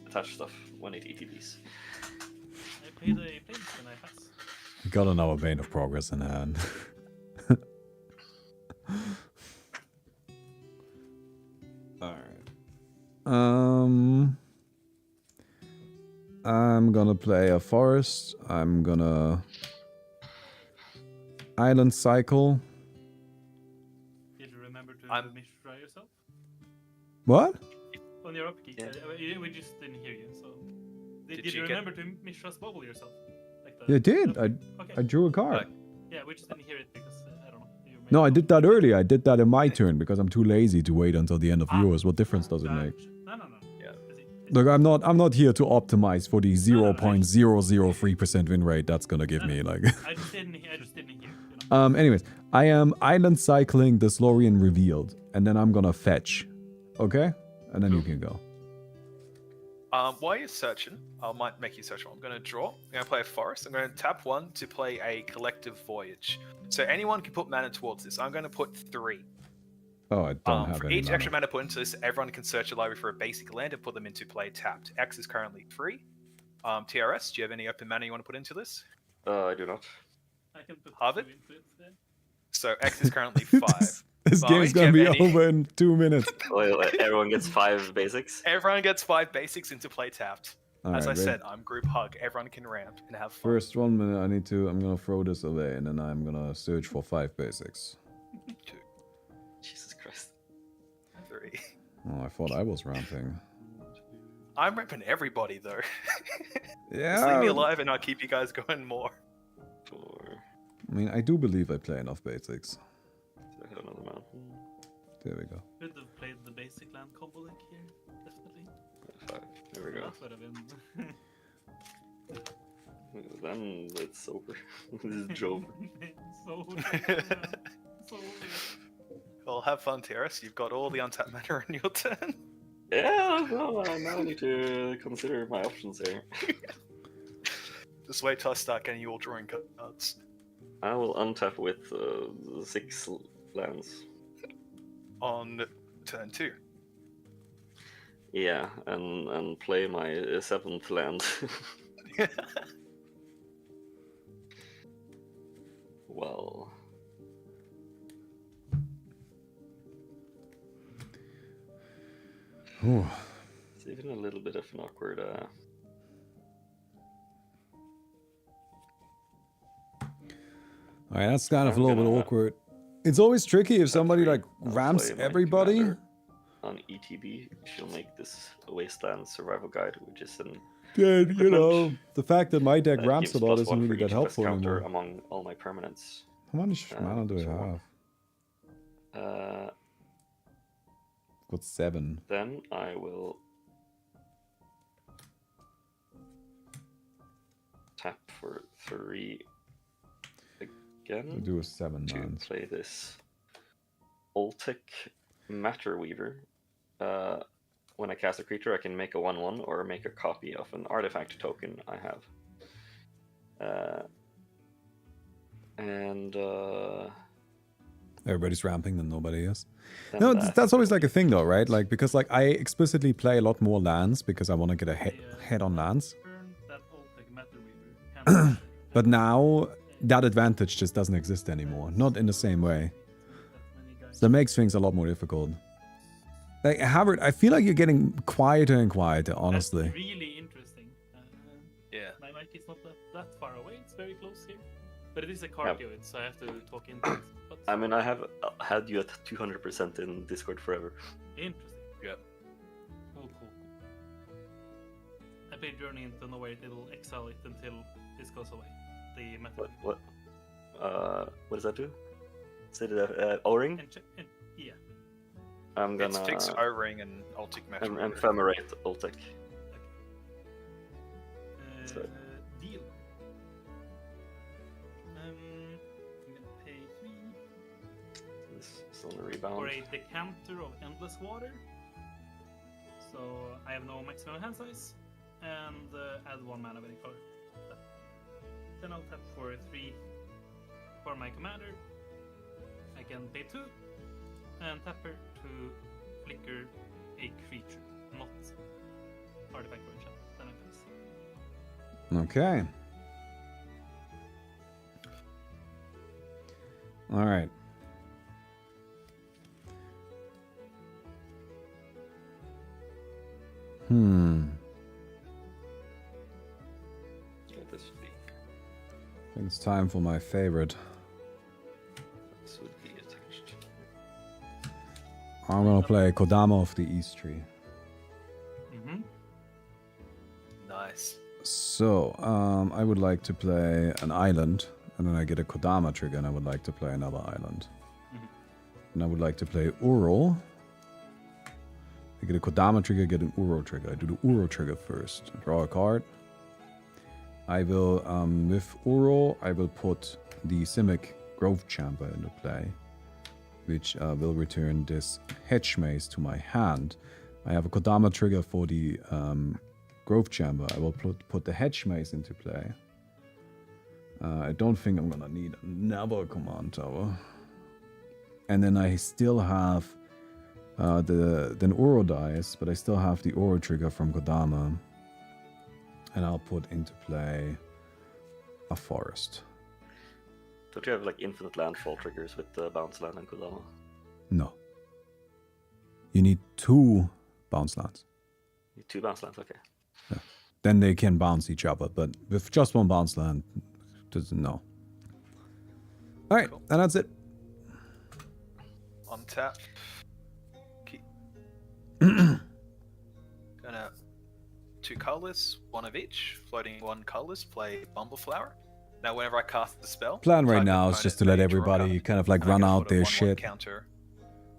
attach stuff when it ETBs. I pay the planes and I pass. We got another Bane of Progress in hand. Alright. I'm gonna play a forest. I'm gonna island cycle. Did you remember to I'm- Mishra yourself? What? On your upkeep. Yeah. We just didn't hear you, so... Did Did you you get- remember to Mishra's bubble yourself? Like the, Yeah, I did. Okay. I drew a card. Right. Yeah, we just didn't hear it because, I don't know. you made No, I it did that earlier. I did that in my turn because I'm too lazy to wait until the end of Ah. yours. What difference does it make? No. Yeah. Look, I'm not here to optimize for the No, no, 0.003% win rate that's gonna give me like. I just didn't hear, you know. Anyways, I am island cycling the Slorian revealed, and then I'm gonna fetch. Okay? And then you can go. While you're searching, I might make you search one. I'm going to draw. I'm going to play a forest. I'm going to tap one to play a collective voyage. So anyone can put mana towards this. I'm going to put 3. Oh, I don't have For any each mana. extra mana put into this, everyone can search a library for a basic land and put them into play tapped. X is currently 3. TRS, do you have any open mana you want to put into this? I do not. I can put Harvard? 2 into it. Yeah. So X is currently 5. This Barmy, game's do you gonna be have any- over in 2 minutes. Wait, everyone gets 5 basics. Everyone gets 5 basics into play tapped. As Alright, I wait. said, I'm group hug. Everyone can ramp and have fun. First 1 minute, I'm gonna throw this away, and then I'm gonna search for 5 basics. 2, Jesus Christ. 3. Oh, I thought I was ramping. I'm repping everybody though. Yeah. Just leave me alive and I'll keep you guys going more. 4. I mean, I do believe I play enough basics. I hit another mountain. There we go. Could have played the basic land combo deck here, definitely. 5. There we go. That would have been... Then it's over. This is Job. so... so... Well, have fun, Terrace. You've got all the untapped mana on your turn. Yeah, no, now I need to consider my options here. Just wait till I start getting you all drawing cards. I will untap with 6 lands. On turn 2. Yeah, and play my 7th land. Well, Ooh. it's even a little bit of an awkward. Alright, that's kind of a I'm little bit gonna- awkward. It's always tricky if somebody like I'll ramps play my everybody. commander On ETB, she'll make this Wasteland Survival Guide, which is an Then, you know, equipment the fact that my deck that ramps a gives lot +1 isn't for really each that best helpful counter anymore. among all my permanents. How much mana do I so have? Got 7. Then I will tap for 3 I again do a 7 to lands. play this Oltec Matter Weaver. When I cast a creature, I can make a 1/1 or make a copy of an artifact token I have. Everybody's ramping, then nobody is. Then No, that- that's always like a thing though, right? Like, because like I explicitly play a lot more lands because I want to get a head on lands. Turn that Oltec Matter Weaver. Can- But now that advantage just doesn't exist anymore. Not in the same way. that many guys. So that makes things a lot more difficult. Like, Howard, I feel like you're getting quieter and quieter, honestly. That's really interesting. Yeah. My mic is not that far away. It's very close here. But it is a cardioid, so I have to talk into it. But I mean, I have had you at 200% in Discord forever. interesting. Yep. Cool. I played Journey into Nowhere. It'll exile it until this goes away. The method. What does that do? Is it O-ring? Yeah. I'm It's gonna fixed O-ring and Ultic Metal. ephemerate Ultic. So- Deal. I'm gonna pay 3 This is on the rebound. for a decanter of endless water. So I have no maximum hand size, and add 1 mana of any color. Then I'll tap for 3 for my commander. I can pay 2 and tap her to flicker a creature, not artifact or enchant. Then I pass. Okay. All right. Yeah, this would be. I think it's time for my favorite. This would be attached. I'm gonna play Kodama of the East Tree. Mm-hmm. Nice. So, I would like to play an island, and then I get a Kodama trigger, and I would like to play another island. Mhm. And I would like to play Uro. I get a Kodama trigger, get an Uro trigger. I do the Uro trigger first. Draw a card. I will, with Uro, I will put the Simic Grove Chamber into play, which will return this Hedge Maze to my hand. I have a Kodama trigger for the Grove Chamber. I will put the Hedge Maze into play. I don't think I'm gonna need another command tower. And then I still have the Uro dice, but I still have the Uro trigger from Kodama. And I'll put into play a forest. Don't you have like infinite landfall triggers with bounce land and Kodama? No. You need 2 bounce lands. 2 bounce lands, okay. Then they can bounce each other, but with just 1 bounce land, doesn't know. Alright, Cool. and that's it. On tap. Keep. Gonna 2 colorless, 1 of each. Floating 1 colorless, play Bumbleflower. Now whenever I cast the spell, Plan right target now is opponent just to let may draw a everybody card, kind of like and I run can out put a their 1/1 shit, counter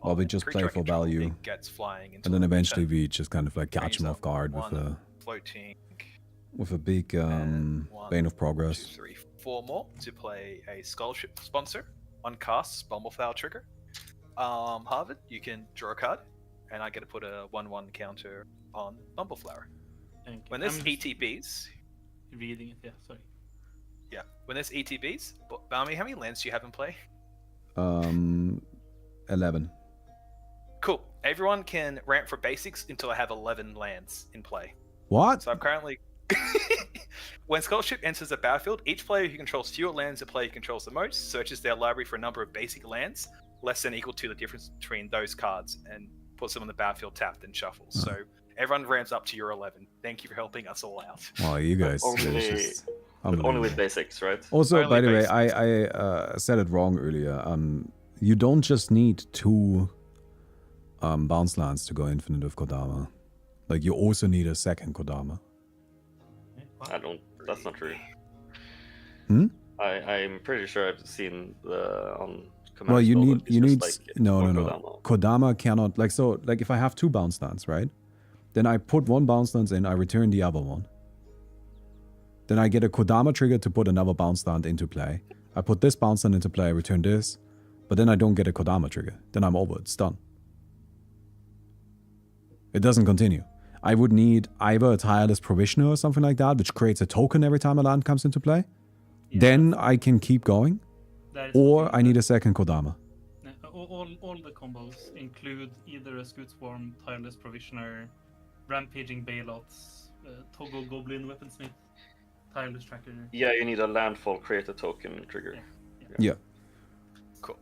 while we on just creature play I for control. value. It gets flying into And then a eventually turn. we just kind of like catch Brings them up off guard 1 floating. with a big And 1, Bane of 2, Progress. 3, 4 more to play a Scholarship Sponsor. 1 cast, Bumbleflower trigger. Harvard, you can draw a card, and I get to put a 1/1 counter on Bumbleflower. Thank you. When there's I'm just ETBs, reading it. Yeah, sorry. yeah, when there's ETBs, Barmy, how many lands do you have in play? 11. Cool. Everyone can ramp for basics until I have 11 lands in play. What? So I'm currently. When Scholarship enters the battlefield, each player who controls fewer lands the player who controls the most searches their library for a number of basic lands less than equal to the difference between those cards and puts them on the battlefield tapped and shuffles. So everyone ramps up to your 11. Thank you for helping us all out. Well, you guys. Only, it's just only with unbelievable. basics, right? Also, Only by the way, basics. I said it wrong earlier. You don't just need 2 bounce lands to go infinite with Kodama. Like, you also need a second Kodama. I don't. That's not true. Hmm? I'm pretty sure I've seen the on. Well, you Command need Spell, you it's need just like no more no no. Kodama. Kodama cannot like if I have 2 bounce lands, right? Then I put 1 bounce lands in, I return the other one. Then I get a Kodama trigger to put another bounce land into play. I put this bounce land into play, I return this, but then I don't get a Kodama trigger. Then I'm over, it's done. It doesn't continue. I would need either a Tireless Provisioner or something like that, which creates a token every time a land comes into play. Yeah, Then I can keep going. that is Or what I need a second Kodama. all the combos include either a Scoot Swarm, Tireless Provisioner, Rampaging Bailouts, Toggle Goblin Weaponsmith, Tireless Tracker. Yeah, you need a landfall, create a token trigger. Yeah. Cool.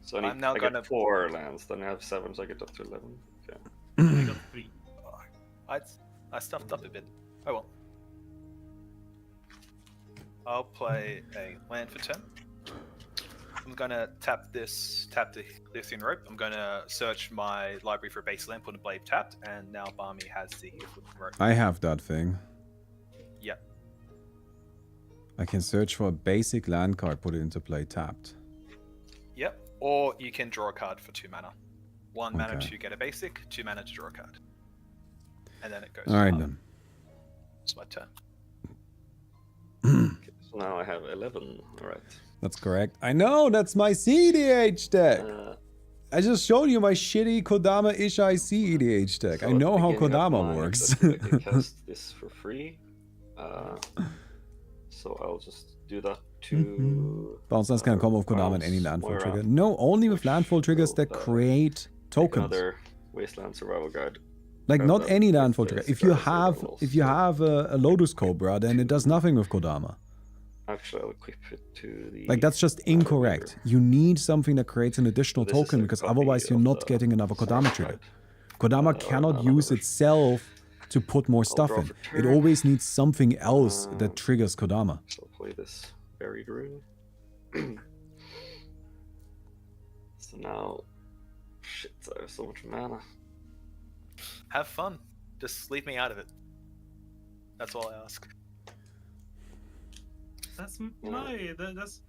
So I, I'm need, now I gonna- get 4 lands, then I have 7, so I get up to 11. Okay. I got 3. I stuffed up a bit. Oh well. I'll play a land for turn. I'm gonna tap the Lithium Rope. I'm gonna search my library for a base land, put a blade tapped, and now Barmy has the Lithium Rope. I have that thing. Yep. I can search for a basic land card, put it into play tapped. Yep. Or you can draw a card for 2 mana. 1 mana Okay. to get a basic, 2 mana to draw a card. And then it goes. All right up. then. It's my turn. Okay, so now I have 11. All right. That's correct. I know, that's my CEDH deck. I just showed you my shitty Kodama Ishai CEDH deck. So I at know the how beginning of Kodama my works. objective, I can cast this for free. So I'll just do that to. Bounce lands can come with Kodama and any bounce landfall Moira, trigger. No, only with which landfall triggers will, that create tokens. Another Wasteland Survival Guide. Like grab not that any with landfall the trigger. If you Scarlet have Survivals. a Lotus Cobra, then it does nothing with Kodama. Actually, I'll equip it to the. Like that's just incorrect. You need something that creates an additional This is token a because copy otherwise you're of not the getting another Kodama Survival trigger. Guide. Kodama cannot another use version. itself to put more stuff draw in. for It turn. always needs something else that Um, triggers Kodama. So I'll play this Buried Rune. So now. Shit, I have so much mana. Have fun. Just leave me out of it. That's all I ask. That's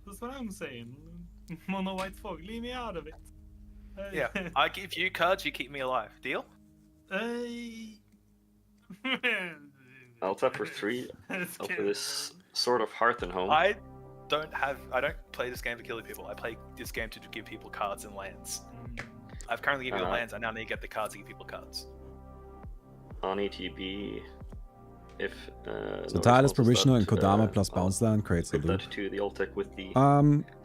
that's what I'm saying. Mono white fog, leave me out of it. Yeah, I give you cards, you keep me alive. Deal? I'll tap for 3. I'll play this Sword of Hearth and Home. I don't play this game for killing people. I play this game to give people cards and lands. I've currently given you lands, I now need to get the cards to give people cards. On ETB, if So no Tireless response is Provisioner and that, Kodama plus I'll bounce land creates a equip loop. that to the old tech with the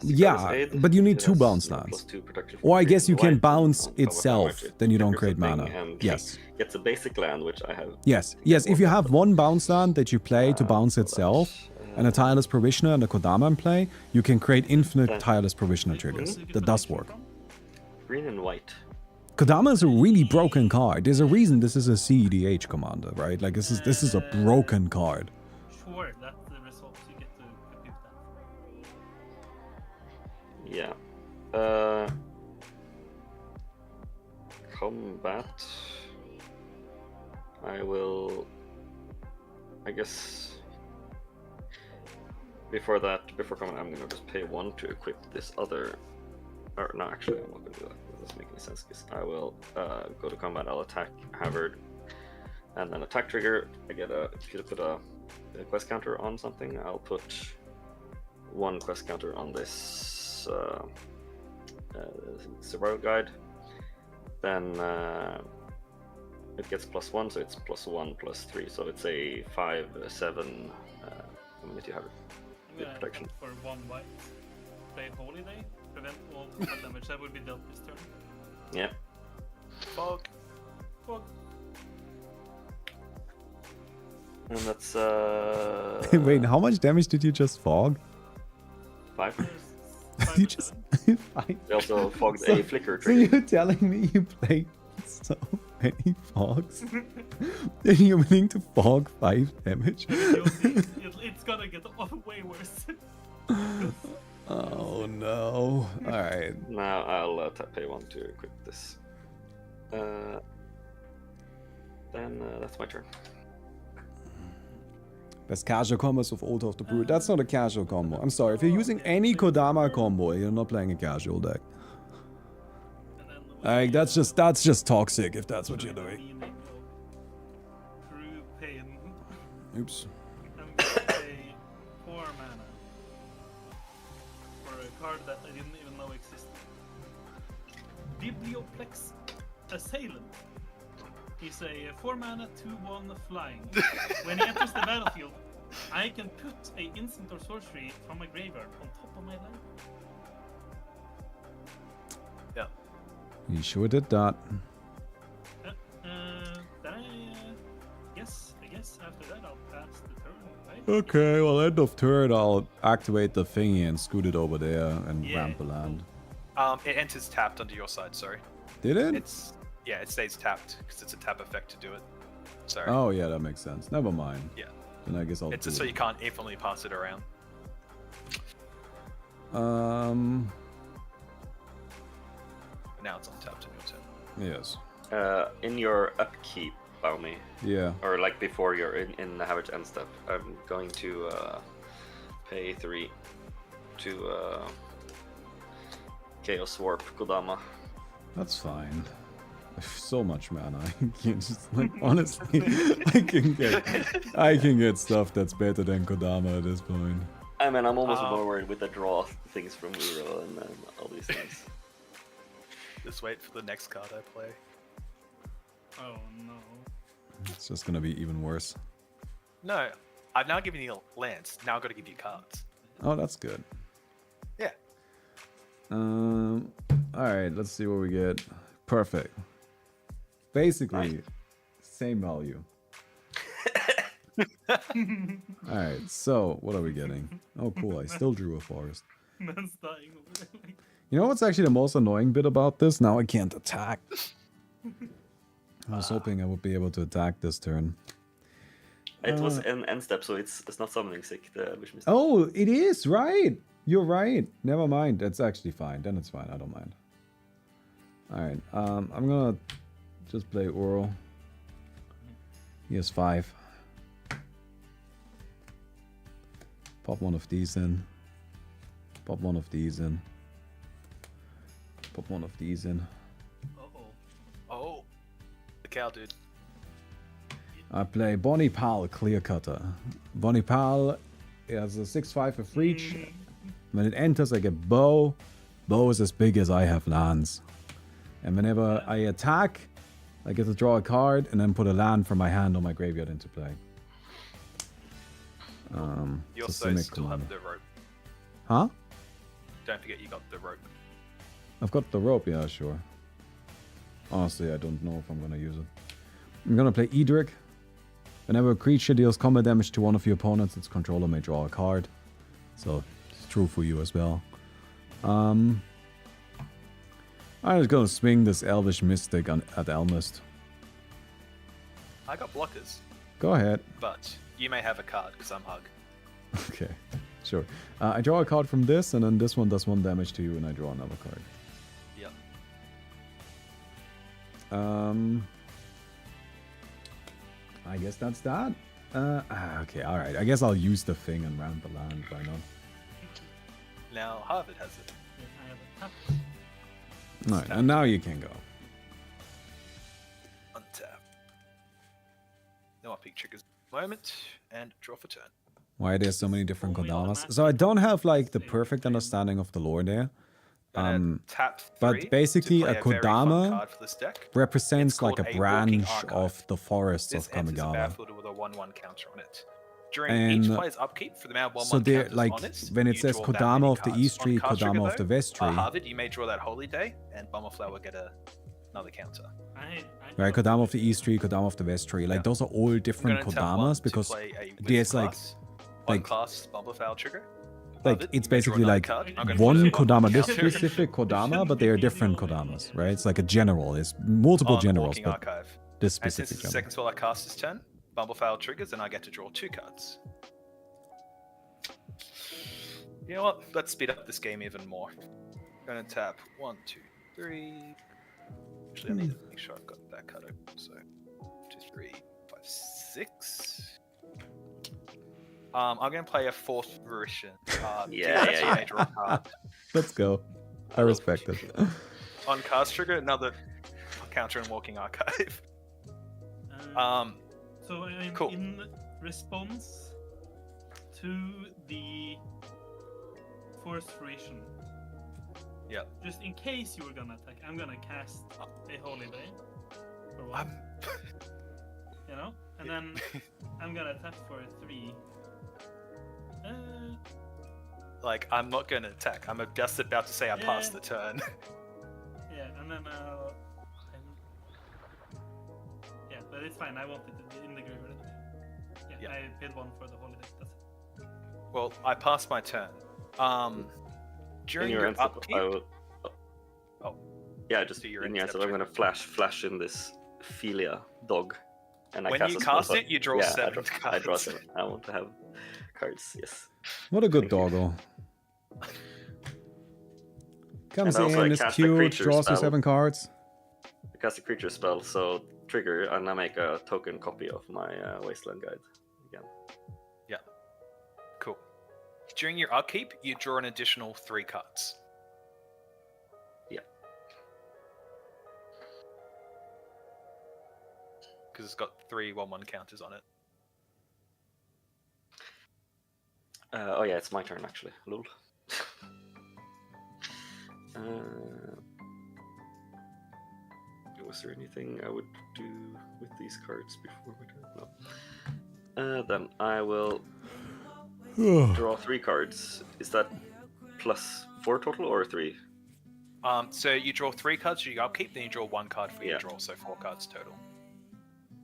Yeah, Aid. but you need It 2 has, bounce plus lands. 2 protection Or I from guess green you can and white bounce on top of how itself, much it then you don't triggers create the thing mana. and Yes. Gets a basic land, which I have. Yes. Yes, if you have one bounce land that you play to bounce so itself, that's, and a Tireless Provisioner and a Kodama in play, you can create infinite Tireless Provisioner triggers. That does work. Green and white. Kodama is a really broken card. There's a reason this is a CEDH commander, right? Like this is a broken card. Sure, that's the result. You get to equip that. Yeah. Combat. I will. I guess. Before combat, I'm gonna just pay 1 to equip this other. Or no, actually, I'm not gonna do that. That doesn't make any sense. Because I will go to combat. I'll attack Havard, and then attack trigger. I get a. If you put a quest counter on something, I'll put 1 quest counter on this survival guide. Then it gets +1, so it's +1 +3, so it's a 5, 7. How many do you have? I'm With gonna protection. for 1 white. Play Holiday, prevent all combat damage that would be dealt this turn. Yeah. Fog. Fog. And that's Wait, how much damage did you just fog? 5. There's You 5%. just Fine. They also fogged So- a flicker So trigger. you're telling me you played so many fogs and you're willing to fog 5 damage? You'll see, it's gonna get way worse. Oh no. Alright. Now I'll pay 1 to equip this. Then that's my turn. Best casual combos with Altar of the Brood. That's not a casual combo. I'm sorry. If you're using any Kodama combo, you're not playing a casual deck. And then Like that's just toxic if that's what you're doing. meaning of true pain. Oops. I'm gonna pay 4 mana for a card that I didn't even know existed. Biblioplex Assailant. He's a 4 mana 2/1 flying. When he enters the battlefield, I can put a instant or sorcery from my graveyard on top of my land. Yeah. You sure did that. Then I guess after that I'll pass the turn, right? Okay, well end of turn I'll activate the thingy and scoot it over there and Yeah, ramp the land. It enters tapped onto your side, sorry. Did it? It stays tapped because it's a tap effect to do it. Sorry. Oh yeah, that makes sense. Never mind. Yeah. Then I guess I'll It's do just so it. you can't infinitely pass it around. But now it's untapped on your turn. Yes. In your upkeep, Baumi, Yeah. or like before you're in the Havage end step, I'm going to pay 3 to Chaos Warp Kodama. That's fine. So much mana. I can just like honestly, I can get stuff that's better than Kodama at this point. I mean, I'm almost more worried with the draw things from Uro and all these things. Just wait for the next card I play. Oh no. It's just gonna be even worse. No, I've now given you lands. Now I've got to give you cards. Oh, that's good. Yeah. All right, let's see what we get. Perfect. Basically, Nice. same value. All right, so what are we getting? Oh, cool! I still drew a forest. Man's dying over there. You know what's actually the most annoying bit about this? Now I can't attack. I was hoping I would be able to attack this turn. It was an end step, so it's not summoning sick, the Ambush Mystic. Oh, it is, right. You're right. Never mind. That's actually fine. Then it's fine. I don't mind. Alright, I'm gonna just play Uro. He has 5. Pop one of these in. Pop one of these in. Pop one of these in. Uh-oh. Oh, the cow dude. I play Bonnie Pal Clear Cutter. Bonnie Pal has a 6/5 of reach. When it enters, I get Bow. Bow is as big as I have lands. And whenever I attack, I get to draw a card and then put a land from my hand or my graveyard into play. You it's a also Simic still commander. have the rope. Huh? Don't forget you got the rope. I've got the rope, yeah, sure. Honestly, I don't know if I'm gonna use it. I'm gonna play Edric. Whenever a creature deals combat damage to one of your opponents, its controller may draw a card. So, it's true for you as well. I'm just gonna swing this Elvish Mystic at Elmist. I got blockers, Go ahead. but you may have a card because I'm Hug. Okay, sure. I draw a card from this, and then this one does 1 damage to you, and I draw another card. Yep. I guess that's that. Okay, alright. I guess I'll use the thing and ramp the land, why not? Now Harvard has it. Yes, I have a tap. Alright, and now you can go. Untap. Now I pick triggers moment and draw for turn. Why are there so many different Oh, we Kodamas? automatically So I don't have like the save perfect the game. understanding of the lore there. Gonna tap but 3 basically to play a very fun Kodama card for this deck. Represents It's like called a a walking branch archive. of the forests This of enters the Kamigawa. battlefield with a 1/1 counter on it. During And, each player's upkeep, for the amount of 1/1 So they're counters like on it, when it you says draw that Kodama many of the cards. East On Tree, card trigger, Kodama of the though, West Tree. Harvard, you may draw that Holy Day, and Bummerflower will get another counter. Right, Kodama of the East Tree, Kodama of the West Tree. Like Yeah. those are all I'm different gonna tap one Kodamas to because play a wizard there's like class, one like- class Bummerfowl trigger. like Harvard, it's you may draw basically another like card. I'm gonna one put it on Kodama, this counter. specific Kodama, but they are different Kodamas, right? It's like a general. There's multiple on generals, Walking but Archive. this And since specific it's the general. second spell I cast this turn, Bumblefowl triggers, and I get to draw 2 cards. You know what? Let's speed up this game even more. Gonna tap 1, 2, 3. Actually, I need to make sure I've got that card open. So 2, 3, 5, 6. I'm gonna play a 4th Fruition. Yeah. Draw a card. Let's go. I respect it. On cast trigger, another counter in Walking Archive. So I'm Cool. in response to the Forest Fruition. Yep. Just in case you were gonna attack, I'm gonna cast a Holy Day. For one, you know? And then I'm gonna tap for a 3. Like, I'm not gonna attack. I'm just about to say I passed the turn. Yeah, and then yeah, but it's fine. I wanted it in the graveyard. Yeah, Yeah. I paid 1 for the holiday. That's it. Well, I passed my turn. During In your your end step, upkeep, I will. Oh. Yeah, just Do your in end your end step step, I'm gonna flash in this Philia dog, and I when cast you a spell, cast but- it, you draw yeah, 7 I draw cards. 7. I want to have cards. Yes. What a good Thank you. doggo. Comes And also I in, is cast a cute, creature draws you spell. 7 cards. I cast a creature spell, so trigger, and I make a token copy of my Wasteland Guide again. Cool. During your upkeep, you draw an additional 3 cards. because it's got 3 1/1 counters on it. Oh yeah, it's my turn actually. Lol. Was there anything I would do with these cards before my turn? No. Then I will draw 3 cards. Is that +4 total or 3? So you draw 3 cards for your upkeep, then you draw 1 card for your Yeah. draw, so 4 cards total.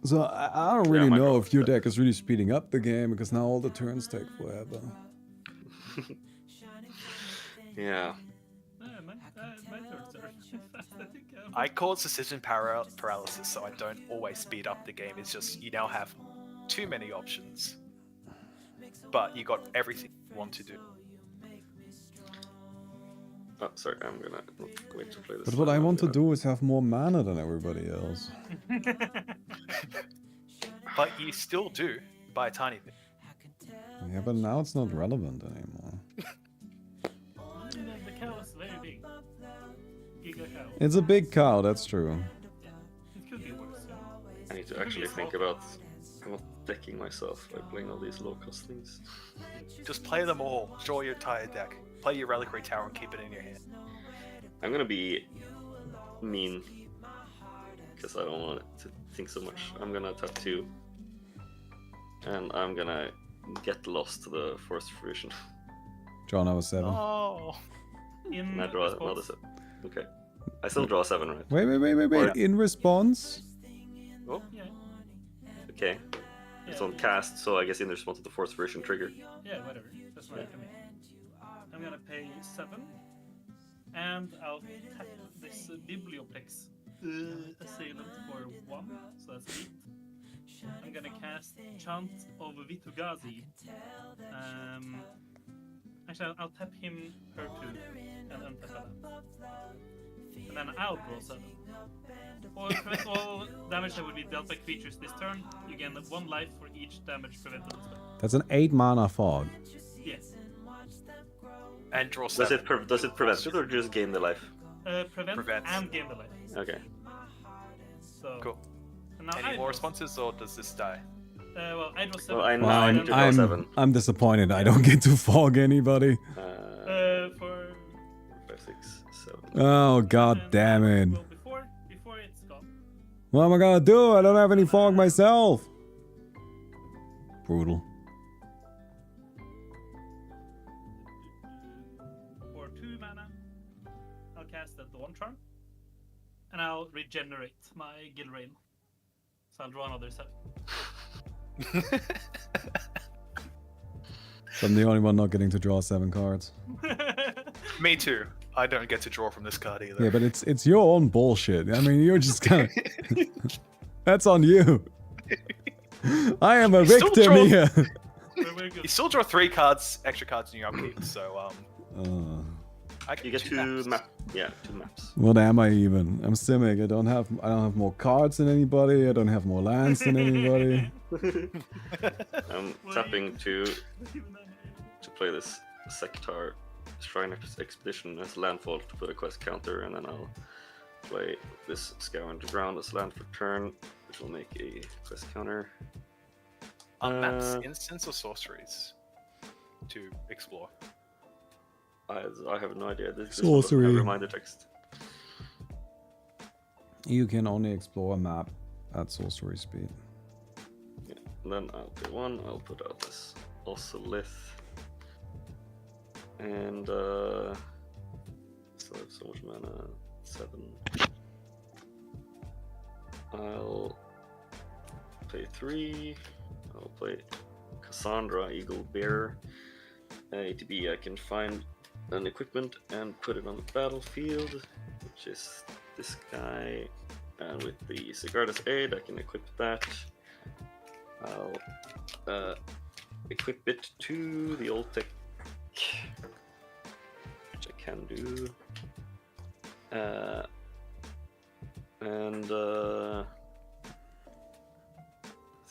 So I don't really my know draw if is your that. deck is really speeding up the game because now all the turns take forever. Yeah. My turns are fast, I think. I call it decision paralysis, so I don't always speed up the game. It's just you now have too many options, but you got everything you want to do. Oh, sorry, I'm gonna wait to play this. But what I I'm want to gonna- do is have more mana than everybody else. But you still do by a tiny bit. Yeah, but now it's not relevant anymore. The cow is very big. Giga cow. It's a big cow, that's true. It could be worse. I need to actually think about decking myself by playing all these low-cost things. Just play them all. Draw your entire deck. Play your Reliquary Tower and keep it in your hand. I'm gonna be mean because I don't want it to think so much. I'm gonna tap 2, and I'm gonna get lost to the Force Fruition. Draw number 7. Oh. In And I draw response- another 7. Okay. I still draw 7, right? Wait. Or- In response? Oh, Yeah, okay. It's on yeah, cast, so I guess in response to the Force Fruition trigger. yeah, whatever. That's fine for me. I'm gonna pay 7, and I'll tap this Biblioplex Assailant for 1, so that's 8. I'm gonna cast Chant of Vitugazi. Actually, I'll tap him per 2 and untap that. And then I'll draw 7. Or prevent all damage that would be dealt by creatures this turn. You gain 1 life for each damage prevented. That's an 8 mana fog. Yes. And draw Does 7. it prevent it or just gain the life? Prevent Prevents. and gain the life. Okay. So Cool. And now Any I more draw. responses, or does this die? Well, I draw 7. Well, I Well, now need to draw I'm 7. I'm disappointed. I don't get to fog anybody. For 5, 6, 7. Oh god and- damn it. Well, before it's gone. What am I gonna do? I don't have any fog myself. Brutal. For 2 mana, I'll cast the Dawn Charm, and I'll regenerate my Gilrain. So I'll draw another 7. So I'm the only one not getting to draw 7 cards. Me too. I don't get to draw from this card either. Yeah, but it's your own bullshit. I mean, you're just kind of... That's on you. I am a You still victim draw- here. We're good. You still draw 3 cards, extra cards in your upkeep, so I You get 2 maps. two maps. What am I even? I'm Simic. I don't have more cards than anybody. I don't have more lands than anybody. I'm Well, tapping you- to play this Sectar Shrine Expedition as landfall to put a quest counter, and then I'll play this Scour Underground as land for turn, which will make a quest counter. Maps, instants, or sorceries to explore. I have no idea. This Sorcery. one doesn't have reminder text. You can only explore a map at sorcery speed. Yeah. And then I'll do 1. I'll put out this also Lith. And still have so much mana. 7. I'll play 3. I'll play Cassandra, Eagle Bear. ATB, I can find an equipment and put it on the battlefield, which is this guy. And with the Sigarda's Aid, I can equip that. I'll equip it to the old tech, which I can do.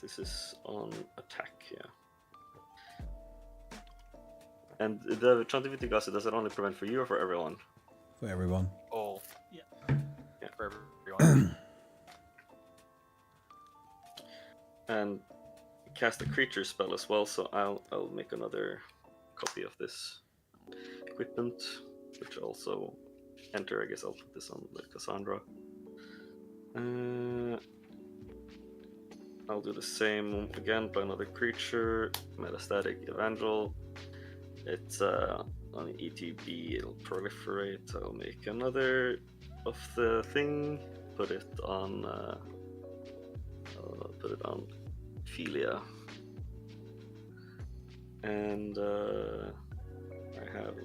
This is on attack, yeah. And the Chantivity Gusset, does it only prevent for you or for everyone? For everyone. All. Yeah. For everyone. and cast a creature spell as well. So I'll make another copy of this equipment, which also enter. I guess I'll put this on the Cassandra. I'll do the same again by another creature, Metastatic Evangel. It's on an ETB, it'll proliferate. I'll make another of the thing, put it on Philia. And I have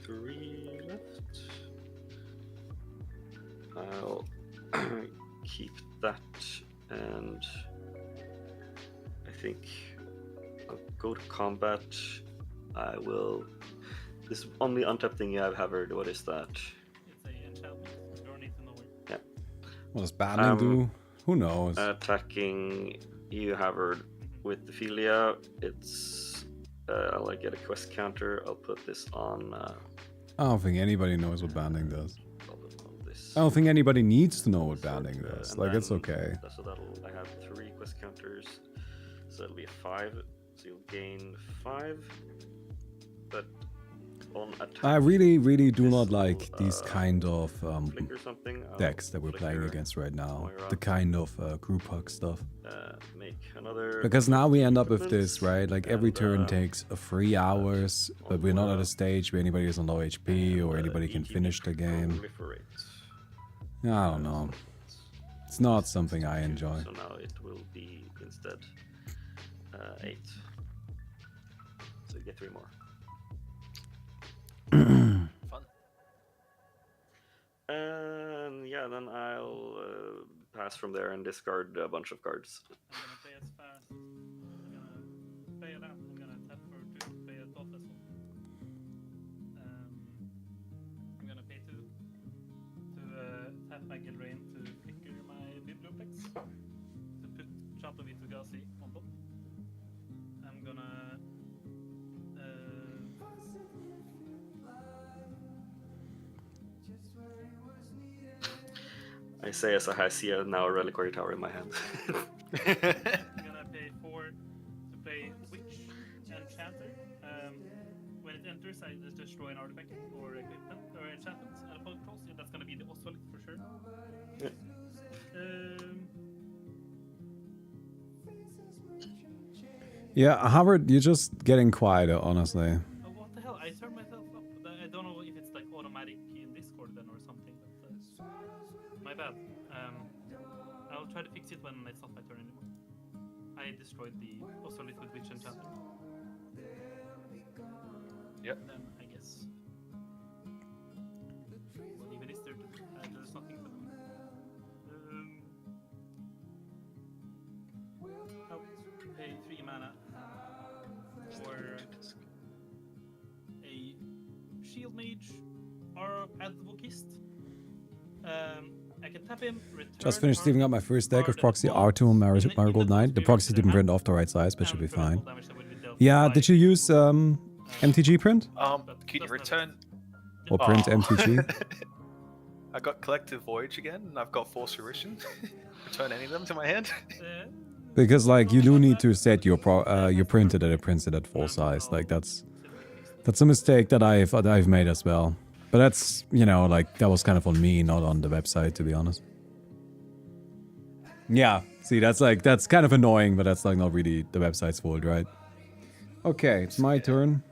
3 left. I'll keep that, and I think I'll go to combat. I will. This only untapped thing you have, Havard. What is that? It's a enchantment. You don't need to know it. Yeah. What does banding do? Who knows? Attacking you, Havard, with the Philia. It's I'll get a quest counter. I'll put this on. I don't think anybody knows what banding does. I'll put on this. I don't think anybody needs to know what So, banding does. and Like, it's then- okay. So I have 3 quest counters. So it'll be a 5. So you'll gain 5. But on attack, I really, really do this not will, like these kind of flick or something. I'll decks that we're playing flicker, against right now. Moira. The kind of group hug stuff. Make another. Because now we end up with this, equipments, right? Like every and, turn takes 3 hours, but we're not at a stage where anybody is on low HP or anybody can ETB finish the game. proliferates. I don't know. It's not something I enjoy. So now it will be instead 8. So you get 3 more. Fun. And yeah, then I'll pass from there and discard a bunch of cards. I'm gonna play as fast. I'm gonna play it out. I'm gonna tap for 2 to play a Thought Vessel. I'm gonna pay 2 to tap my Gilrain to flicker my Biblioplex. To put Chateau Vitugasi on top. I'm gonna I say as I see now a reliquary tower in my hand. I'm gonna pay 4 to play Witch Enchanter. When it enters, I just destroy an artifact or equipment or enchantment and opponent controls. Yeah, that's gonna be the Oswald for sure. Yeah. Yeah, Howard, you're just getting quieter, honestly. Oh, what the hell? I turned myself up. I don't know if it's like automatic in Discord then or something. But, my bad. I'll try to fix it when it's not my turn anymore. I destroyed the Oswald with Witch Enchanter. Yep. Then I guess. What even is there to do? There's nothing to do. I'll pay 3 mana for a Shield Mage or Advocist. I can tap him, return. Just finished steaming up my first deck of card Proxy that R2 and in the Marigold Knight. The spirit Proxy in didn't hand, print off the right size, but should be and prevent fine. all damage that would be dealt Yeah, by- did you use MTG print? but Can you doesn't return? Or print Oh. MTG? I got Collective Voyage again, and I've got Force Fruition. Return any of them to my hand? Because like you do need to set your your printer that it prints it at full size. Like that's a mistake that I've made as well. But that's, you know, like that was kind of on me, not on the website, to be honest. Yeah, see, that's kind of annoying, but that's like not really the website's fault, right? Okay, it's my turn.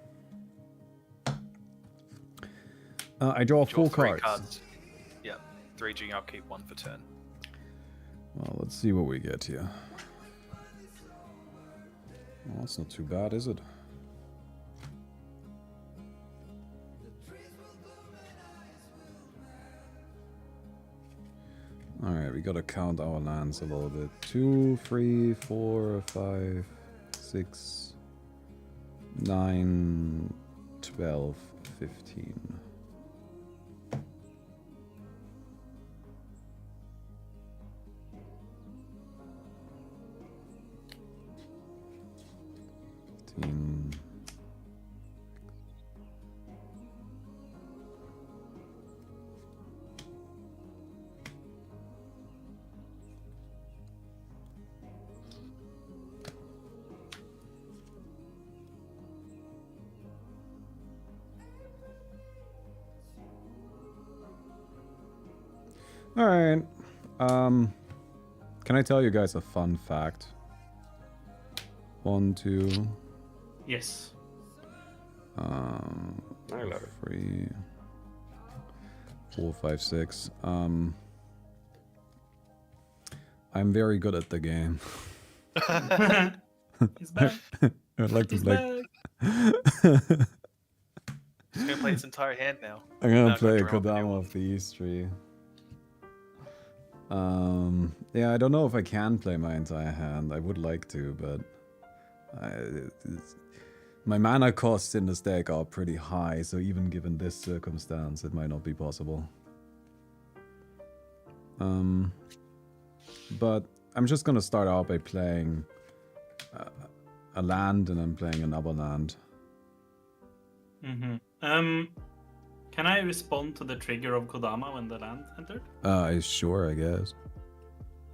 I draw Draw 4 3 cards. Yeah, 3G upkeep, 1 for turn. Well, let's see what we get here. Well, that's not too bad, is it? Alright, we gotta count our lands a little bit. 2, 3, 4, 5, 6, 9, 12, 15. All right. Can I tell you guys a fun fact? 1, 2, Yes. I love it. 3, 4, 5, 6. I'm very good at the game. He's back. I'd like to He's play. back. He's gonna play his entire hand now. I'm gonna Now play go draw up a new Kodama one. of the East tree. Yeah, I don't know if I can play my entire hand. I would like to, but my mana costs in this deck are pretty high, so even given this circumstance, it might not be possible. But I'm just gonna start out by playing a land, and I'm playing another land. Can I respond to the trigger of Kodama when the land entered? Sure, I guess.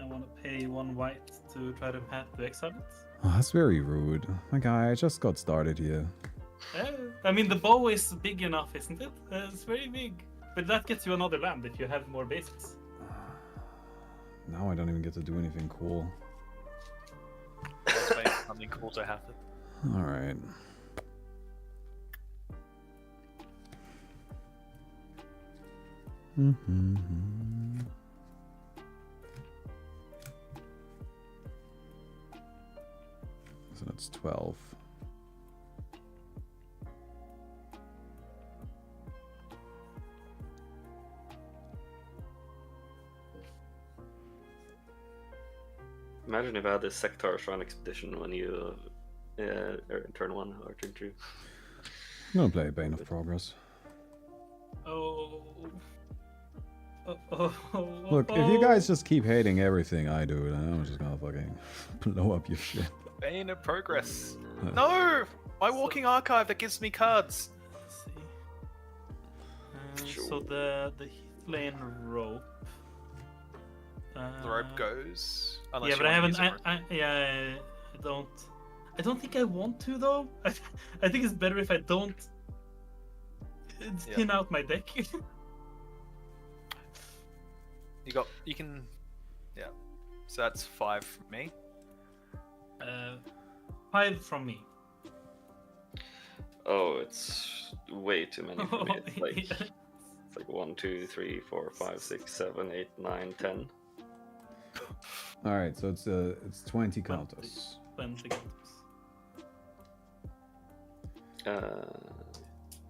I want to pay 1 white to try to path to exile it. Oh, that's very rude. My guy, I just got started here. I mean, the bow is big enough, isn't it? It's very big. But that gets you another land if you have more basics. Now I don't even get to do anything cool. Let's wait for something cool to happen. Alright. So that's 12. Imagine if I had this Sector Shrine Expedition when you are in turn 1 or turn 2. I'm gonna play Bane of Progress. Oh. Look, if you guys just keep hating everything I do, then I'm just gonna fucking blow up your shit. Bane of Progress. No! My walking archive that gives me cards. Let's see. So the Heathlane rope. The rope goes. Unless Yeah, you but I want to haven't. use a rope. I don't. I don't think I want to though. I think it's better if I don't thin out my deck. You can. Yeah. So that's 5 from me. 5 from me. Oh, it's way too many for me. It's like, Yeah. it's like 1, 2, 3, 4, 5, 6, 7, 8, 9, 10. Alright, so it's 20 counters. 20 counters.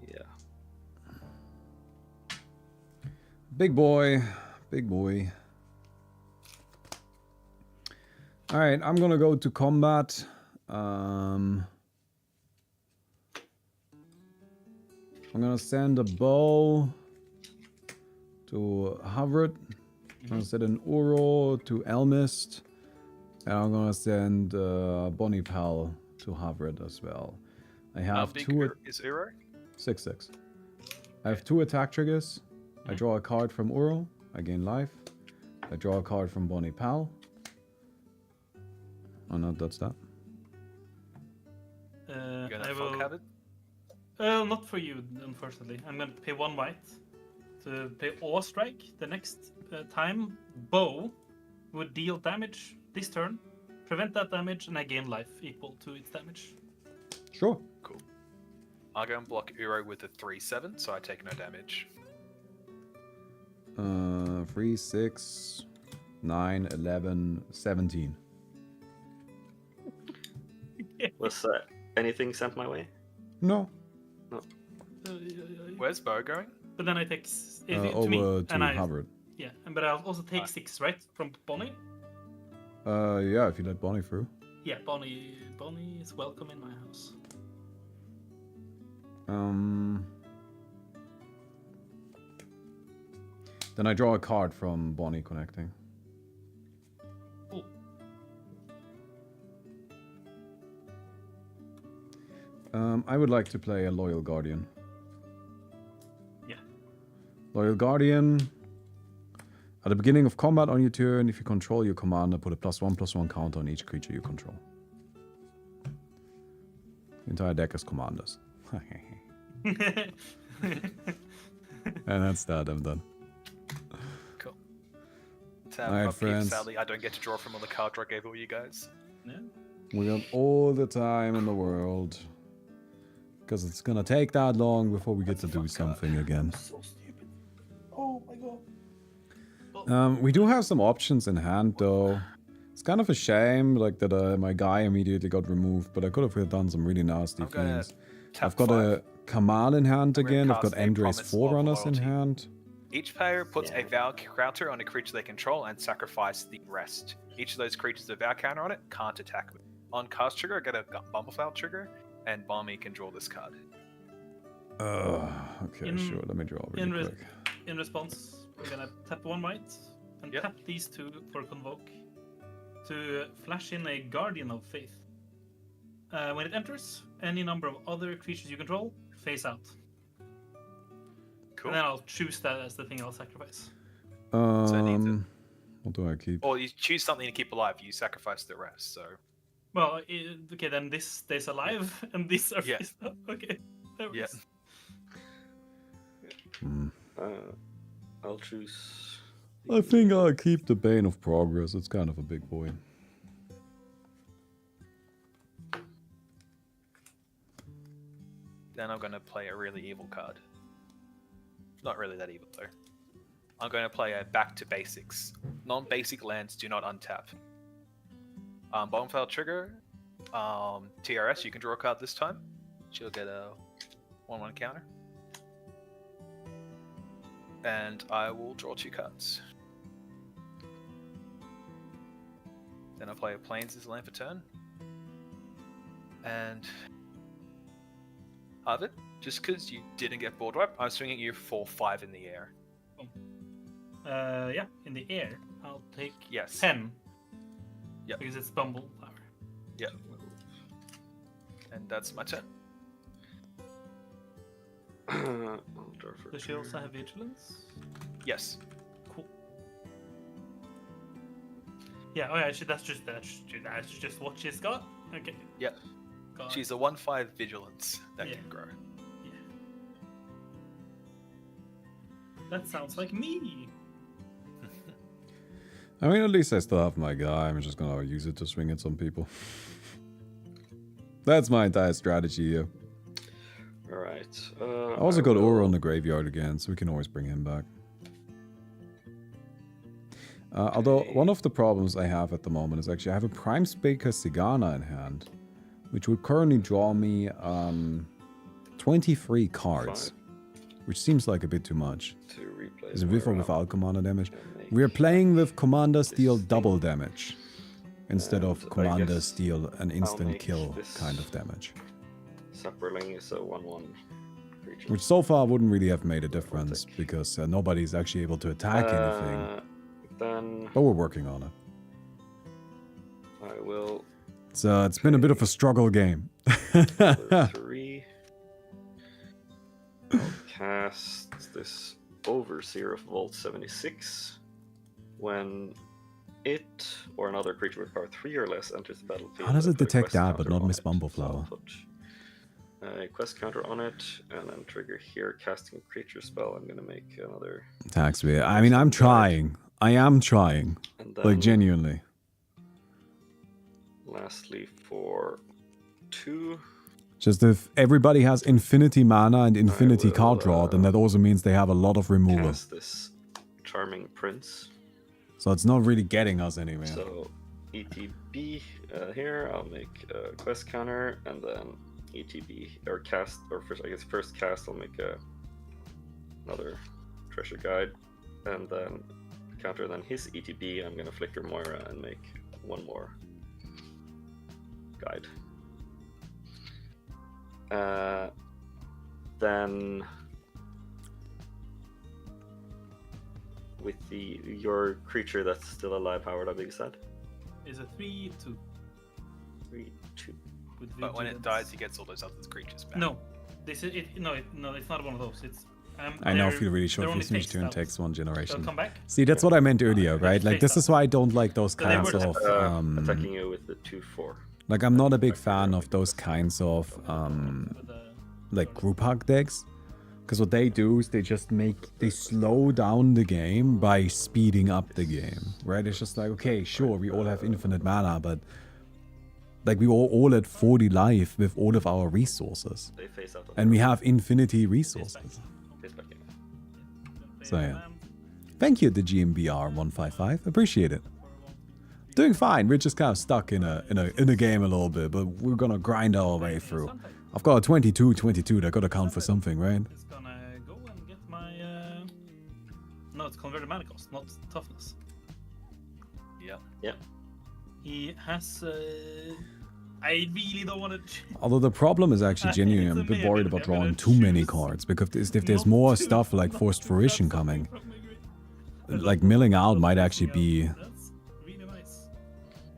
Yeah. Big boy. Big boy. Alright, I'm gonna go to combat. I'm gonna send a bow to Havret. I'm gonna send an Uro to Elmist. And I'm gonna send Bonnie Pal to Havret as well. I How have big two is Uro? 6/6. I have 2 attack triggers. I draw a card from Uro. I gain life. I draw a card from Bonnie Pal. Oh no, that's that. You gonna I fog will. habit? Not for you, unfortunately. I'm gonna pay 1 white to pay Awe Strike. The next time, bow would deal damage this turn, prevent that damage, and I gain life equal to its damage. Sure. Cool. I'll go and block Uro with a 3/7, so I take no damage. 3, 6, 9, 11, 17. Was anything sent my way? No. Where's Bo going? But then I take to Over me, to and I Havret. yeah, but I'll also take Right. 6, right, from Bonnie. Yeah, if you let Bonnie through. Yeah, Bonnie is welcome in my house. Then I draw a card from Bonnie connecting. Cool. I would like to play a Loyal Guardian. Yeah. Loyal Guardian. At the beginning of combat on your turn, if you control your commander, put a +1/+1 counter on each creature you control. The entire deck is commanders. And that's that, I'm done. Cool. untap Alright, upkeep. friends. Sadly, I don't get to draw from all the card draw I gave all you guys. Yeah. We got all the time in the world. Because it's gonna take that long before we get to do something again. So stupid. Oh my god. We do have some options in hand though. It's kind of a shame like that my guy immediately got removed, but I could have done some really nasty I'm gonna things. tap I've got 5. a Kamal in hand I'm gonna again. I've got cast a Andre's Promise of Forerunners in Loyalty. hand. Each player puts a Vow counter on a creature they control and sacrifice the rest. Each of those creatures with a Vow counter on it can't attack me. On cast trigger, I get a Bumblefowl trigger, and Balmy can draw this card. Okay, sure. Let me draw really quick. In response, we're gonna tap 1 white and Yep. tap these 2 for Convoke to flash in a Guardian of Faith. When it enters, any number of other creatures you control face out. Cool. And then I'll choose that as the thing I'll sacrifice. it needs it. What do I keep? Or you choose something to keep alive, you sacrifice the rest, so... Well, okay, then this stays alive, and these are Yeah. face out. Okay. That Yeah. was- I'll choose. I think I'll keep the Bane of Progress. It's kind of a big boy. Then I'm gonna play a really evil card. Not really that evil, though. I'm gonna play a Back to Basics. Non-basic lands do not untap. Bonefile trigger. TRS, you can draw a card this time. She'll get a 1/1 counter. And I will draw 2 cards. Then I'll play a Plains as land for turn. And Harvard, just because you didn't get board wipe, I'm swinging you for 5 in the air. Yeah, in the air, I'll take Yes. 10. Yep. Because it's Bumble Flower. Yep. And that's my turn. I'll draw for Does she also have Vigilance? Yes. Cool. Yeah, oh yeah, that's just what she's got? Okay. Yep. Got She's a 1/5 vigilance that Yeah. can grow. Yeah. That sounds like me. I mean, at least I still have my guy. I'm just gonna use it to swing at some people. That's my entire strategy here. Alright. I also got Aura on the graveyard again, so we can always bring him back. Although, one of the problems I have at the moment is actually I have a Prime Speaker Sigana in hand, which would currently draw me 23 cards, which seems like a bit too much. To replay Is it with or without commander damage? and make We're playing with Commander Steel double damage, instead of And I Commander guess Steel an instant make kill this- kind of damage. Sapperling is a 1/1 creature. Which so far wouldn't really have made a difference, because nobody's actually able to attack anything. Then But we're working on it. I will It's been a bit of a struggle game. play 3. I'll cast this Overseer of Vault 76. When it or another creature with power 3 or less enters the battlefield. How does it I put a detect quest that, but counter not on Miss it. So I'll Bumbleflower? put a quest counter on it, and then trigger here, casting a creature spell. I'm gonna make another, Attacks me. I mean, I'm trying. I am trying. and then Like, genuinely. lastly for 2. Just if everybody has infinity mana and infinity will, card draw, then that also means they have a lot of removal. Cast this Charming Prince. So it's not really getting us anywhere. So ETB here, I'll make a quest counter, and then ETB or cast, or first cast, I'll make another treasure guide, and then counter then his ETB. I'm gonna flicker Moira and make one more guide. Then with your creature that's still alive, Howard, how big is that? Is a 3/2 3, 2. with But when it Vigilance. dies, he gets all those other creatures back. No, this is it. No, it's not one of those. It's. I now they're- feel really they're short. only This new phased turn out. takes one They'll generation. come back. See, that's what I meant earlier, They're right? Like, phased this out. is why I don't like those So they kinds were- of... Attacking you with the 2/4. Like, I'm not a big fan of those kinds of, With the- like, group hug decks. Because what they do is they slow down the game by speeding up the game, right? It's just like, okay, sure, we all have infinite mana, but like we were all at 40 life with all of our resources. They face out. And we have infinity resources. Face back in. So yeah. Thank you, the GMBR155. Appreciate it. Doing fine. We're just kind of stuck in a game a little bit, but we're gonna grind our way through. I've got a 22, that gotta count for something, right? It's gonna go and get my no, it's converted mana cost, not toughness. Yeah. Yeah. He has I really don't want to. Although the problem is actually genuine. I'm a bit worried about drawing too many cards, because if there's more stuff like Forced Fruition coming, like milling out might actually be That's really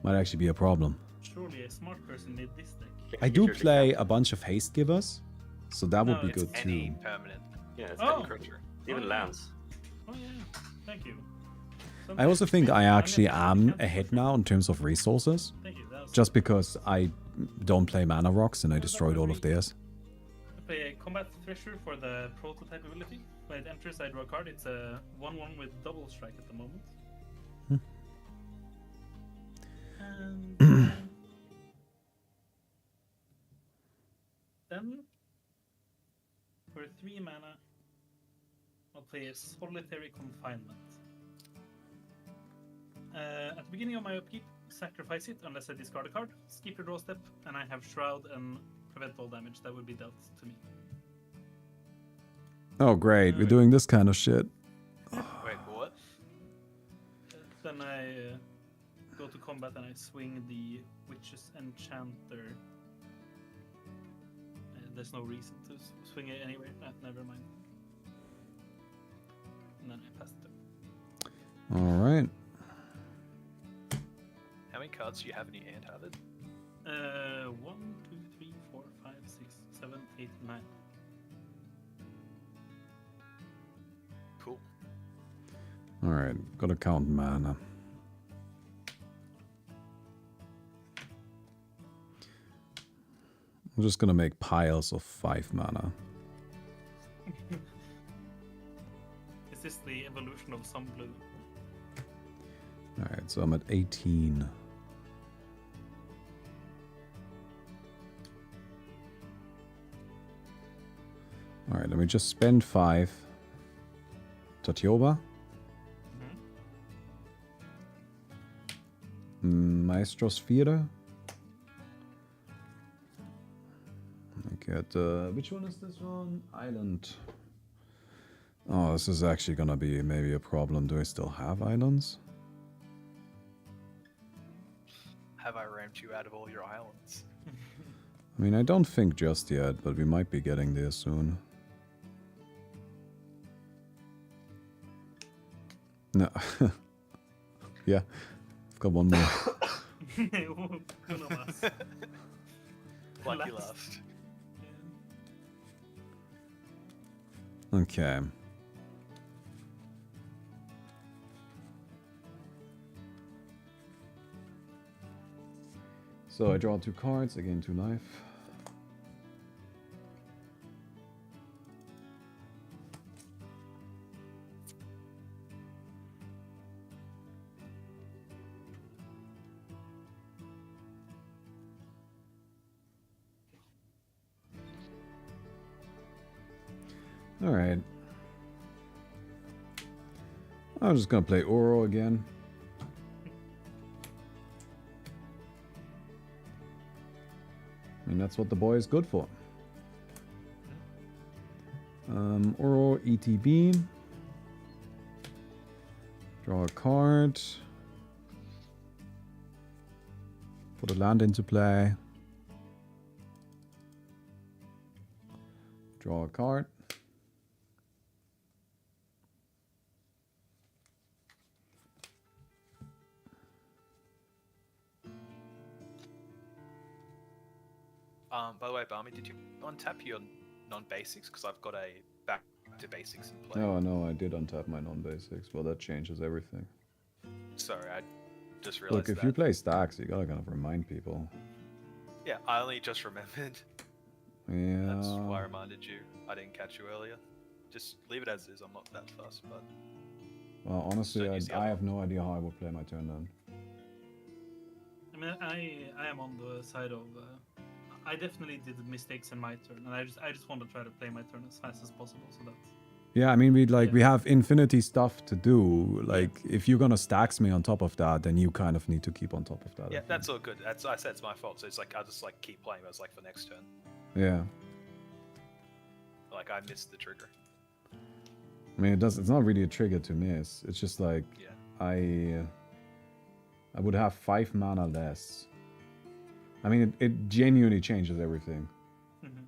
nice. a problem. Surely a smart person made this deck. I do play a bunch of haste givers, so that would No, be it's good Any too. permanent Yeah, it's Oh. any creature. Even lands. Oh yeah, thank you. I also think I actually am Sometimes- ahead now in terms of resources, Thank you. That was just because I don't play mana rocks and I destroyed all of theirs. I play a combat thresher for the prototype ability. When it enters, I draw a card. It's a 1/1 with double strike at the moment. And then for 3 mana, I'll play a Solitary Confinement. At the beginning of my upkeep, sacrifice it unless I discard a card, skip your draw step, and I have Shroud and prevent all damage that would be dealt to me. Oh great, we're doing this kind of shit. Wait, what? Then I go to combat and I swing the Witch's Enchanter. There's no reason to swing it anyway. Never mind. And then I pass it up. Alright. How many cards do you have in your hand, Harvard? 1, 2, 3, 4, 5, 6, 7, 8, 9. Cool. Alright, gotta count mana. I'm just gonna make piles of 5 mana. Is this the evolution of some blue? Alright, so I'm at 18. Alright, let me just spend 5. Tatioba. Maestros Vierer. I get, which one is this one? Island. Oh, this is actually gonna be maybe a problem. Do I still have islands? Have I ramped you out of all your islands? I mean, I don't think just yet, but we might be getting there soon. No. Yeah, I've got one more. Uno más. Lucky Last. last. Okay. So I draw 2 cards, again 2 life. Alright. I'm just gonna play Oro again. I mean, that's what the boy is good for. Oro ETB. Draw a card. Put a land into play. Draw a card. By the way, Barmy, did you untap your non-basics? Because I've got a back to basics in play. Oh, no, I did untap my non-basics. Well, that changes everything. Sorry, I just realized Look, if that. you play stacks, you gotta kind of remind people. Yeah, I only just remembered. Yeah. That's why I reminded you. I didn't catch you earlier. just leave it as is. I'm not that fussed, but Well, honestly, So you see I how- have no idea how I will play my turn then. I mean, I am on the side of. I definitely did mistakes in my turn, and I just want to try to play my turn as fast as possible. So that's Yeah, I mean, we Yeah. have infinity stuff to do. Like, if you're gonna stacks me on top of that, then you kind of need to keep on top of that. I yeah, think. that's all good. That's I said it's my fault. So it's like I'll just like keep playing as like for next turn. Yeah. Like I missed the trigger. I mean, it's not really a trigger to miss. It's just like Yeah. I would have 5 mana less. I mean, it genuinely changes everything. Mhm.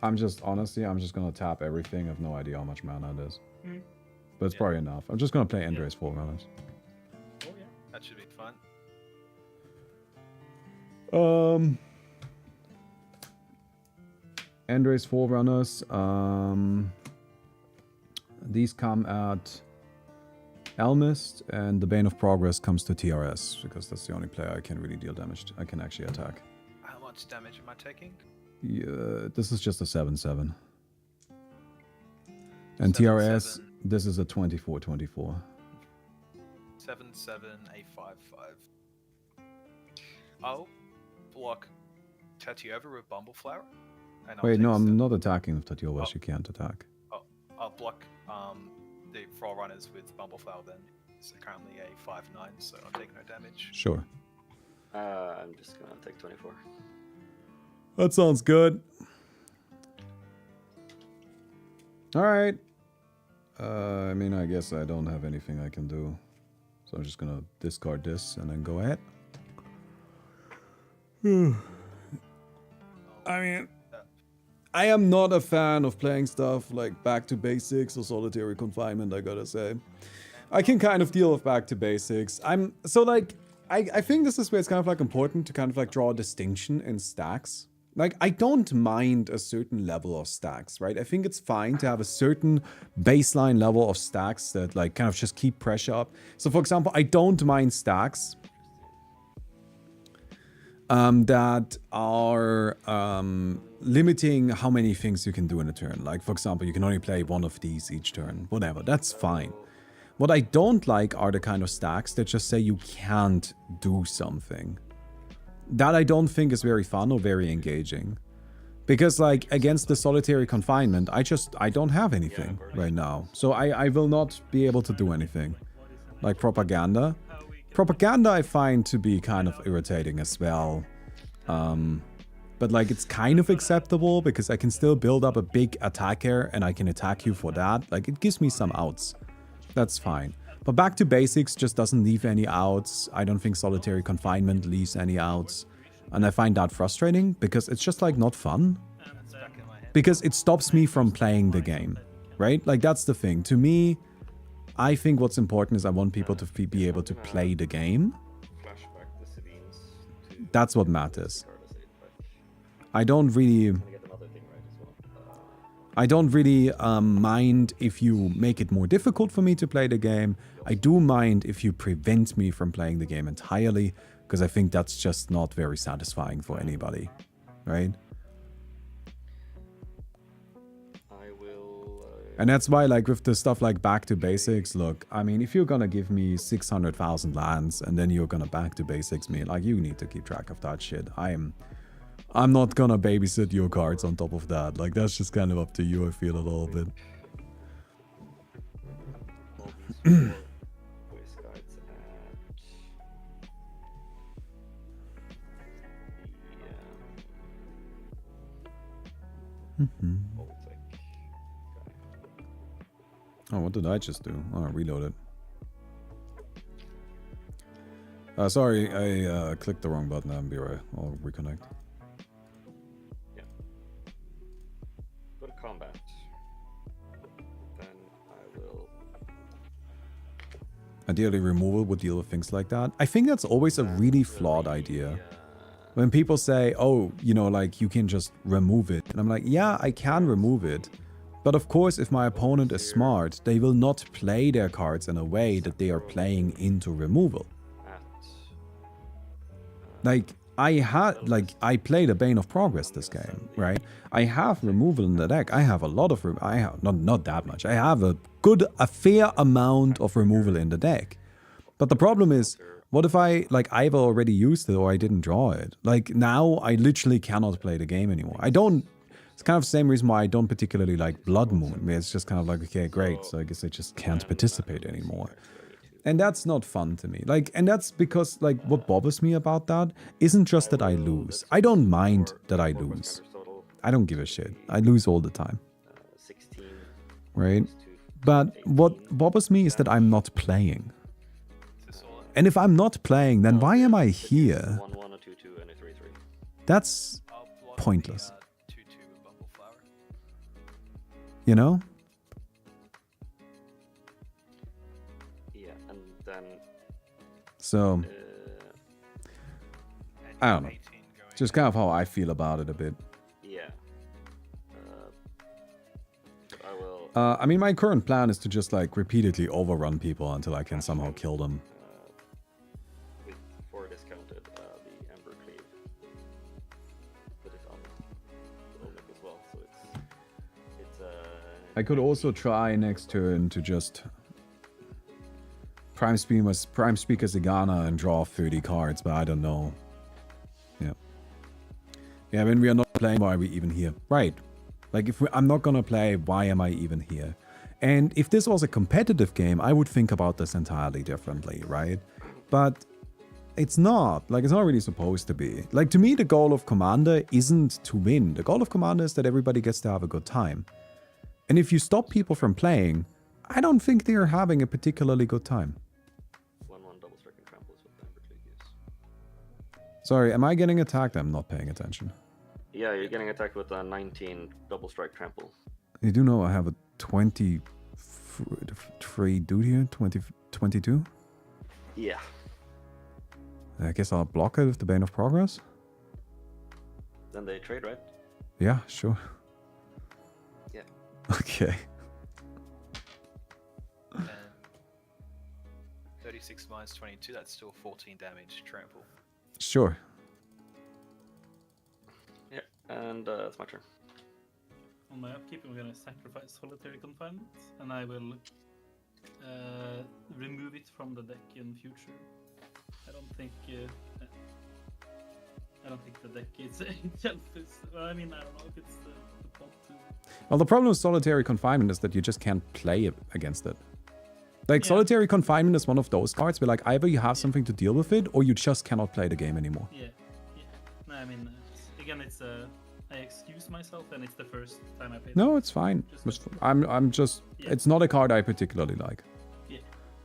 I'm just gonna tap everything. I have no idea how much mana it is. Mhm. But it's Yeah. probably enough. I'm just gonna play Yeah. Andre's Forerunners. Oh yeah. That should be fun. Andre's Forerunners. These come at Elmist, and the Bane of Progress comes to TRS, because that's the only player I can really deal damage to. I can actually attack. How much damage am I taking? Yeah, this is just a 7/7. And 7/7. TRS, this is a 24/24. 7/7/8/5/5. I'll block Tatiova with Bumbleflower. And I'll Wait, take no, I'm seven- not attacking with Tatiova. Oh. She can't attack. I'll block the Forerunners with Bumbleflower then. It's currently a 5/9, so I'll take no damage. Sure. I'm just gonna take 24. That sounds good. Alright. I mean, I guess I don't have anything I can do. So I'm just gonna discard this and then go ahead. I mean, I am not a fan of playing stuff like Back to Basics or Solitary Confinement, I gotta say. I can kind of deal with Back to Basics. I think this is where it's kind of like important to kind of like draw a distinction in stacks. Like, I don't mind a certain level of stacks, right? I think it's fine to have a certain baseline level of stacks that like kind of just keep pressure up. So for example, I don't mind stacks that are limiting how many things you can do in a turn. Like, for example, you can only play one of these each turn. Whatever, that's fine. What I don't like are the kind of stacks that just say you can't do something. That I don't think is very fun or very engaging. Because, like, against the Solitary Confinement, I don't have anything right now. So I will not be able to do anything. Like Propaganda. Propaganda I find to be kind of irritating as well. But like it's kind of acceptable because I can still build up a big attacker and I can attack you for that. Like it gives me some outs. That's fine. But Back to Basics just doesn't leave any outs. I don't think Solitary Confinement leaves any outs. And I find that frustrating because it's just like not fun. That's back in my hand. Because it stops me from playing the game, right? Like that's the thing. To me, I think what's important is I want people to be able to play the game. Flashback the Sabines to That's what matters. card as 8-5. I don't really... Gonna get another thing right as well. I don't really mind if you make it more difficult for me to play the game. I do mind if you prevent me from playing the game entirely, because I think that's just not very satisfying for anybody, right? I will. And that's why, like, with the stuff like Back to Basics, look, I mean, if you're gonna give me 600,000 lands and then you're gonna Back to Basics me, like, you need to keep track of that shit. I'm not gonna babysit your cards on top of that. Like, that's just kind of up to you, I feel a little bit. Voice guides at the Baltic guy. Oh, what did I just do? Oh, I reloaded. Sorry, I clicked the wrong button. I'll be right. I'll reconnect. Go to combat. Then I will. Ideally, removal would deal with things like that. I think that's always a really flawed idea. When people say, oh, you know, like, you can just remove it. And I'm like, yeah, I can remove it. But of course, if my opponent is smart, they will not play their cards in a way that they are playing into removal. At Like, I played a Bane of Progress this game, right? I have removal in the deck. I have a lot of I have not that much. I have a fair amount of removal in the deck. But the problem is, what if I like either already used it or I didn't draw it? Like now I literally cannot play the game anymore. I don't. It's kind of the same reason why I don't particularly like Blood Moon. It's just kind of like, okay, great. So I guess I just can't participate anymore. And that's not fun to me. Like, and that's because like what bothers me about that isn't just that I lose. I don't mind that I lose. I don't give a shit. I lose all the time. Right? But what bothers me is that I'm not playing. And if I'm not playing, then why am I here? That's pointless. You know? Yeah, and then... So, I don't know. Just kind of how I feel about it a bit. Yeah. I will... I mean, my current plan is to just like repeatedly overrun people until I can somehow kill them. Before discounted, the Ember Cleave. Put it on Olmec as well, so it's I could also try next turn to just Prime Speaker Zigana and draw 30 cards, but I don't know. Yeah. Yeah, when we are not playing, why are we even here? Right. Like, if I'm not gonna play, why am I even here? And if this was a competitive game, I would think about this entirely differently, right? But it's not. Like, it's not really supposed to be. Like, to me, the goal of Commander isn't to win. The goal of Commander is that everybody gets to have a good time. And if you stop people from playing, I don't think they are having a particularly good time. 1/1 double strike and trample is what the Ember Cleave gives. Sorry, am I getting attacked? I'm not paying attention. Yeah, you're getting attacked with a 19 double strike trample. You do know I have a 23 dude here? 22? Yeah. I guess I'll block it with the Bane of Progress. Then they trade, right? Yeah, sure. Yeah. Okay. And 36 minus 22, that's still 14 damage trample. Sure. Yeah, and it's my turn. On my upkeep, I'm gonna sacrifice Solitary Confinement, and I will remove it from the deck in future. I don't think the deck is itself is. Well, I mean, I don't know if it's the plot to. Well, the problem with Solitary Confinement is that you just can't play against it. Like, Yeah. Solitary Confinement is one of those cards where, like, either you have something to deal with it, or you just cannot play the game anymore. Yeah. No, I mean, it's I excuse myself, and it's the first time I played. No, it's fine. I'm just... Yeah. It's not a card I particularly like. Yeah.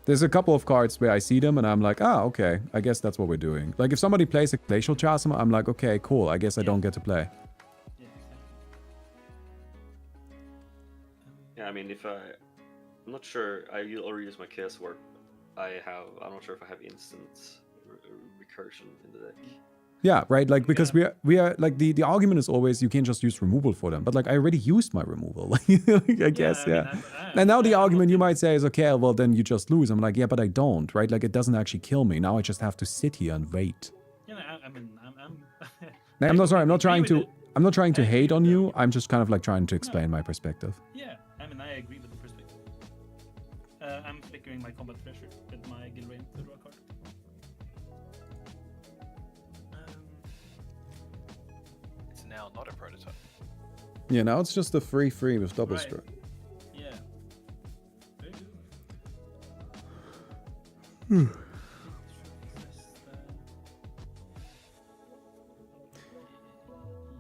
There's a couple of cards where I see them, and I'm like, ah, okay, I guess that's what we're doing. Like, if somebody plays a Glacial Chasm, I'm like, okay, cool, I guess I don't get to play. Yeah, exactly. Yeah, I mean, I'm not sure. I already use my Chaos Warp. I'm not sure if I have instant recursion in the deck. Yeah, right, like, because we are like, the argument is always you can't just use removal for them, but like, I already used my removal. Like, I guess, yeah. And now the argument you might say is, okay, well, then you just lose. I'm like, yeah, but I don't, right? Like, it doesn't actually kill me. Now I just have to sit here and wait. Yeah, I mean, I'm. I'm not sorry, I'm not trying agree to... with I'm not trying to I agree hate with on that. you. I'm just kind of like trying to explain my perspective. Yeah, I mean, I agree with the perspective. I'm flickering my combat pressure with my Gilrain to draw a card. It's now not a prototype. Yeah, now it's just a 3/3 with double Right. strike. Yeah. Very good.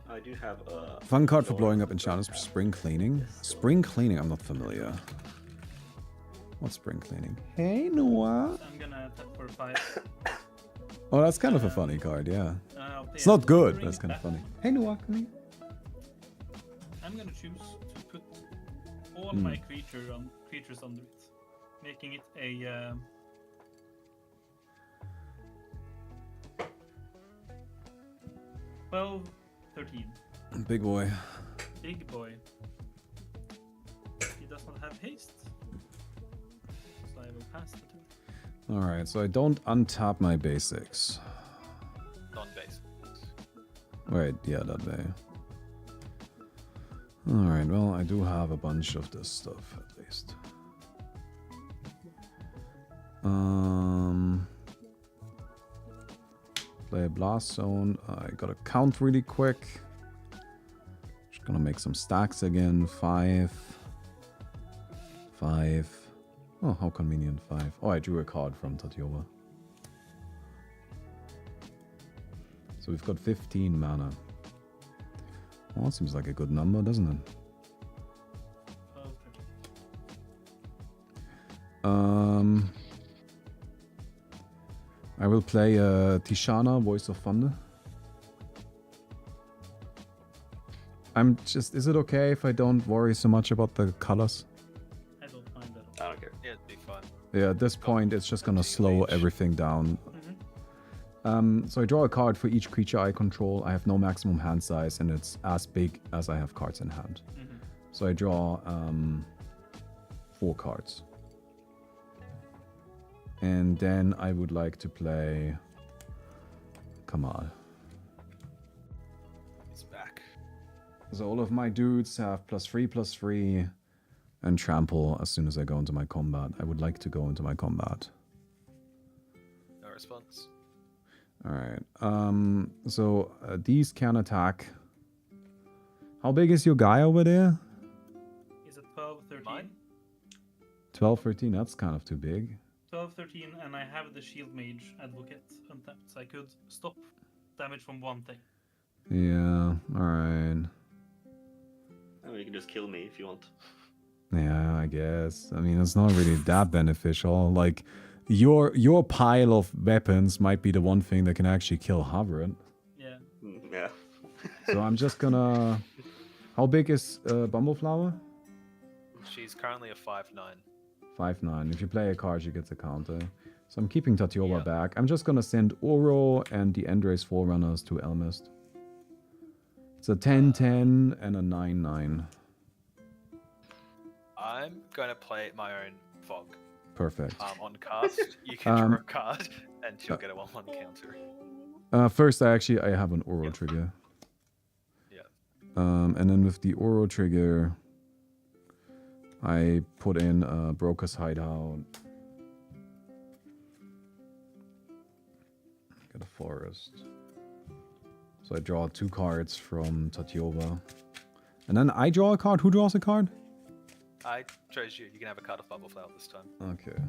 I do have a Fun card for blowing up enchantments. Spring Cleaning. Spring Cleaning, I'm not familiar. What's Spring Cleaning? Hey, Noah. I'm gonna tap for 5. Oh, that's kind of a funny card, yeah. It's Yeah, not good, bring but it's it kind of back. funny. Hey, Noah, come here. I'm gonna choose to put all my creatures under it, making it a 12, 13. Big boy. Big boy. He does not have haste, so I will pass the turn. Alright, so I don't untap my basics. Non-base. Wait, yeah, that way. Alright, well, I do have a bunch of this stuff, at least. Play a blast zone. I gotta count really quick. Just gonna make some stacks again. 5. 5. Oh, how convenient. 5. Oh, I drew a card from Tatioba. So we've got 15 mana. Well, that seems like a good number, doesn't it? I will play Tishana, Voice of Thunder. I'm just... Is it okay if I don't worry so much about the colors? I don't mind that. I don't care. Yeah, it'd be fun. Yeah, at this point, it's just gonna slow everything down. So I draw a card for each creature I control. I have no maximum hand size, and it's as big as I have cards in hand. So I draw 4 cards. And then I would like to play Kamal. He's back. So all of my dudes have +3/+3 and trample as soon as I go into my combat. I would like to go into my combat. No response. Alright. So these can attack. How big is your guy over there? Is it 12, 13? Mine? 12, 13. That's kind of too big. 12, 13, and I have the Shield Mage Advocate untapped, so I could stop damage from one thing. Yeah, alright. Oh, you can just kill me if you want. Yeah, I guess. I mean, it's not really that beneficial. Like, your pile of weapons might be the one thing that can actually kill Havret. Yeah. Yeah. So I'm just gonna... How big is Bumbleflower? She's currently a 5/9. 5/9. If you play a card, you get the counter. So I'm keeping Tatioba Yeah. back. I'm just gonna send Oro and the Endrace Forerunners to Elmist. It's a 10/10 and a 9/9. I'm gonna play my own fog. Perfect. On cast, you can draw a card, and she'll get a 1/1 counter. First, I have an Oro trigger. Yeah. And then with the Oro trigger, I put in Broker's Hideout. Get a forest. So I draw 2 cards from Tatioba. And then I draw a card. Who draws a card? I chose you. You can have a card of Bubble Flower this time. Okay.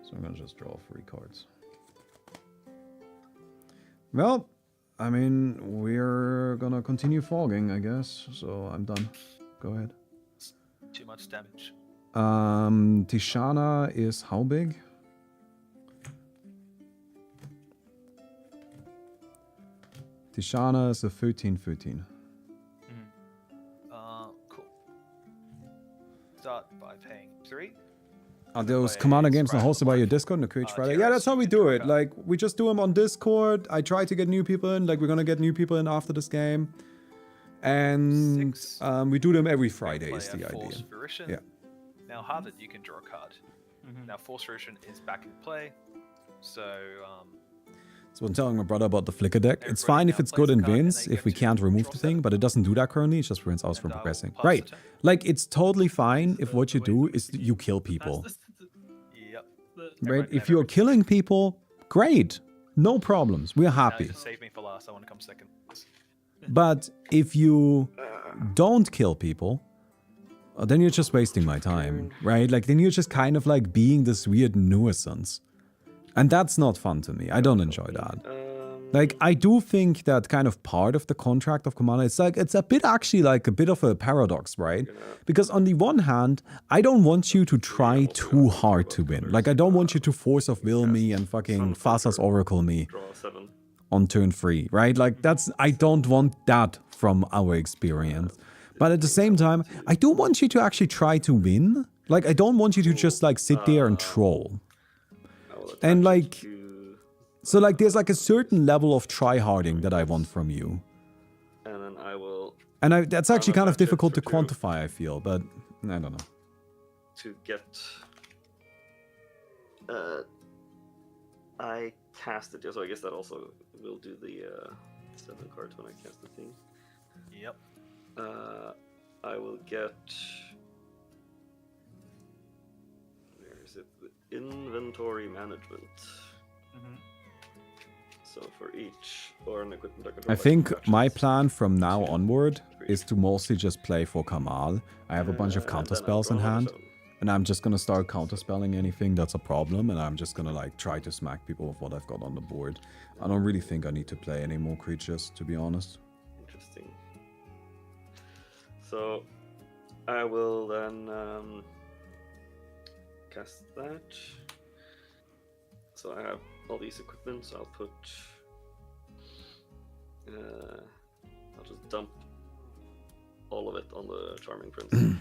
So I'm gonna just draw 3 cards. Well, I mean, we're gonna continue fogging, I guess. So I'm done. Go ahead. Too much damage. Tishana is how big? Tishana is a 13/13. Cool. Start by paying 3. Are those Play Commander games not Sprite hosted by your Live. Discord on the Courage Friday? TRS, Yeah, that's how you we can do draw a it. card. Like, we just do them on Discord. I try to get new people in. Like, we're gonna get new people in after this game. And 6. we do them every You can Friday play is a the Force idea. Fruition. Yeah. Now, Harvard, you can draw a card. Now, Force Fruition is back in play. So, So I'm telling my brother about the Flicker deck. It's Everybody fine if now it's plays good a in card and wins, they if get we to can't remove draw the thing, 7. but it doesn't do that currently. It just prevents us from And I will progressing. pass Right. the turn. Like, it's totally fine if the- what you the way do to is begin. you kill people. Yep. Right? Everyone If can you're have killing people, great. No problems. We're Now happy. you save me for last. I want to come second. But if you don't kill people, then you're just wasting my time, right? Like, then you're just kind of like being this weird nuisance. And that's not fun to me. I don't enjoy that. Like, I do think that kind of part of the contract of Commander, it's like, it's a bit actually like a bit of a paradox, right? Because on the one hand, I don't want you to try too hard to win. Like, I don't want you to force of will me and fucking Fasa's Oracle me Draw 7. on turn 3, right? Like, I don't want that from our experience. But at the same time, I do want you to actually try to win. Like, I don't want you to just like sit there and troll. I will And, attach like, to- So like, there's like a certain level of try-harding that I want from you. and then I will And that's actually kind of attach it difficult to for 2. quantify, I feel, but I don't know. to get. I cast it, so I guess that also will do the 7 cards when I cast the thing. Yep. I will get. Where is it? Inventory management. Mhm. So for each or an equipment I could I roll think extra my actions. plan from now 2, onward 3. is to mostly just play for Kamal. I have a bunch of And counter then I'll spells in draw another hand, 7. and I'm just gonna start counterspelling anything that's a problem, and I'm just gonna like try to smack people with what I've got on the board. I don't really think I need to play any more creatures, to be honest. Interesting. So I will then cast that. So I have all these equipments. I'll put. I'll just dump all of it on the Charming Prince.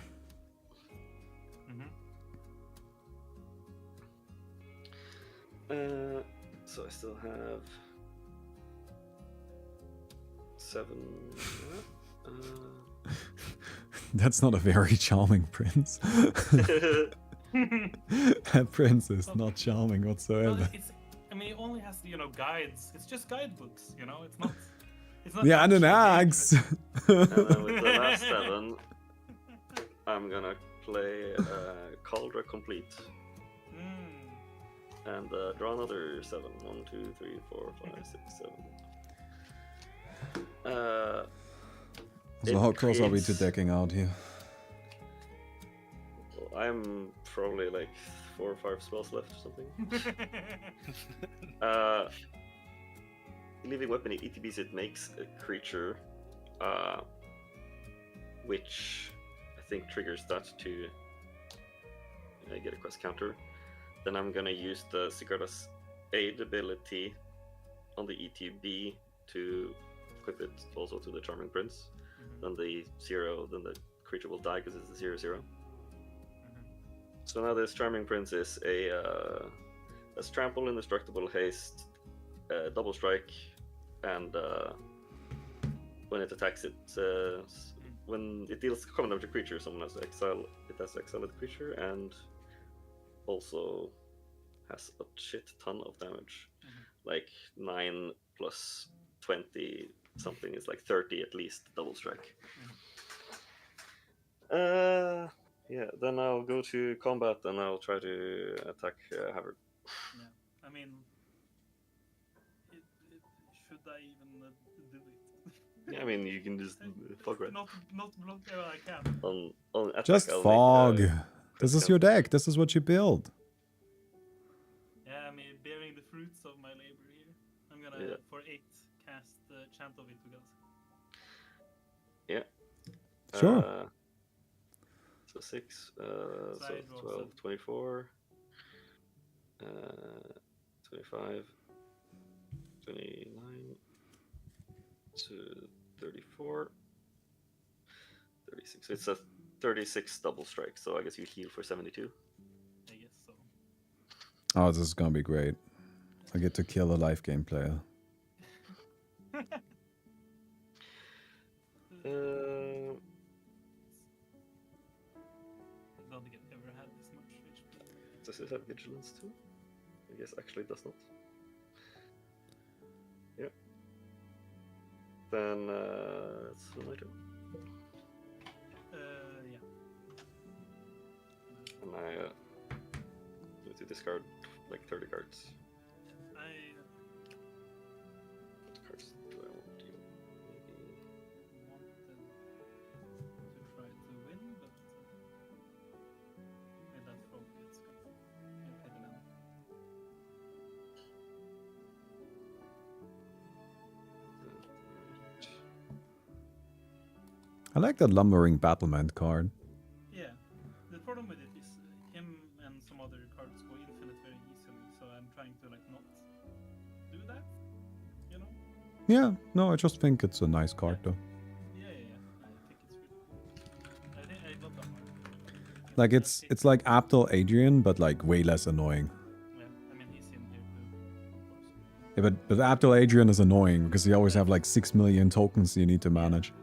Mhm. So I still have 7. That's not a very charming prince. That prince is not charming Well, whatsoever. it's. I mean, it only has guides. It's just guidebooks. It's not. It's not. Yeah, and an actually axe. And then with the last 7, I'm gonna play Cauldra Complete. Mm. And draw another 7. 1, 2, 3, 4, 5, 6, 7. So how It close are we to creates- decking out here? Well, I'm probably like 4 or 5 spells left or something. Living weapon in ETBs, it makes a creature, which I think triggers that to get a quest counter. Then I'm gonna use the Sigarda's aid ability on the ETB to equip it also to the Charming Prince. Then the creature will die because it's a 0/0. So now this Charming Prince is a trample, indestructible, haste, double strike, and when it attacks, when it deals common damage to creature, someone has to exile. It has to exile the creature, and also has a shit ton of damage, like 9 plus 20 something is like 30 at least double strike. Yeah, then I'll go to combat and I'll try to attack Havard. Yeah, I mean, should I even do it? Yeah, I mean you can just fog red. Not block where I can. On attack, Just I'll fog. make, This quest is your counter. deck. This is what you build. Yeah, I mean, bearing the fruits of my labor here. I'm gonna for 8 cast Chant of Itugas. Yeah. Sure. So 6, So so I draw 12, 7. 24, 25, 29, to 34, 36. So it's a 36 double strike, so I guess you heal for 72. I guess so. Oh, this is gonna be great. I get to kill a life game player. I don't think I've ever had this much HP. Does it have vigilance too? I guess actually it does not. Yeah. Then it's my turn. Yeah. And I need to discard like 30 cards. What cards do I want to? Maybe. Wanted to try to win, but with that frog, it's good. I'll play the land. I like that lumbering battlement card. Yeah. The problem with it is him and some other cards go infinite very easily, so I'm trying to not do that. You know? Yeah, no, I just think it's a nice card though. Yeah. I think it's really. I think I love that one. Like it's like Abdul Adrian, but like way less annoying. Yeah, I mean he's in here too, of course. Yeah, but Abdul Adrian is annoying because you always have like 6 million tokens you need to manage.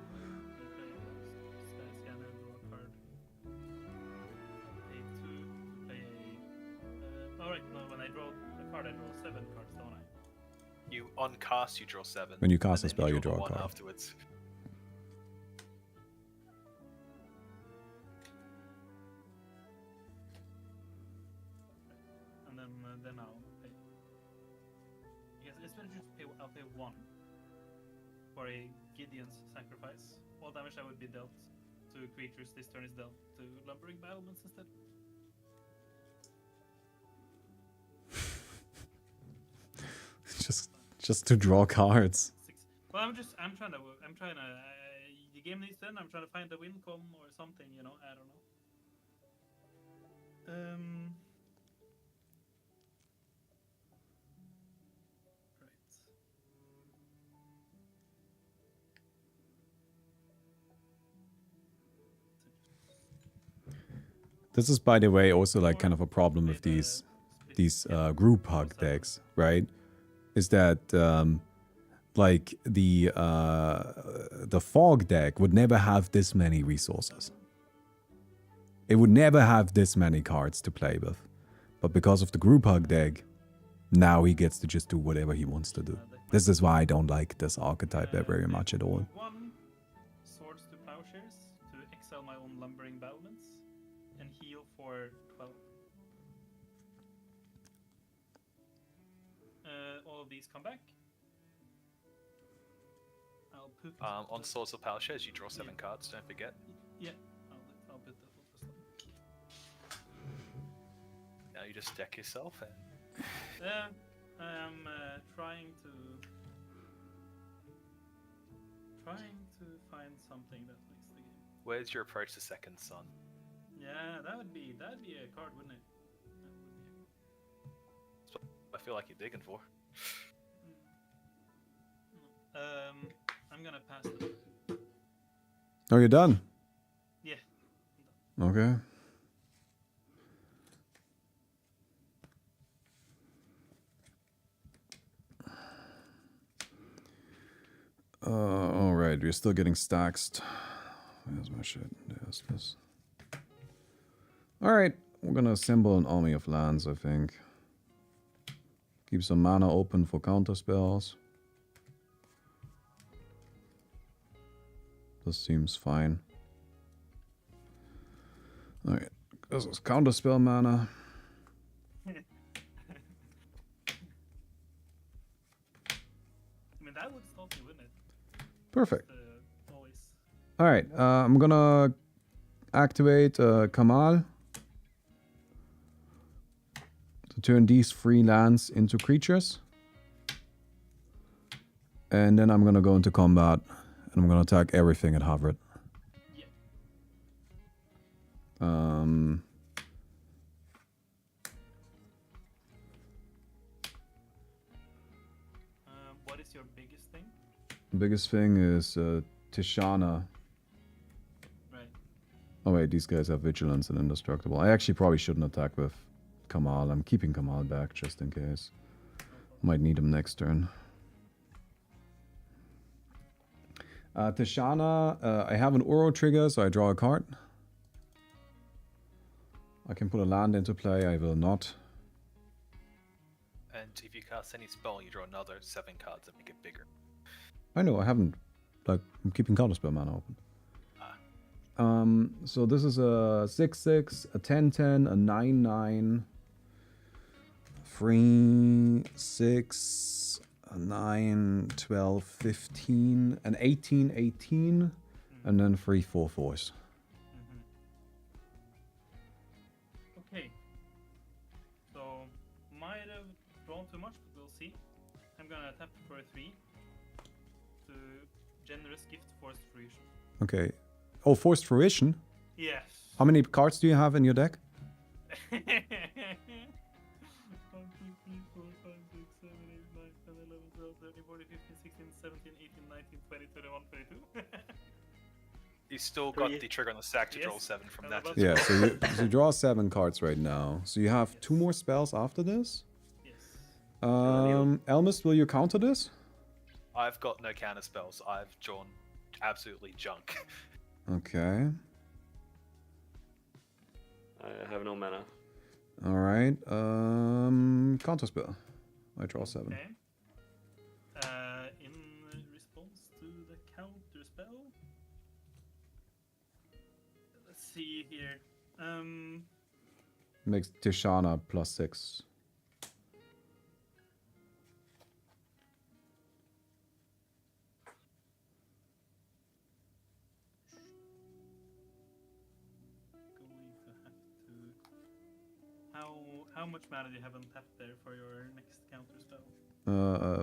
You on cast, you draw 7. When you cast a and then spell, you the draw a one card. afterwards. And then I'll pay. Because it's better just pay. I'll pay 1 for a Gideon's sacrifice. All damage that would be dealt to creatures this turn is dealt to lumbering battlements instead. Just to draw cards. 6. Well, I'm trying to. The game needs to end. I'm trying to find a win con or something. You know, I don't know. This is, by the way, also like kind of a problem with these group hug decks, right? Is that like the fog deck would never have this many resources. It would never have this many cards to play with, but because of the group hug deck, now he gets to just do whatever he wants to do. This is why I don't like this archetype very much at all. 1 swords to plowshares to exile my own lumbering battlements and heal for 12. All of these come back. I'll put On Swords of Plowshares, you draw 7 cards, don't forget. Yeah, I'll put the full slot. Now you just deck yourself and I'm trying to find something that makes the game. where's your approach to Second Sun? Yeah, that'd be a card, wouldn't it? That's what I feel like you're digging for. I'm gonna pass it. Oh, you're done? Yeah. Okay. Alright, we're still getting staxed. Where's my shit? There's this. Alright, we're gonna assemble an army of lands, I think. Keep some mana open for counter spells. This seems fine. Alright, this is counter spell mana. I mean, that would stop you, wouldn't it? Perfect. Always. Alright, I'm gonna activate Kamal to turn these 3 lands into creatures. And then I'm gonna go into combat and I'm gonna attack everything at Havret. Yeah. What is your biggest thing? Biggest thing is Tishana. Right. Oh wait, these guys have vigilance and indestructible. I actually probably shouldn't attack with Kamal. I'm keeping Kamal back just in case. Might need him next turn. Tishana, I have an Uro trigger, so I draw a card. I can put a land into play, I will not. And if you cast any spell, you draw another 7 cards and make it bigger. I know, I haven't. Like, I'm keeping counterspell mana open. So this is a 6/6, a 10/10, a 9/9, 3, 6, a 9, 12, 15, an 18/18, and then 3 4/4s. Okay. So, might have drawn too much, but we'll see. I'm gonna tap for a 3 to generous gift forced fruition. Okay. Oh, forced fruition? Yes. How many cards do you have in your deck? 1, 2, 3, 4, 5, 6, 7, 8, 9, 10, 11, 12, 13, 14, 15, 16, 17, 18, 19, 20, 21, 22. You still got 3. the trigger on the sack to draw Yes. 7 from I'm that. about Yeah, so you draw 7 cards right now. So you have 2 more spells after this? Yes. Elmis, will you counter this? I've got no counter spells. I've drawn absolutely junk. Okay. I have no mana. Alright. Counterspell. I draw 7. Okay. in response to the counter spell. Let's see here. Makes Tishana +6. Going to have to. How much mana do you have untapped there for your next counter spell?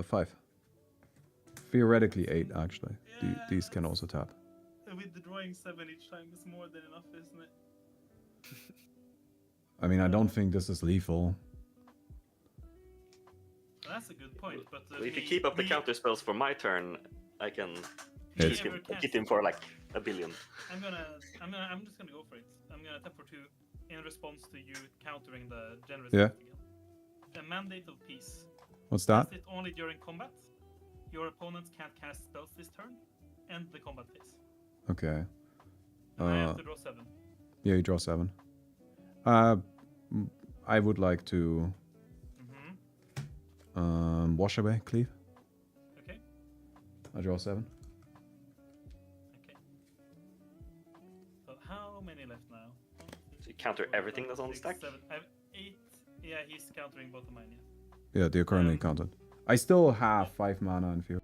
5. Theoretically 8, actually. Yeah, These can also tap. With the drawing 7 each time is more than enough, isn't it? I mean, I don't think this is lethal. That's a good point, but Well, if you keep up the counter spells for my turn, I can It's- keep him for like a billion. I'm just gonna go for it. I'm gonna tap for 2 in response to you countering the generous Yeah. gift again. A mandate of peace. What's that? Cast it only during combat. Your opponents can't cast spells this turn. End the combat phase. Okay. And I have to draw 7. Yeah, you draw 7. I would like to wash away cleave. Okay. I draw 7. Okay. So how many left now? 1, 2, So you counter 4, everything 5, that's on the 6, stack? 7. I have 8. Yeah, he's countering both of mine. Yeah, they're currently counted. I still have 5 mana in Fury.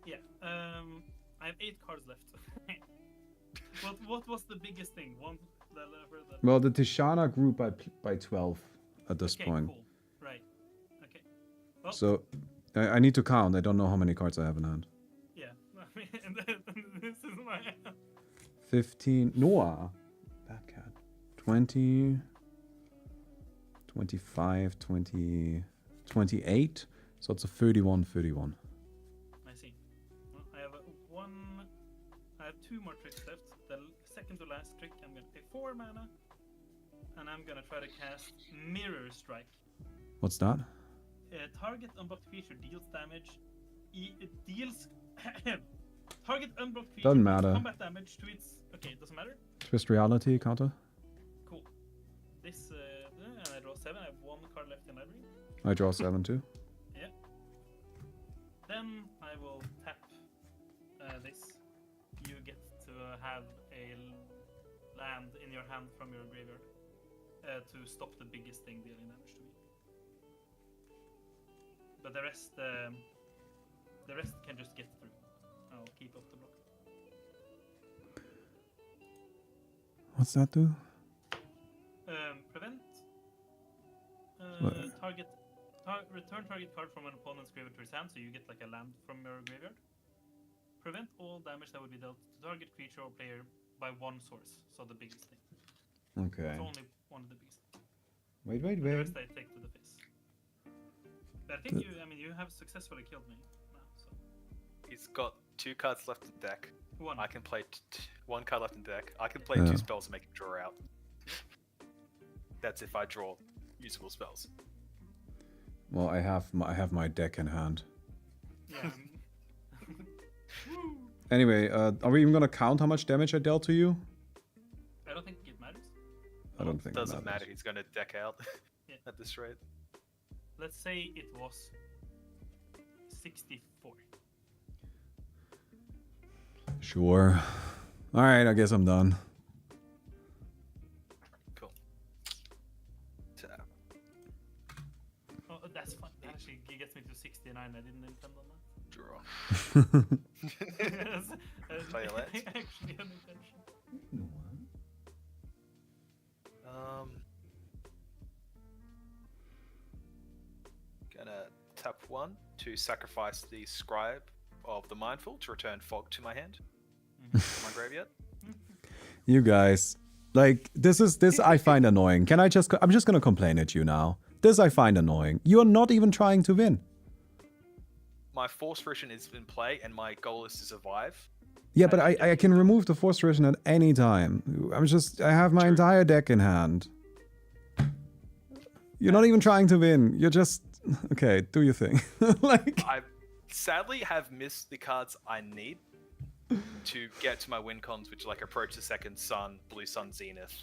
Yeah. I have 8 cards left. What was the biggest thing? Well, the Tishana grew by 12 at this Okay, point. cool. Right. Okay. Well, So I need to count. I don't know how many cards I have in hand. yeah. I mean, this is my. 15. Noah. Bad cat. 20. 25. 20. 28. So it's a 31. I see. Well, I have I have 2 more tricks left. The second to last trick, I'm gonna pay 4 mana, and I'm gonna try to cast Mirror Strike. What's that? Target unblocked creature deals damage. It deals. Target unblocked creature Doesn't deals matter. combat damage to its. Okay, it doesn't matter. Twist reality counter. Cool. This. And I draw 7. I have 1 card left in library. I draw 7 too. Yeah. Then I will tap this. You get to have a land in your hand from your graveyard to stop the biggest thing dealing damage to me. But the rest can just get through. I'll keep up the block. What's that do? Prevent. What? Return target card from an opponent's graveyard to his hand, so you get like a land from your graveyard. Prevent all damage that would be dealt to target creature or player by 1 source, so the biggest thing. Okay. It's only one of the biggest. Wait. The rest I take to the face. But I think you have successfully killed me now, so. He's got 2 cards left in deck. 1. I can play 1 card left in deck. I can play Yeah. 2 spells and make him draw out. That's if I draw usable spells. Well, I have my deck in hand. Yeah. Woo! Anyway, are we even gonna count how much damage I dealt to you? I don't think it matters. I don't think Doesn't it matter. matters. He's going to deck out Yeah. at this rate. Let's say it was 64. Sure. All right, I guess I'm done. Cool. Tap. Oh, that's fun. Actually, it gets me to 69. I didn't intend on that. Draw. Yes, Play a lens. actually unintentional. Gonna tap 1 to sacrifice the Scribe of the Mindful to return Fog to my hand. My graveyard. You guys, like this I find annoying. I'm just gonna complain at you now. This I find annoying. You are not even trying to win. My Force Fruition is in play, and my goal is to survive. Yeah, but I can remove the Force Fruition at any time. I have my entire deck in hand. You're not even trying to win. You're just okay. Do your thing. Like I sadly have missed the cards I need to get to my win cons, which like Approach the Second Sun, Blue Sun, Zenith.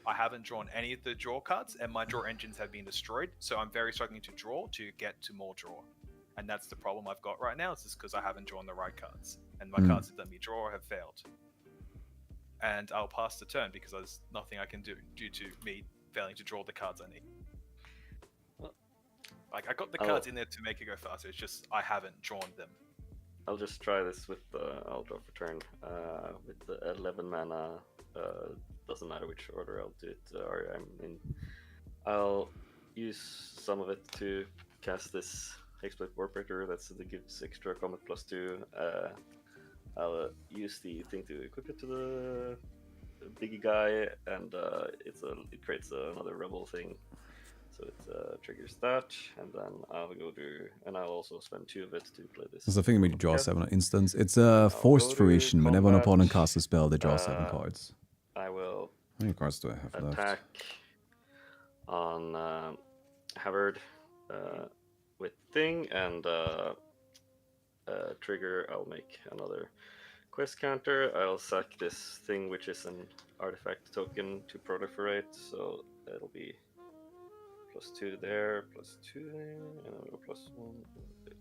I haven't drawn any of the draw cards, and my draw engines have been destroyed, so I'm very struggling to draw to get to more draw. And that's the problem I've got right now, is just because I haven't drawn the right cards. And my Mm. cards that let me draw have failed. And I'll pass the turn because there's nothing I can do due to me failing to draw the cards I need. Like, I got the cards in there to make it go faster, it's just I haven't drawn them. I'll just try this with I'll draw for turn. With the 11 mana, doesn't matter which order I'll do it. Or I'm in. I'll use some of it to cast this Exploit Warbringer. That gives extra combat +2. I'll use the thing to equip it to the biggie guy, and it creates another rebel thing. So it triggers that, and then I'll go to, and I'll also spend 2 of it to play this. There's a thing when you draw Okay. 7 instance. It's a forced go to fruition. Whenever an combat. opponent casts a spell, they draw 7 cards. I will How many cards do I have left? attack on Havard with thing, and trigger. I'll make another quest counter. I'll sack this thing, which is an artifact token, to proliferate. So it'll be +2 there, +2 there, and then we'll go +1.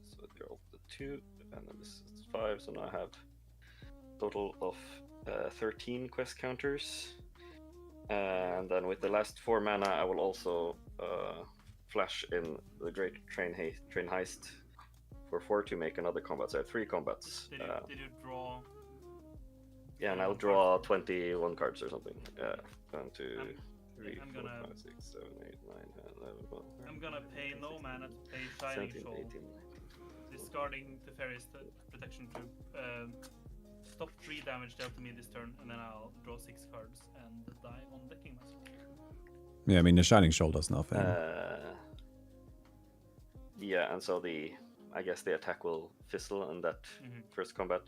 So they're all the 2, and then this is 5. So now I have a total of 13 quest counters. And then with the last 4 mana, I will also flash in the Great Train Heist for 4 to make another combat. So I have 3 combats. Did you draw? Yeah, and I'll draw 21 cards or something. 1, 2, 3, I'm 4, gonna- 5, 6, 7, 8, 9, 10, 11, 12. I'm gonna pay no mana to play Shining 17, Shoal, 18, 19. discarding Teferi's protection to stop 3 damage dealt to me this turn, and then I'll draw 6 cards and die on decking master. Yeah, I mean, the Shining Shoal does nothing. Yeah, and so I guess the attack will fizzle in that first combat.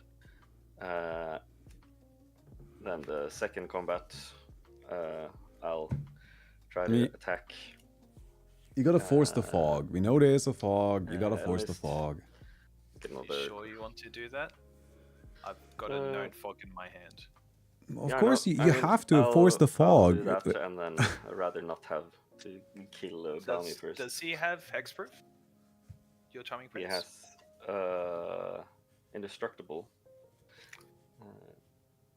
Then the second combat, I'll try to attack. You gotta force the fog. We know there is a fog. You gotta force the missed. fog. Are you sure you want to do that? I've got a known fog in my hand. Of Yeah, course, no, you I mean, have to force the fog. I'll do that, and then I'd rather not have to kill Bounty first. Does he have hexproof? Your Charming He Prince? has indestructible.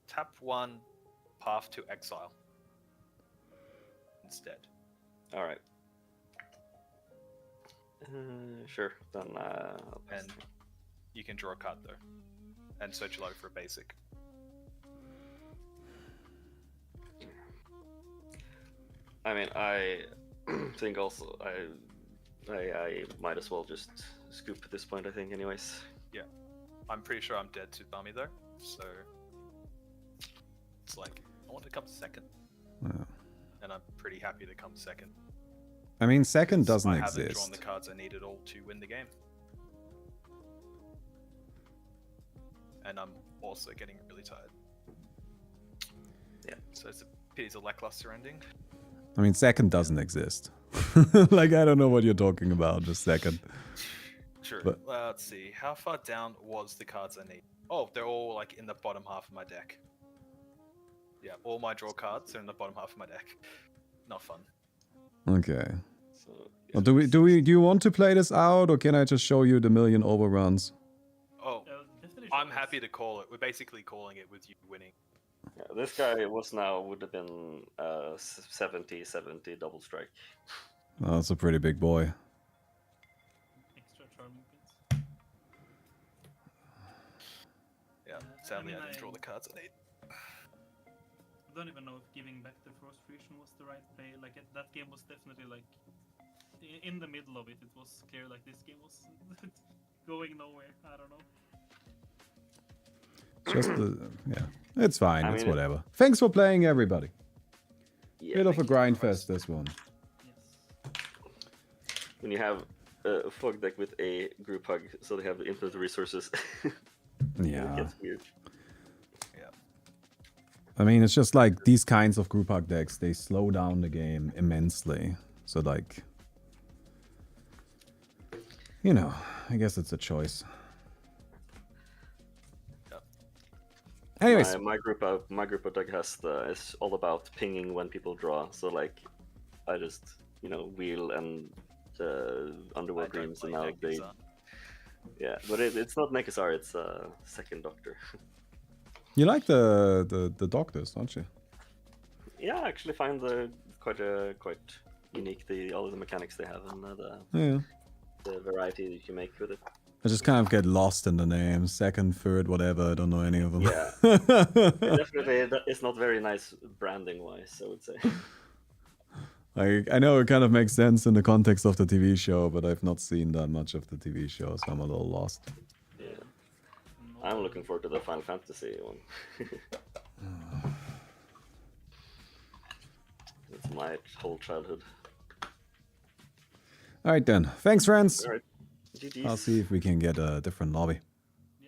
Tap 1, Path to Exile. Instead. All right. Sure. Then I'll pass And it. you can draw a card though. And search low for a basic. I mean, I think also I might as well just scoop at this point. I think, anyways. I'm pretty sure I'm dead to Bami though, so it's like I want to come second. Yeah. And I'm pretty happy to come second. I mean, second doesn't I haven't drawn exist. the cards I needed all to win the game. And I'm also getting really tired. Yeah. So it's a pity it's a lackluster ending. I mean, second doesn't exist. Like, I don't know what you're talking about, just second. True. But- Let's see. How far down was the cards I need? Oh, they're all like in the bottom half of my deck. Yeah, all my draw cards are in the bottom half of my deck. Not fun. Okay. So Well, do you want to play this out, or can I just show you the million overruns? Oh, Definitely I'm should happy to call it. We're basically calling it with you winning. yeah, this guy would have been 70 double strike. Oh, that's a pretty big boy. Extra Charming Prince. Yeah, I sadly mean, I didn't I- draw the cards I need. I don't even know if giving back the Frost Fusion was the right play. Like that game was definitely like in the middle of it. It was clear like this game was going nowhere. I don't know. Just yeah, it's fine. I It's mean, whatever. Thanks for playing, everybody. Yeah, Bit of a thank you grind very much. fest, this one. Yes. when you have a fog deck with a group hug, so they have infinite resources. It Yeah. gets weird. Yeah. I mean, it's just like these kinds of group hug decks, they slow down the game immensely. So, like, you know, I guess it's a choice. Yep. Anyways, My group of deck has is all about pinging when people draw. So like, I just wheel and I underworld don't dreams, play and now deck they design. Yeah, but it's not Nekazar, it's second Doctor. You like the doctors, don't you? Yeah, I actually find quite unique all of the mechanics they have and Yeah. the variety that you can make with it. I just kind of get lost in the names. Second, third, whatever. I don't know any of them. Yeah. Definitely, it's not very nice branding wise, I would say. I know it kind of makes sense in the context of the TV show, but I've not seen that much of the TV show, so I'm a little lost. Yeah. I'm looking forward to the Final Fantasy one. It's my whole childhood. All right then. Thanks, friends. All right. GG's. I'll see if we can get a different lobby.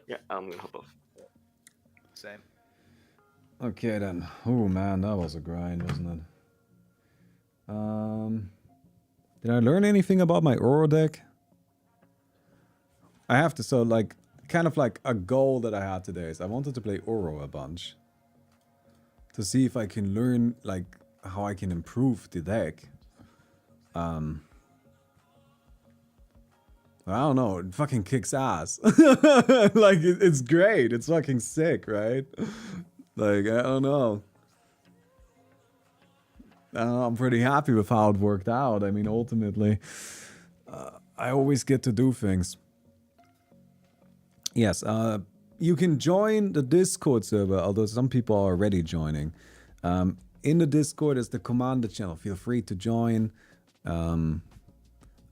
Yeah, I'm gonna hop off. Same. Okay then. Oh man, that was a grind, wasn't it? Did I learn anything about my Oro deck? I have to, so like, kind of like a goal that I had today is I wanted to play Oro a bunch. To see if I can learn, like, how I can improve the deck. I don't know, it fucking kicks ass. Like, it's great, it's fucking sick, right? Like, I don't know. I'm pretty happy with how it worked out. I mean, ultimately, I always get to do things. Yes, you can join the Discord server, although some people are already joining. In the Discord is the Commander channel. Feel free to join.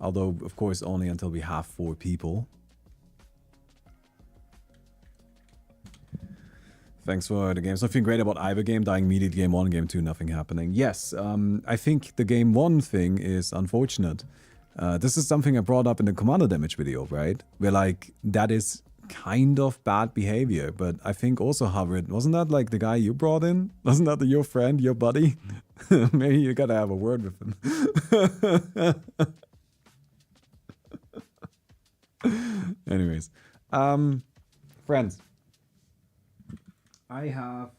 Although, of course, only until we have 4 people. Thanks for the game. Something great about either game, dying immediately, game 1, game 2, nothing happening. Yes, I think the game 1 thing is unfortunate. This is something I brought up in the commander damage video, right? Where, like, that is kind of bad behavior, but I think also Harvard, wasn't that, like, the guy you brought in? Wasn't that your friend, your buddy? Maybe you gotta have a word with him. Anyways, friends. I have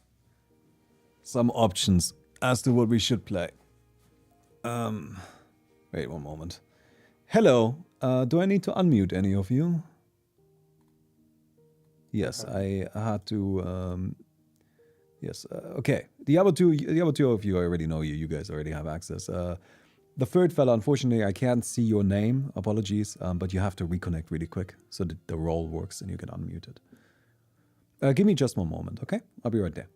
some options as to what we should play. Wait one moment. Hello, do I need to unmute any of you? Yes, I had to, yes, okay. The other two of you, I already know you. You guys already have access. The third fella, unfortunately, I can't see your name. Apologies, but you have to reconnect really quick so that the role works and you get unmuted. Give me just one moment, okay? I'll be right there.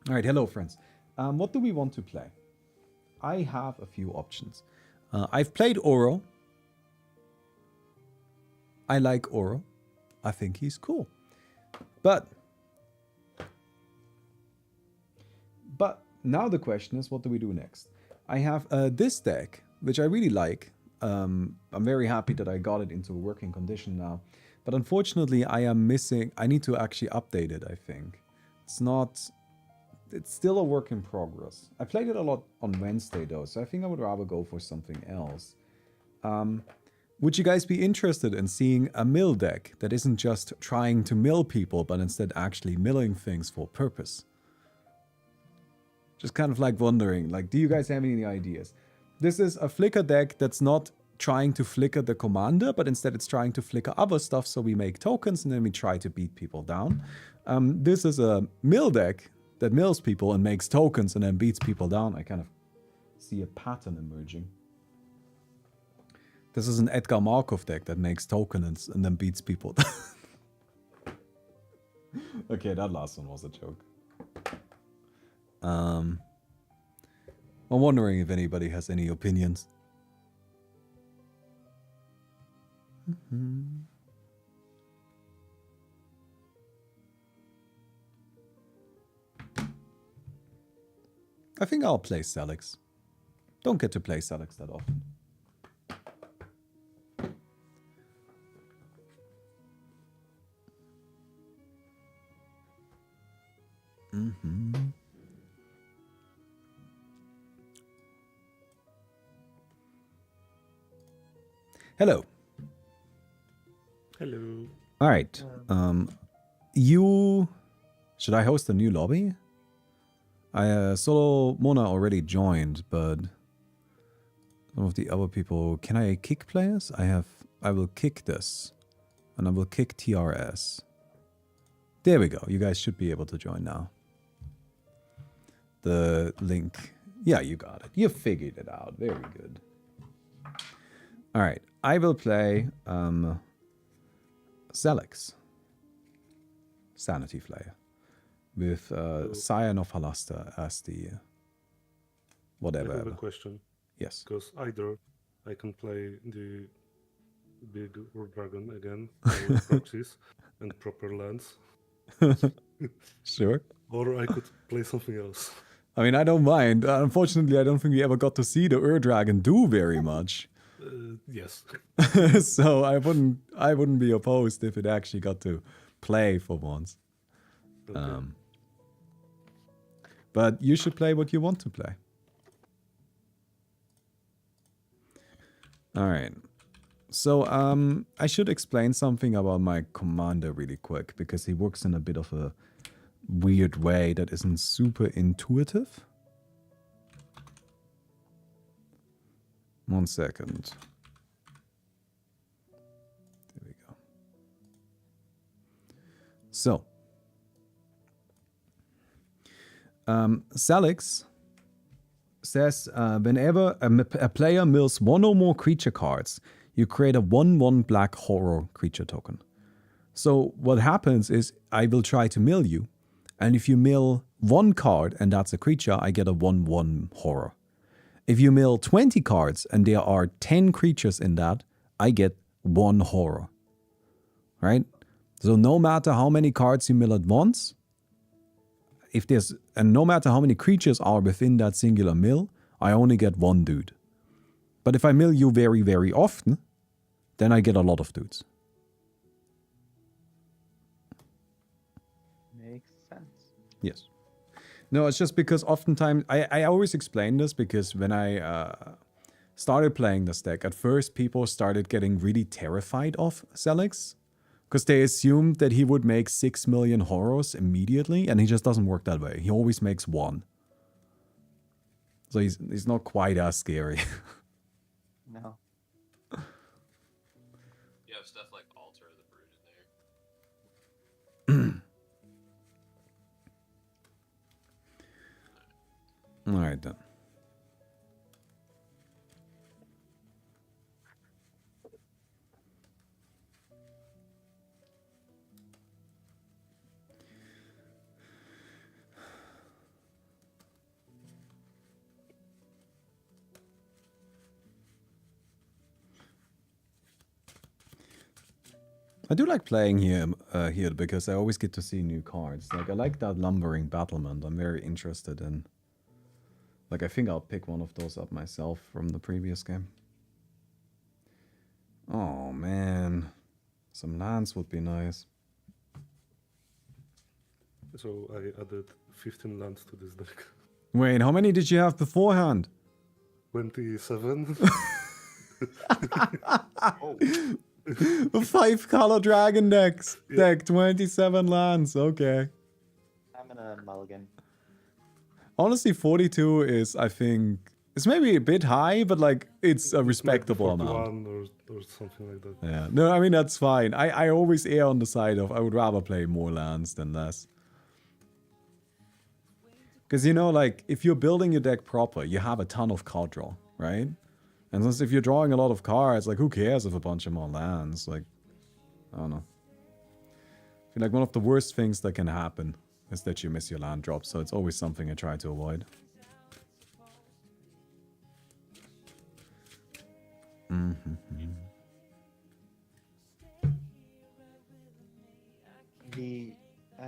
All right, hello, friends. What do we want to play? I have a few options. I've played Oro. I like Oro. I think he's cool. But now the question is, what do we do next? I have this deck, which I really like. I'm very happy that I got it into a working condition now. But unfortunately, I am missing... I need to actually update it, I think. It's still a work in progress. I played it a lot on Wednesday, though, so I think I would rather go for something else. Would you guys be interested in seeing a mill deck that isn't just trying to mill people, but instead actually milling things for purpose? Just kind of like wondering, like, do you guys have any ideas? This is a flicker deck that's not trying to flicker the commander, but instead it's trying to flicker other stuff, so we make tokens and then we try to beat people down. This is a mill deck that mills people and makes tokens and then beats people down. I kind of see a pattern emerging. This is an Edgar Markov deck that makes tokens and then beats people down. Okay, that last one was a joke. I'm wondering if anybody has any opinions. I think I'll play Celix. Don't get to play Celix that often. Hello. Hello. All right. Should I host a new lobby? Solo Mona already joined, but some of the other people... Can I kick players? I will kick this. And I will kick TRS. There we go. You guys should be able to join now. The link. Yeah, you got it. You figured it out. Very good. All right. I will play Zelix. Sanity Flare. With Scion of Halasta as the whatever. I have a question. Yes. Because either I can play the big War Dragon again with proxies and proper lands, Sure. or I could play something else. I mean, I don't mind. Unfortunately, I don't think we ever got to see the Ur-Dragon do very much. Yes. So I wouldn't be opposed if it actually got to play for once. Okay. But you should play what you want to play. All right. So I should explain something about my commander really quick, because he works in a bit of a weird way that isn't super intuitive. 1 second. There we go. So, Zelix says whenever a player mills 1 or more creature cards, you create a 1/1 black horror creature token. So what happens is I will try to mill you, and if you mill 1 card and that's a creature, I get a 1/1 horror. If you mill 20 cards and there are 10 creatures in that, I get 1 horror. Right? So no matter how many cards you mill at once, and no matter how many creatures are within that singular mill, I only get 1 dude. But if I mill you very, very often, then I get a lot of dudes. Makes sense. Yes. No, it's just because oftentimes, I always explain this because when I started playing this deck, at first people started getting really terrified of Zelix, because they assumed that he would make 6 million horrors immediately, and he just doesn't work that way. He always makes 1. So he's not quite as scary. No. You have stuff like Altar of the Brood in there. All right, then. I do like playing here because I always get to see new cards. Like, I like that Lumbering Battlement. I'm very interested in. Like, I think I'll pick one of those up myself from the previous game. Oh, man. Some lands would be nice. So I added 15 lands to this deck. Wait, how many did you have beforehand? 27. Oh, A 5-color dragon deck, 27 lands, okay. I'm gonna mulligan. Honestly, 42 is, I think, it's maybe a bit high, but like, it's a respectable amount. Or something like that. Yeah, no, I mean, that's fine. I always err on the side of, I would rather play more lands than less. Because, you know, like, if you're building your deck proper, you have a ton of card draw, right? And since if you're drawing a lot of cards, like, who cares if a bunch of more lands? Like, I don't know. I feel like one of the worst things that can happen is that you miss your land drop, so it's always something I try to avoid.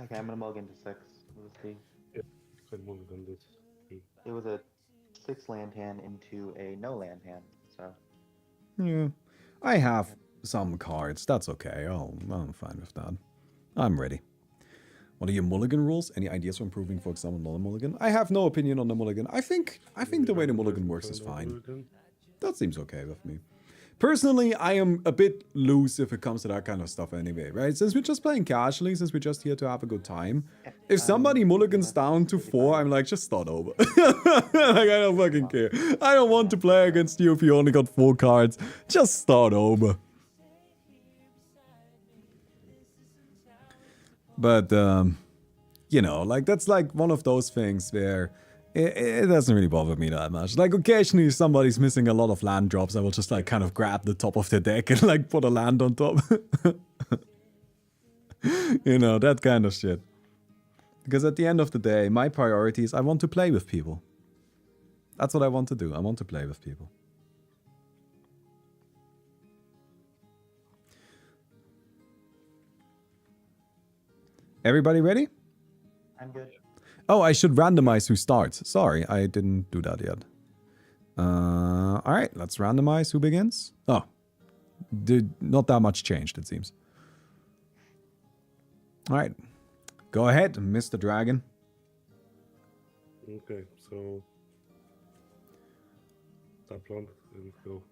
Okay, I'm gonna mulligan to 6. We'll see. I'm mulligan this. It was a 6 land hand into a no land hand, so. Yeah, I have some cards. That's okay. I'm fine with that. I'm ready. What are your mulligan rules? Any ideas for improving, for example, non-mulligan? I have no opinion on the mulligan. I think the way the mulligan works is fine. That seems okay with me. Personally, I am a bit loose if it comes to that kind of stuff anyway, right? Since we're just playing casually, since we're just here to have a good time. If somebody mulligans down to 4, I'm like, just start over. Like, I don't fucking care. I don't want to play against you if you only got 4 cards. Just start over. But, you know, like, that's like one of those things where it doesn't really bother me that much. Like, occasionally if somebody's missing a lot of land drops, I will just, like, kind of grab the top of the deck and, like, put a land on top. You know, that kind of shit. Because at the end of the day, my priority is I want to play with people. That's what I want to do. I want to play with people. Everybody ready? I'm good. Oh, I should randomize who starts. Sorry, I didn't do that yet. All right, let's randomize who begins. Oh, not that much changed, it seems. All right, go ahead, Mr. Dragon. Okay, so tap land and go.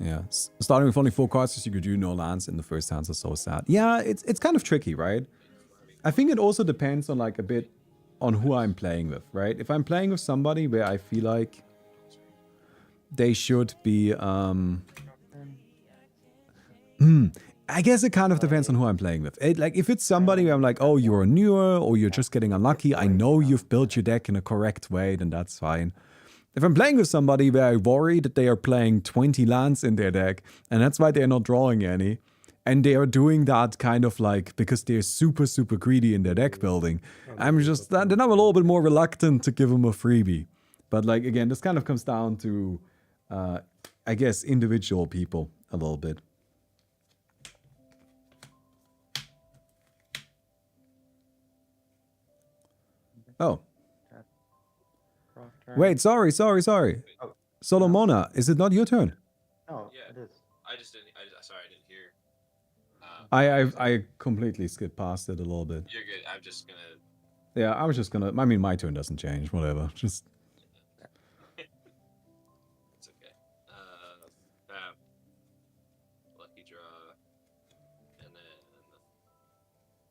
Yeah, starting with only 4 cards, as you could do no lands in the first hands are so sad. Yeah, it's kind of tricky, right? I think it also depends on like a bit on who I'm playing with, right? If I'm playing with somebody where I feel like they should be, I guess it kind of depends on who I'm playing with. Like if it's somebody where I'm like, oh, you're newer or you're just getting unlucky, I know you've built your deck in a correct way, then that's fine. If I'm playing with somebody where I worry that they are playing 20 lands in their deck, and that's why they're not drawing any, and they are doing that kind of like because they're super, super greedy in their deck building, I'm just, then I'm a little bit more reluctant to give them a freebie. But like, again, this kind of comes down to, I guess, individual people a little bit. Oh. Wait, sorry. Oh. Solomona, is it not your turn? No, Yeah. it is. I just didn't. Sorry, I didn't hear. I completely skipped past it a little bit. You're good. I'm just gonna. Yeah, I was just gonna, I mean, my turn doesn't change, whatever. Just, It's okay. Tap. Lucky draw. And then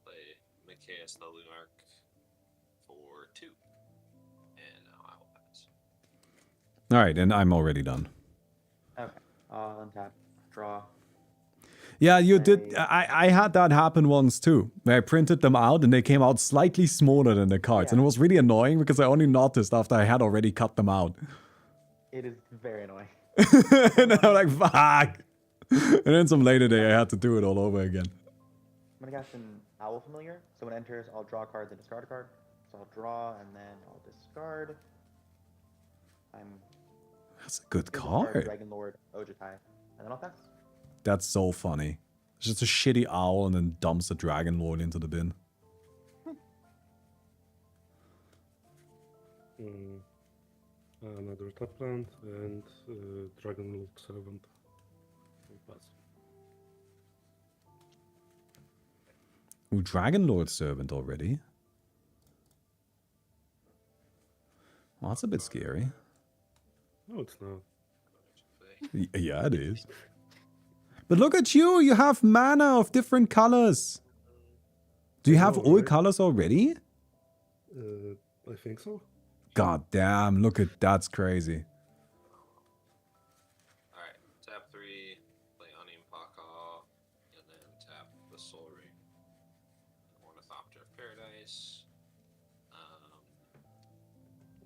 play Micaeus the Lunarch for 2. And now I will pass. alright, and I'm already done. Okay. I'll untap. Draw. Yeah, you did, I had that happen once too, where I printed them out and they came out slightly smaller than the cards, and it was really annoying because I only noticed after I had already cut them out. It is very annoying. And I'm like, fuck! And then some later day I had to do it all over again. I'm gonna cast an Owl Familiar. So when it enters, I'll draw a card, then discard a card. So I'll draw and then I'll discard. That's a good Discard card. Dragon Lord Ojutai, and then I'll pass. That's so funny. It's just a shitty owl and then dumps a Dragon Lord into the bin. Another tap land and Dragon Lord Servant. I'll pass. Ooh, Dragon Lord Servant already. Well, that's a bit scary. No, it's not. Yeah, it is. But look at you! You have mana of different colors! Do you have know, all right? colors already? I think so. God damn, look at that's crazy. Alright. Tap 3. Play Unimpaka. And then tap the Soul Ring. Ornithopter of Paradise.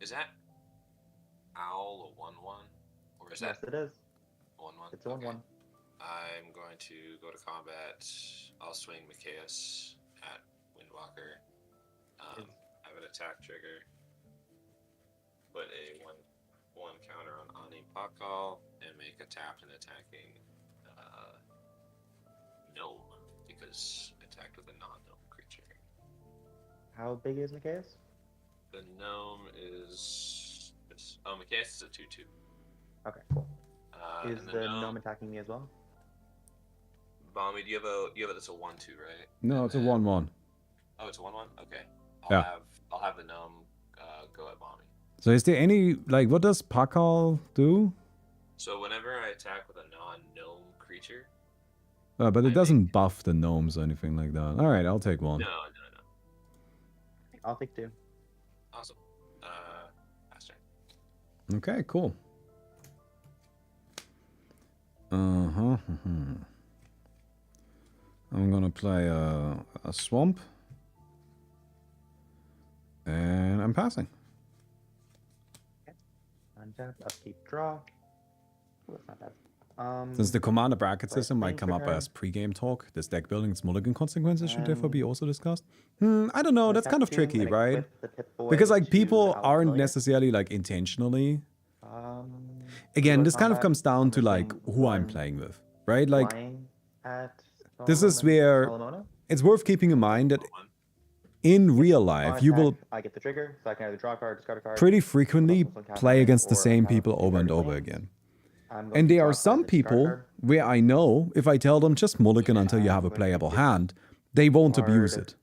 Is that Owl a 1/1? Or is Yes, that it is. 1/1? It's a 1/1. I'm going to go to combat. I'll swing Micaeus at Windwalker. Have an attack trigger. Put a 1/1 counter on Ani Pakal and make a tapped and attacking gnome because I attacked with a non-gnome creature. How big is Micaeus? The gnome is Micaeus is a 2/2. Okay, cool. Is and the gnome attacking me as well? Bomby, do you have a that's a 1/2, right? No, it's a 1/1. Oh, it's a 1/1. Okay. Yeah. I'll have the gnome go at Bomby. So is there any, like, what does Pakal do? So whenever I attack with a non-gnome creature, But it I doesn't buff the gnomes or anything like that. Alright, I'll take one. no. I'll take 2. Awesome. Pass turn. Okay, cool. Uh-huh. I'm gonna play a swamp. And I'm passing. Untap, upkeep, draw. Oh, that's not bad. Since the commander bracket so I system might think come for up turn- as pre-game talk, this deck building its mulligan consequences should therefore be also discussed. I don't know, I'm gonna that's tap kind of 2 tricky, and right? equip the Pip-Boy Because like to people the aren't Familiar. necessarily like intentionally. We Again, go to this kind of combat. comes down I'm to gonna like swing who I'm one playing with, right? Like flying at this is where Solomona. it's worth keeping in mind that One. in real On life you attack, will I get the trigger, so I can either draw a card, discard a card. pretty frequently Plus one counter play on it, against the or same untap people over and discarded over lands. again. I'm going And to there draw are a some card, discard a people card. where I know if I tell them just mulligan until you have a I'm going to playable give hand, they won't abuse card. it.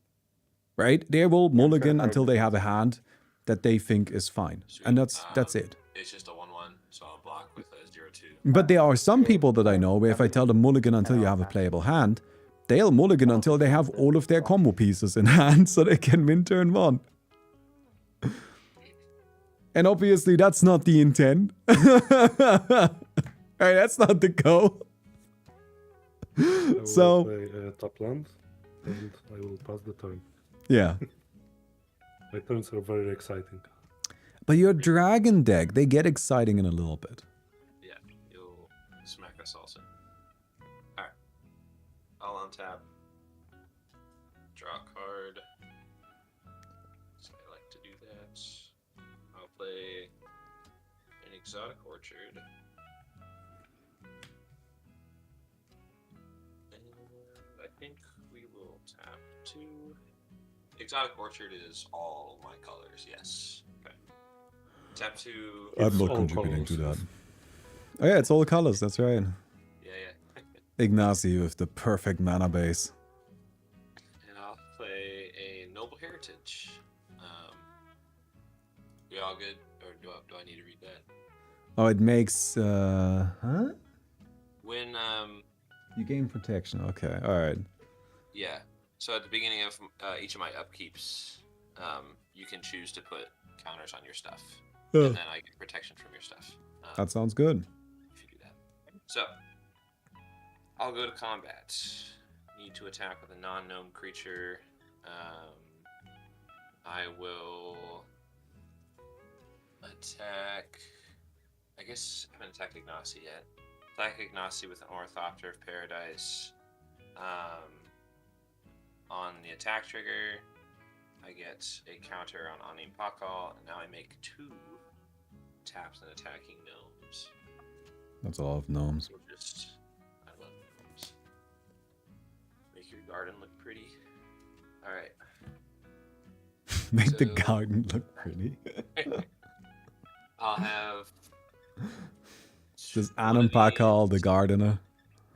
Right? They will mulligan card until they have a difference. hand that they think is fine. Sweet. And that's it. It's just a 1/1, so I'll block with a 0/2. But there are some Okay, people that I so know where if I that'd be- tell them mulligan until you I'll have a pass. playable hand, they'll mulligan until they have all of their combo pieces in hand so they can win turn 1. And obviously that's not the intent. Alright, that's not the goal. I will So- play top land, and I will pass the turn. Yeah. My turns are very exciting. But your dragon deck, they get exciting in a little bit. Yeah, you'll smack us also. Alright. I'll untap. Draw a card. So I like to do that. I'll play an exotic orchard. And I think we will tap 2. Exotic orchard is all my colors, yes. Okay. Tap 2. I'm It's not all contributing to that. colors. Oh yeah, it's all colors, that's right. Yeah, yeah. Ignacy with the perfect mana base. And I'll play a Noble Heritage. We all good? Or do I need to read that? Oh, it makes huh? When, You gain protection. Okay, alright. yeah. So at the beginning of each of my upkeeps, you can choose to put counters on your stuff. Oh, And then I get protection from your stuff. that sounds good. If you do that. So, I'll go to combat. Need to attack with a non-gnome creature. I will attack. I guess I haven't attacked Ignacy yet. Attack Ignacy with an Orthopter of Paradise. On the attack trigger, I get a counter on Anim Pakal, and now I make 2 taps and attacking gnomes. That's a lot of gnomes. So just, I love gnomes. Make your garden look pretty. Alright. Make the So- garden look pretty. I'll have. Does one of Anam Pakal, the these- gardener?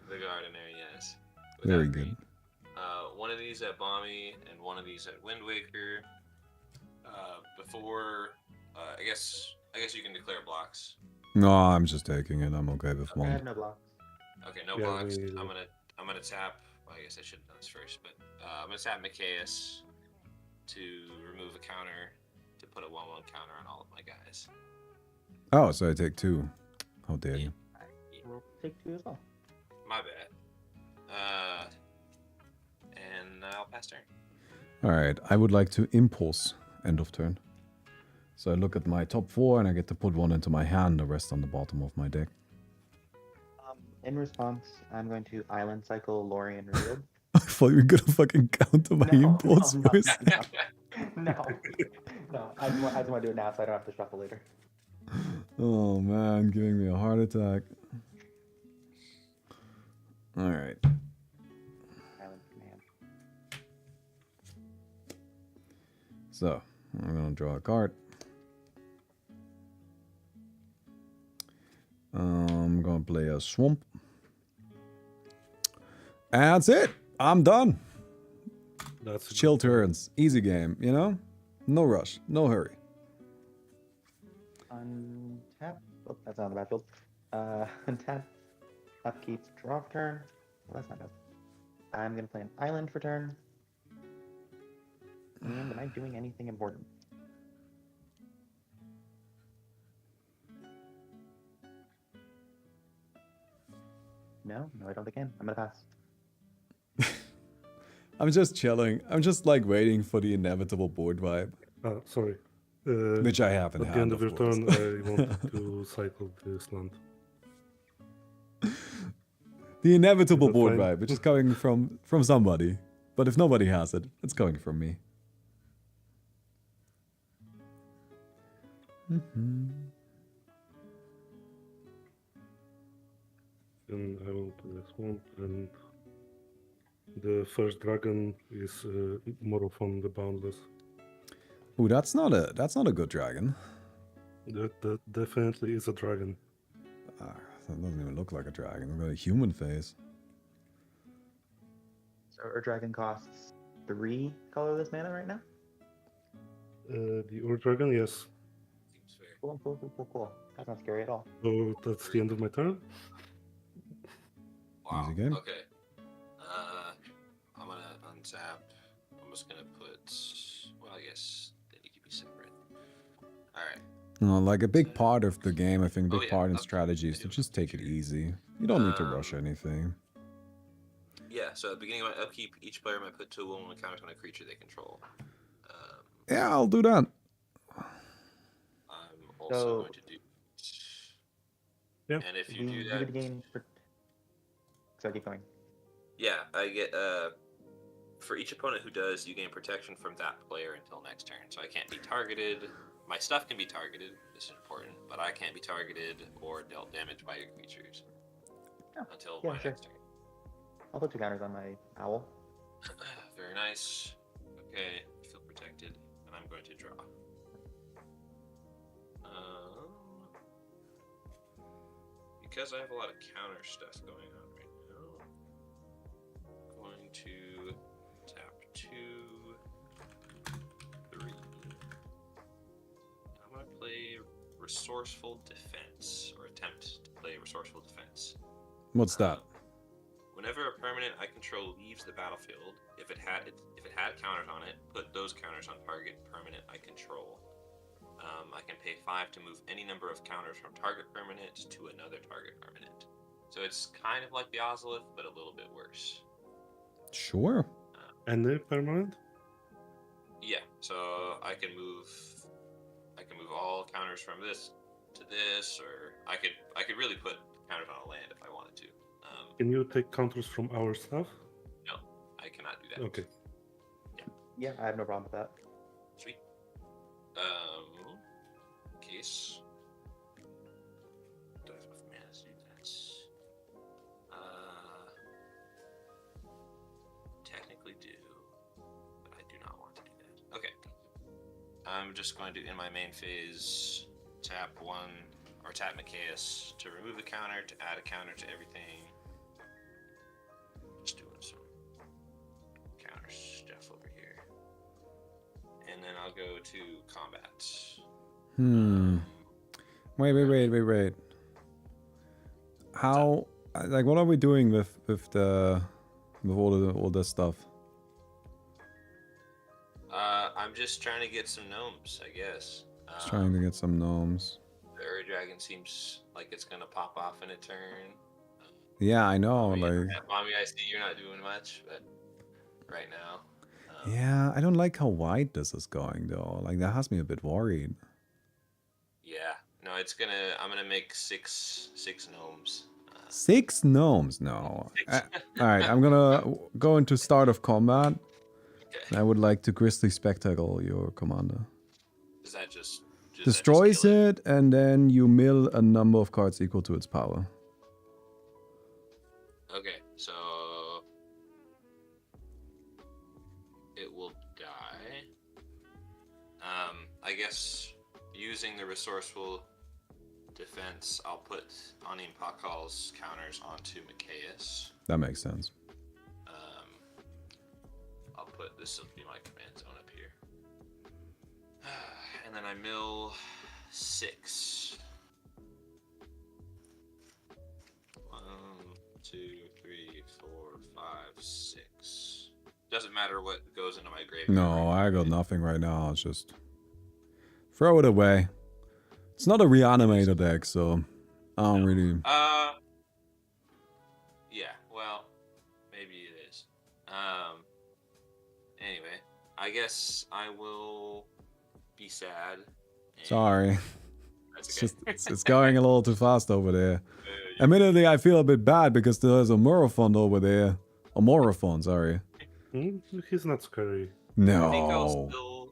The gardener, yes. Very Without good. green. One of these at Balmy and one of these at Wind Waker. Before, I guess you can declare blocks. No, I'm just taking it. I'm okay with I have one. no blocks. Okay, no Yeah, blocks. me neither. I'm gonna tap. Well, I guess I should have done this first, but I'm gonna tap Micaeus to remove a counter to put a 1/1 counter on all of my guys. Oh, so I take 2. How dare you? We'll take 2 as well. My bad. And I'll pass turn. Alright, I would like to impulse end of turn. So I look at my top 4 and I get to put 1 into my hand, the rest on the bottom of my deck. In response, I'm going to Island Cycle Lorien Revealed. I thought you were gonna fucking counter my impulse voice. No. I just want to do it now so I don't have to shuffle later. Oh man, giving me a heart attack. Alright. Island Command. So, I'm gonna draw a card. I'm gonna play a swamp. And that's it. I'm done. That's a Chill good turn. turns. Easy game, you know? No rush. No hurry. Untap. Oh, that's not on the battlefield. Untap. Upkeep. Draw for turn. Well, that's not bad. I'm going to play an island for turn. And am I doing anything important? No, I don't think I am. I'm going to pass. I'm just chilling. I'm just like waiting for the inevitable board vibe, Sorry. which I have in At the hand, end of your course. turn, I want to cycle this land. The inevitable Is that board fine? vibe, which is coming from somebody. But if nobody has it, it's coming from me. And I will do this one. And the first dragon is more on the boundless. Ooh, that's not a good dragon. That definitely is a dragon. That doesn't even look like a dragon. It's got a human face. So our dragon costs 3 colorless mana right now. The Ur dragon, yes. Seems fair. Cool. That's not scary at all. So that's the end of my turn. Wow. Easy game. Okay. I'm gonna untap. I'm just gonna put. Well, I guess they need to be separate. All right. Like a big part of the game, I think, a Oh, big yeah, part in okay. strategy is I to do. just take it easy. You don't need to rush anything. Yeah. So at the beginning of my upkeep, each player might put 2 wound counters on a creature they control. Yeah, I'll do that. I'm also So- going to do. Yeah. And if Do you do you that, gain? So keep going. yeah, I get for each opponent who does, you gain protection from that player until next turn. So I can't be targeted. My stuff can be targeted. This is important, but I can't be targeted or dealt damage by your creatures Oh, until yeah, my sure. next turn. I'll put 2 counters on my owl. Very nice. Okay, I feel protected, and I'm going to draw. Because I have a lot of counter stuff going on right now, I'm going to tap 2, 3. I'm going to play Resourceful Defense, or attempt to play Resourceful Defense. What's that? Whenever a permanent I control leaves the battlefield, if it had counters on it, put those counters on target permanent I control. I can pay 5 to move any number of counters from target permanent to another target permanent. So it's kind of like the Ozolith, but a little bit worse. Sure. And the permanent? Yeah, so I can move all counters from this to this, or I could really put counters on a land if I wanted to. Can you take counters from our stuff? No, I cannot do that. Okay. Yeah, I have no problem with that. Sweet. Case. Do I have enough mana to do that? Technically do, but I do not want to do that. Okay. I'm just going to, in my main phase, tap 1 or tap Micaeus to remove the counter, to add a counter to everything. Just doing some counter stuff over here. And then I'll go to combat. Wait. How, like, what are we doing with all this stuff? I'm just trying to get some gnomes, I guess. Just trying to get some gnomes. The Ur Dragon seems like it's gonna pop off in a turn. Yeah, I know. Like, Mommy, I see you're not doing much, but right now. yeah, I don't like how wide this is going though. Like, that has me a bit worried. Yeah, no, I'm gonna make six gnomes. 6 gnomes? No. All right, I'm gonna go into start of combat. Okay. I would like to Grizzly Spectacle your commander. Does that just Destroys kill it, and then you mill a number of cards equal to its power. Okay, so it will die. I guess using the Resourceful Defense, I'll put Anim Pakal's counters onto Micaeus. That makes sense. I'll put this will be my command zone up here. And then I mill 6. 1, 2, 3, 4, 5, 6. Doesn't matter what goes into my graveyard. No, I got nothing right now. It's just throw it away. It's not a reanimator deck, so I don't really. Yeah. Well, maybe it is. Anyway, I guess I will be sad. and- Sorry. That's It's okay. just it's going a little too fast over there. You- Admittedly, I feel a bit bad because there's a Morophon over there. A Morophon, sorry. He's not scary. I think No.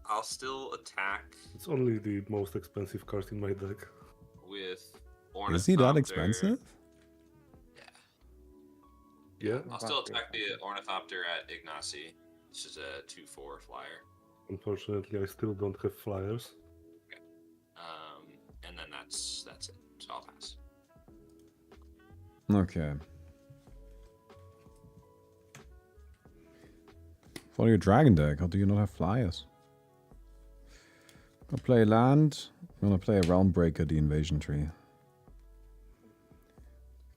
I'll still attack It's only the most expensive card in my deck. with Is he that Ornithopter. expensive? Yeah. I'll still attack the Ornithopter at Ignacy. This is a 2/4 flyer. Unfortunately, I still don't have flyers. And then that's it. So I'll pass. Okay. For your dragon deck, how do you not have flyers? Gonna play land. I'm gonna play a Realm Breaker, the invasion tree.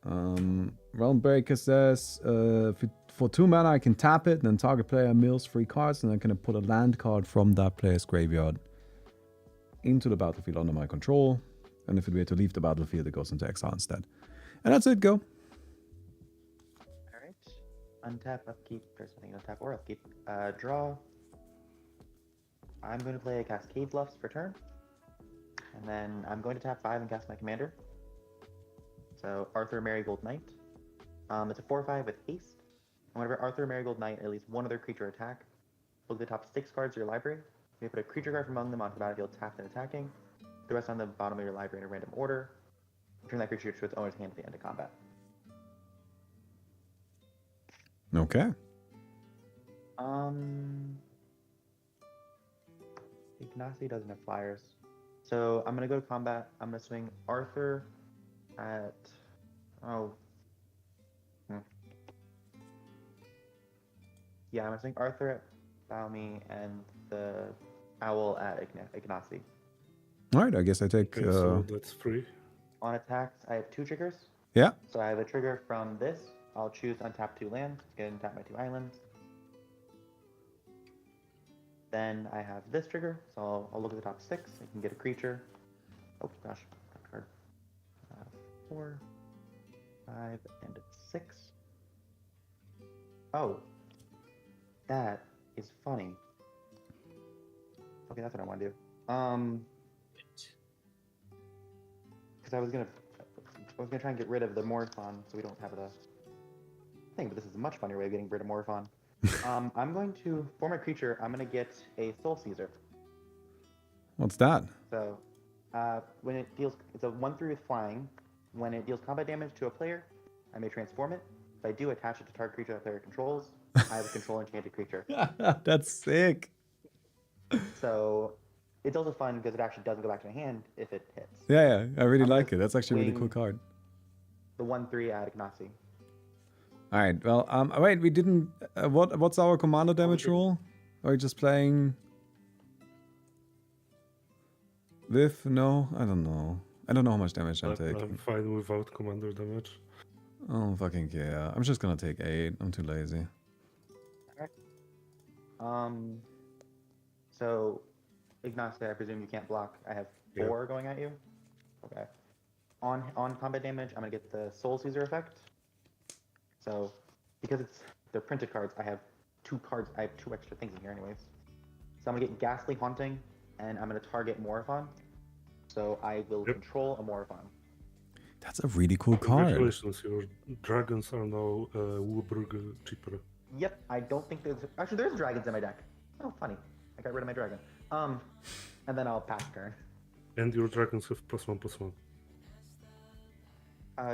Realm Breaker says for 2 mana I can tap it, and then target player mills 3 cards, and I'm gonna put a land card from that player's graveyard into the battlefield under my control. And if it were to leave the battlefield, it goes into exile instead. And that's it, go. Alright. Untap, upkeep, there's something untap or upkeep. Draw. I'm going to play a Cascade Bluffs for turn. And then I'm going to tap 5 and cast my commander. So Arthur Marigold Knight. It's a 4/5 with haste. And whenever Arthur Marigold Knight at least one other creature attack, look at the top 6 cards of your library. You put a creature card from among them onto the battlefield tapped and attacking. The rest on the bottom of your library in a random order. Return that creature to its owner's hand at the end of combat. Okay. Ignacy doesn't have flyers. So I'm gonna go to combat. I'm gonna swing Arthur at yeah, I'm gonna swing Arthur at Balmy and the owl at Ignacy. Alright, I guess I take... Okay, so that's 3. On attacks, I have 2 triggers. yeah. So I have a trigger from this. I'll choose untap 2 lands, get and tap my 2 islands. Then I have this trigger, so I'll look at the top 6. I can get a creature. Oh gosh, that card. 4, 5, and 6. Oh, that is funny. Okay, that's what I want to do. Because I was gonna try and get rid of the Morphon, so we don't have the thing. But this is a much funnier way of getting rid of Morphon. I'm going to, for my creature, I'm going to get a Soul Caesar. What's that? So, when it deals, it's a 1/3 with flying. When it deals combat damage to a player, I may transform it. If I do, attach it to target creature that player controls. I have a control enchanted creature. That's sick. So, it's also fun because it actually doesn't go back to my hand if it hits. Yeah, I really I'm like gonna it. That's actually a really cool swing card. The 1/3 at Ignacy. All right. Well, wait, we didn't. What's our commander damage rule? Are we just playing with? No, I don't know. I don't know how much damage I'm I'm taking. fine without commander damage. I don't fucking care. I'm just gonna take 8. I'm too lazy. So, Ignacy, I presume you can't block. I have 4 going at you. Okay. On combat damage, I'm gonna get the Soul Caesar effect. So, because they're printed cards, I have 2 cards. I have 2 extra things in here, anyways. So I'm gonna get Ghastly Haunting, and I'm gonna target Morophon. So I will control a Morophon. That's a really cool card. Congratulations, your dragons are now Wilburg cheaper. Yep, I don't think there's dragons in my deck. Oh, funny. I got rid of my dragon. And then I'll pass turn. And your dragons have +1/+1.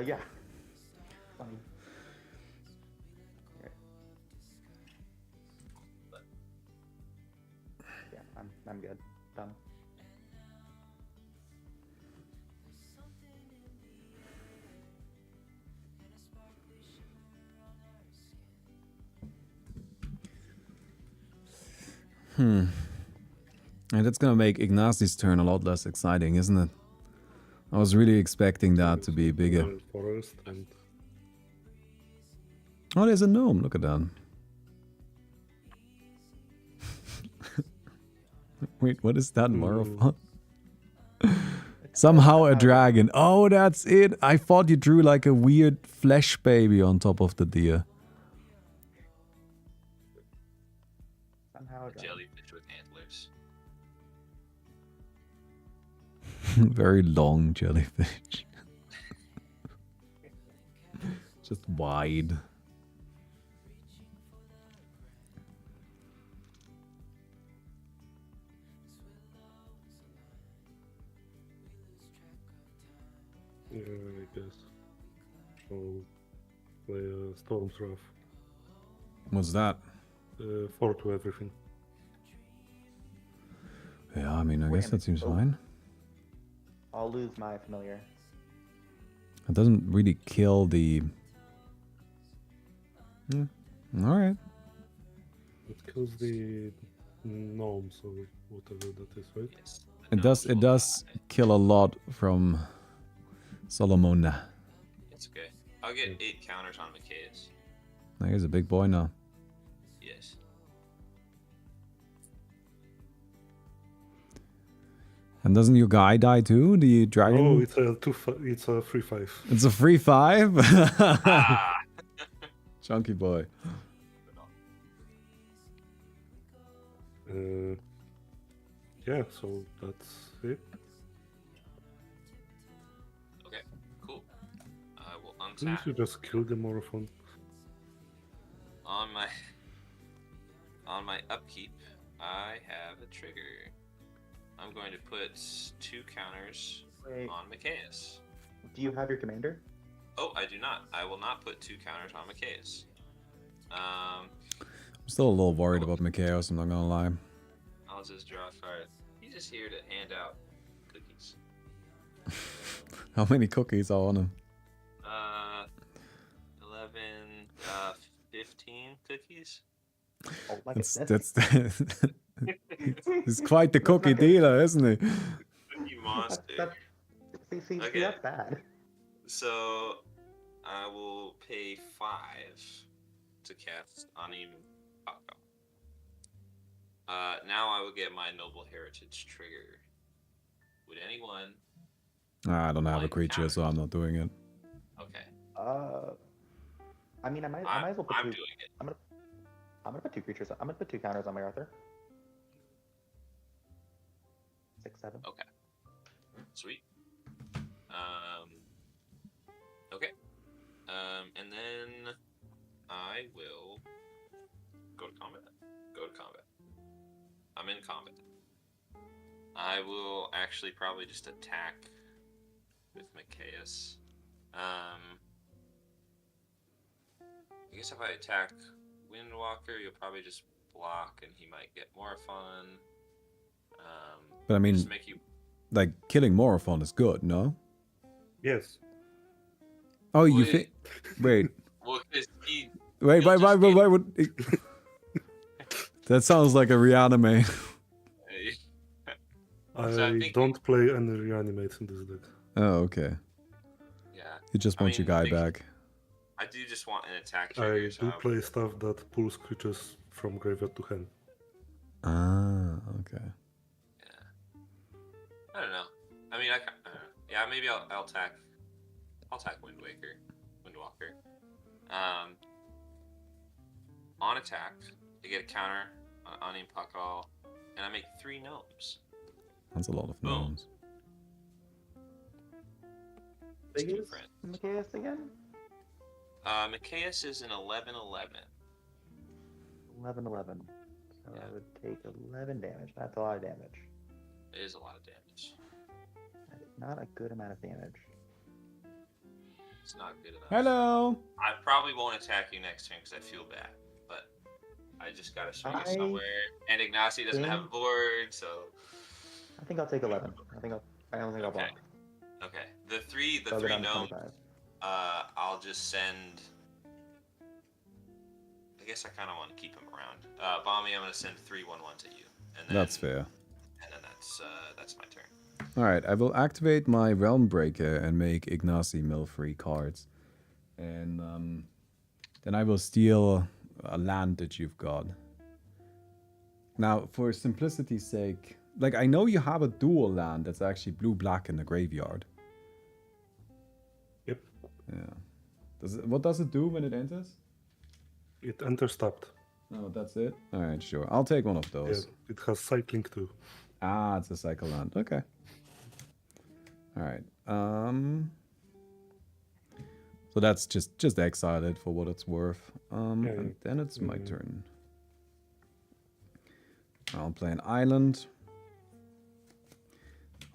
Yeah. Funny. Yeah, I'm good. Done. And that's gonna make Ignacy's turn a lot less exciting, isn't it? I was really expecting that to be bigger. Forest and Oh, there's a gnome. Look at that. Wait, what is that, Morophon? Somehow a dragon. Oh, that's it. I thought you drew like a weird flesh baby on top of the deer. God. jellyfish with antlers. Very long jellyfish. Just wide. Yeah, I guess. I'll play a Storm's Wrath. What's that? 4 to everything. Yeah, I mean, I Wait guess a that seems minute. Oh. fine. I'll lose my familiar. It doesn't really kill the... Alright. It kills the gnomes or whatever that is, right? Yes. It does kill a lot from Solomon. It's okay. I'll get 8 counters on Micaeus. Now he's a big boy now. Yes. And doesn't your guy die too? The dragon? Oh, it's a 3/5. It's a free 5? Ah! Chunky boy. Yeah, so that's it. Okay, cool. I will Didn't untap you just kill the Morophon? on my upkeep. I have a trigger. I'm going to put 2 counters Wait, on Micaeus. do you have your commander? Oh, I do not. I will not put 2 counters on Micaeus. I'm still a little worried about Micaeus, I'm not gonna lie. I'll just draw a card. He's just here to hand out cookies. How many cookies are on him? 11, 15 cookies. Oh my That's goodness. he's quite the cookie dealer, isn't he? Cookie monster. See, Okay. that's bad. So I will pay 5 to cast Anim Pako. Now I will get my Noble Heritage trigger. Would anyone? I don't have a Like creature, so I'm not doing it. Okay, I mean, I might as well put I'm 2. doing it. I'm gonna put 2 creatures. I'm gonna put 2 counters on my Arthur. 6, 7. Okay, sweet. Okay. And then I will go to combat. Go to combat. I'm in combat. I will actually probably just attack with Micaeus. I guess if I attack Windwalker, you'll probably just block and he might get more fun. But I mean, Just make you. like, killing Morophon is good, no? Yes. Oh, you Wait. think... Wait. Well, 'cause he. Wait, You'll wait, just wait, get- wait, wait. That sounds like a reanimate. I So I'm thinking- don't play any reanimates in this deck. Oh, okay. Yeah, You just I want your mean, guy they- back. I do just want an attack I trigger. so do I would- play stuff that pulls creatures from graveyard to hand. Ah, okay. I don't know. I mean, I don't know. Yeah, maybe I'll attack. I'll attack Windwalker. On attack, I get a counter on Impakal, and I make 3 gnomes. That's a lot of Boom. gnomes. It's Big is different. Micaeus again? Micaeus is an 11/11. 11, 11. So Yeah. I would take 11 damage. That's a lot of damage. It is a lot of damage. That is not a good amount of damage. It's not good enough. Hello! I probably won't attack you next turn because I feel bad, but I just gotta swing it I somewhere. And Ignacy doesn't have a think- board, so I think I'll take 11. I don't think I'll Okay. block. okay. The three So I'll go down to gnomes. 25. I'll just send. I guess I kind of want to keep him around. Bomby, I'm gonna send 3 1/1s at you, and then That's fair. And then that's my turn. Alright, I will activate my Realm Breaker and make Ignacy mill 3 cards. And then I will steal a land that you've got. Now, for simplicity's sake, like, I know you have a dual land that's actually blue-black in the graveyard. Yep. Yeah. What does it do when it enters? It enters tapped. Oh, that's it? Alright, sure. I'll take one of Yeah, those. it has cycling too. Ah, it's a cycle land. Okay. Alright. So that's just exile it for what it's worth. Yeah, And then it's my Mhm. turn. I'll play an island.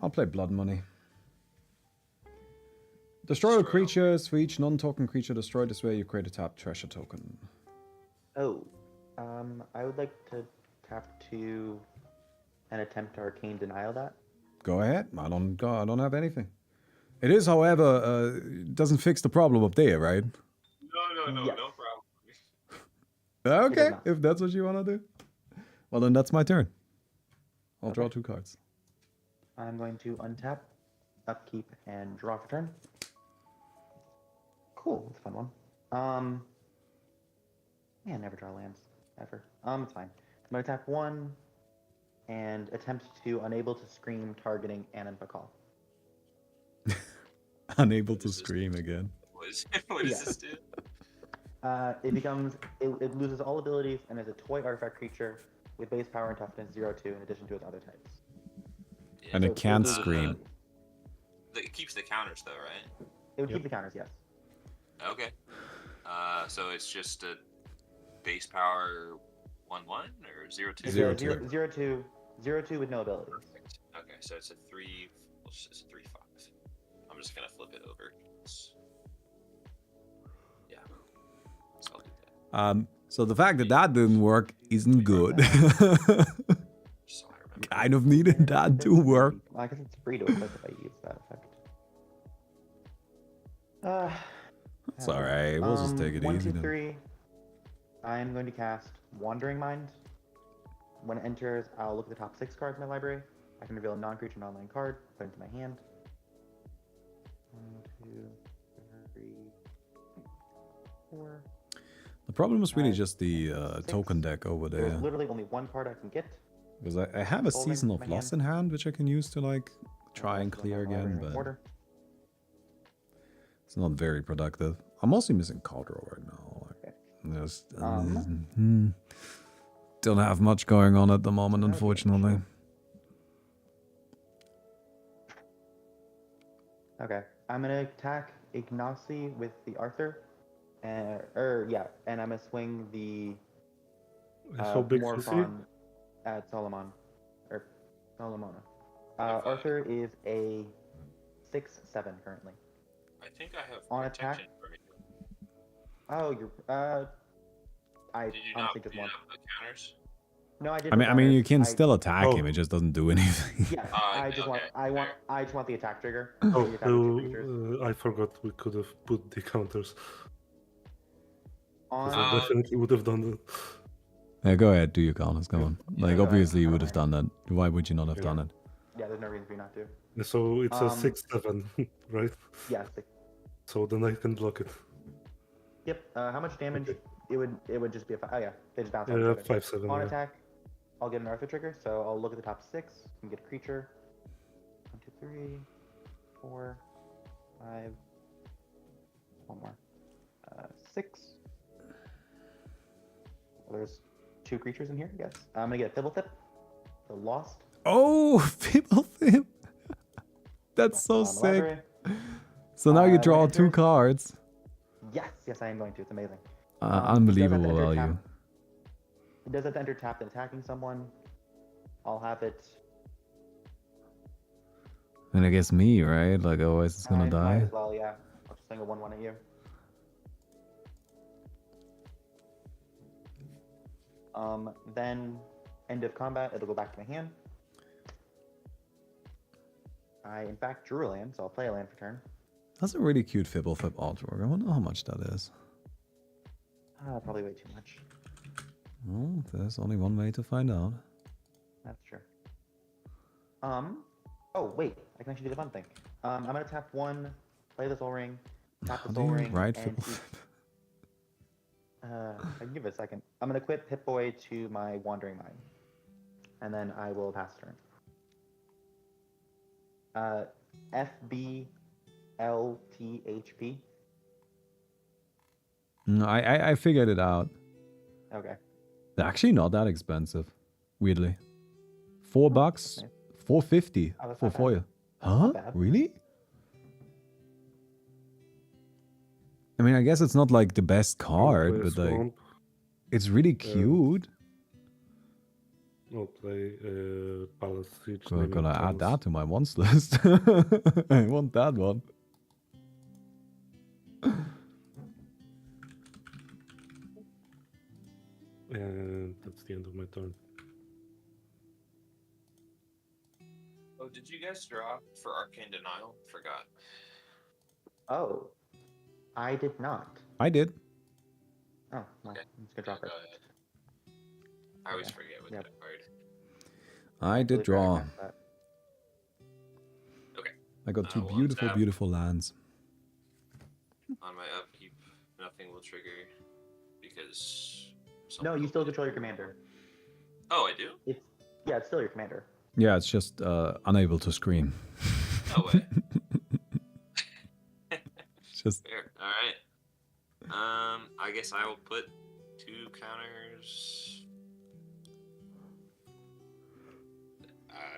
I'll play Blood Money. Destroy all Destroy all. creatures. For each non-token creature destroyed this way, you create a tap treasure token. Oh, I would like to tap 2 and attempt to arcane denial that. Go ahead. I don't have anything. It is, however, it doesn't fix the problem up there, right? No, Yes. no problem. Okay, not. if that's what you want to do. Well, then that's my turn. I'll draw Okay. 2 cards. I'm going to untap, upkeep, and draw for turn. Cool, that's a fun one. Man, never draw lands ever. It's fine. I'm gonna tap 1 and attempt to unable to scream, targeting Anon Bakal. Unable to What is this? scream again. What does Yeah. this do? It loses all abilities and is a toy artifact creature with base power and toughness 0/2 in addition to its other types. Yeah. And So it can't it- scream. It keeps the counters though, right? It would Yep. keep the counters, yes. Okay. So it's just a base power 1/1 or 0/2? It's Zero a two. 0/2 with no abilities. Perfect. Okay, so it's a 3. Well, it's a 3/5. I'm just gonna flip it over. Yeah. So I'll do that. So the fact that that didn't work isn't good. So I remember. Kind of needed that to work. Well, I guess it's free to equip if I use that effect. It's alright. We'll just take it 1, easy 2, then. 3. I'm going to cast Wandering Mind. When it enters, I'll look at the top 6 cards in my library. I can reveal a non-creature non-land card, put it into my hand. 1, 2, 3, 4. The problem is really 5, just the 6. token deck over There's there. literally only 1 card I can get. Because I have a Folding Season of my Loss hand. in hand, which I can use to like try I'll and put it in clear my library again, in but order. it's not very productive. I'm mostly missing card draw right now. Okay. Just, Um, don't have much going on at the moment, Okay, unfortunately. Okay, I'm gonna attack Ignacy with the Arthur, and and I'm gonna swing the How big is he? Morphon at Solomon, or Solomona. Arthur is a 6/7 currently. I think I have On protection attack? for you. Oh, you're I Did you not honestly just want. put counters? No, I did. I mean, you can I- still attack Oh. him. It just doesn't do anything. Yeah, I just want. I just want the attack trigger. Oh, The attack with 2 creatures. I forgot we could have put the counters. 'Cause I On definitely would have done that. Yeah, go ahead, do your counters. Go on. Like, Yeah, obviously, you I would don't have done that. Why would you not have Yeah. done it? yeah, there's no reason for you not to. So it's a Um, 6/7, right? Yeah. So then I can block it. Yep. How much damage? Okay. It would just be a oh yeah, they just bounce off Yeah, each other. 5/7. On Yeah. attack, I'll get an Arthur trigger, so I'll look at the top 6 and get a creature. 1, 2, 3, 4, 5. One more. 6. Well, there's 2 creatures in here, I guess. I'm gonna get a Fibblethip, the Lost. Oh, Fibblethip! That's so on the sick. library. So now you when draw it 2 enters- cards. Yes, I am going to. It's amazing. Unbelievable it does have to enter value. It does have to enter tapped and attacking someone. I'll have it. And I guess me, right? Like, otherwise it's gonna Might die. as well, yeah. I'll just swing a 1/1 at you. Then end of combat, it'll go back to my hand. I in fact drew a land, so I'll play a land for turn. That's a really cute Fibblethip artwork. I wonder how much that is. Probably way too much. Well, there's only one way to find out. That's true. Oh wait, I can actually do the fun thing. I'm gonna tap 1, play the Soul Ring, tap How the do Soul you Ring, write and Fibblethip? I can give it a second. I'm gonna equip Pip-Boy to my Wandering Mind, and then I will pass turn. FBLTHP. No, I figured it out. Okay. They're actually not that expensive, weirdly. $4, nice. $4.50 Oh, that's for not bad. foil. That's not Huh? bad. Really? I mean, I guess it's not like the best I'll card, play but like Swamp. it's really cute. I'll play Palace Siege. I'm naming gonna add Palace. that to my wants list. I want that one. And that's the end of my turn. Oh, did you guys draw for Arcane Denial? Forgot. Oh, I did not. I did. Oh, well, Okay. I'm just gonna Yeah, drop go it. ahead. I always Okay. forget with Yep. that card. I did Totally forgot I draw. cast that. Okay. I got two We'll beautiful, untap. beautiful lands. On my upkeep, nothing will trigger because. No, someone you still opened it. control your commander. Oh, I do. Yeah, it's still your commander. Yeah, it's just unable to scream. No way. Just Fair. All right. I guess I will put 2 counters.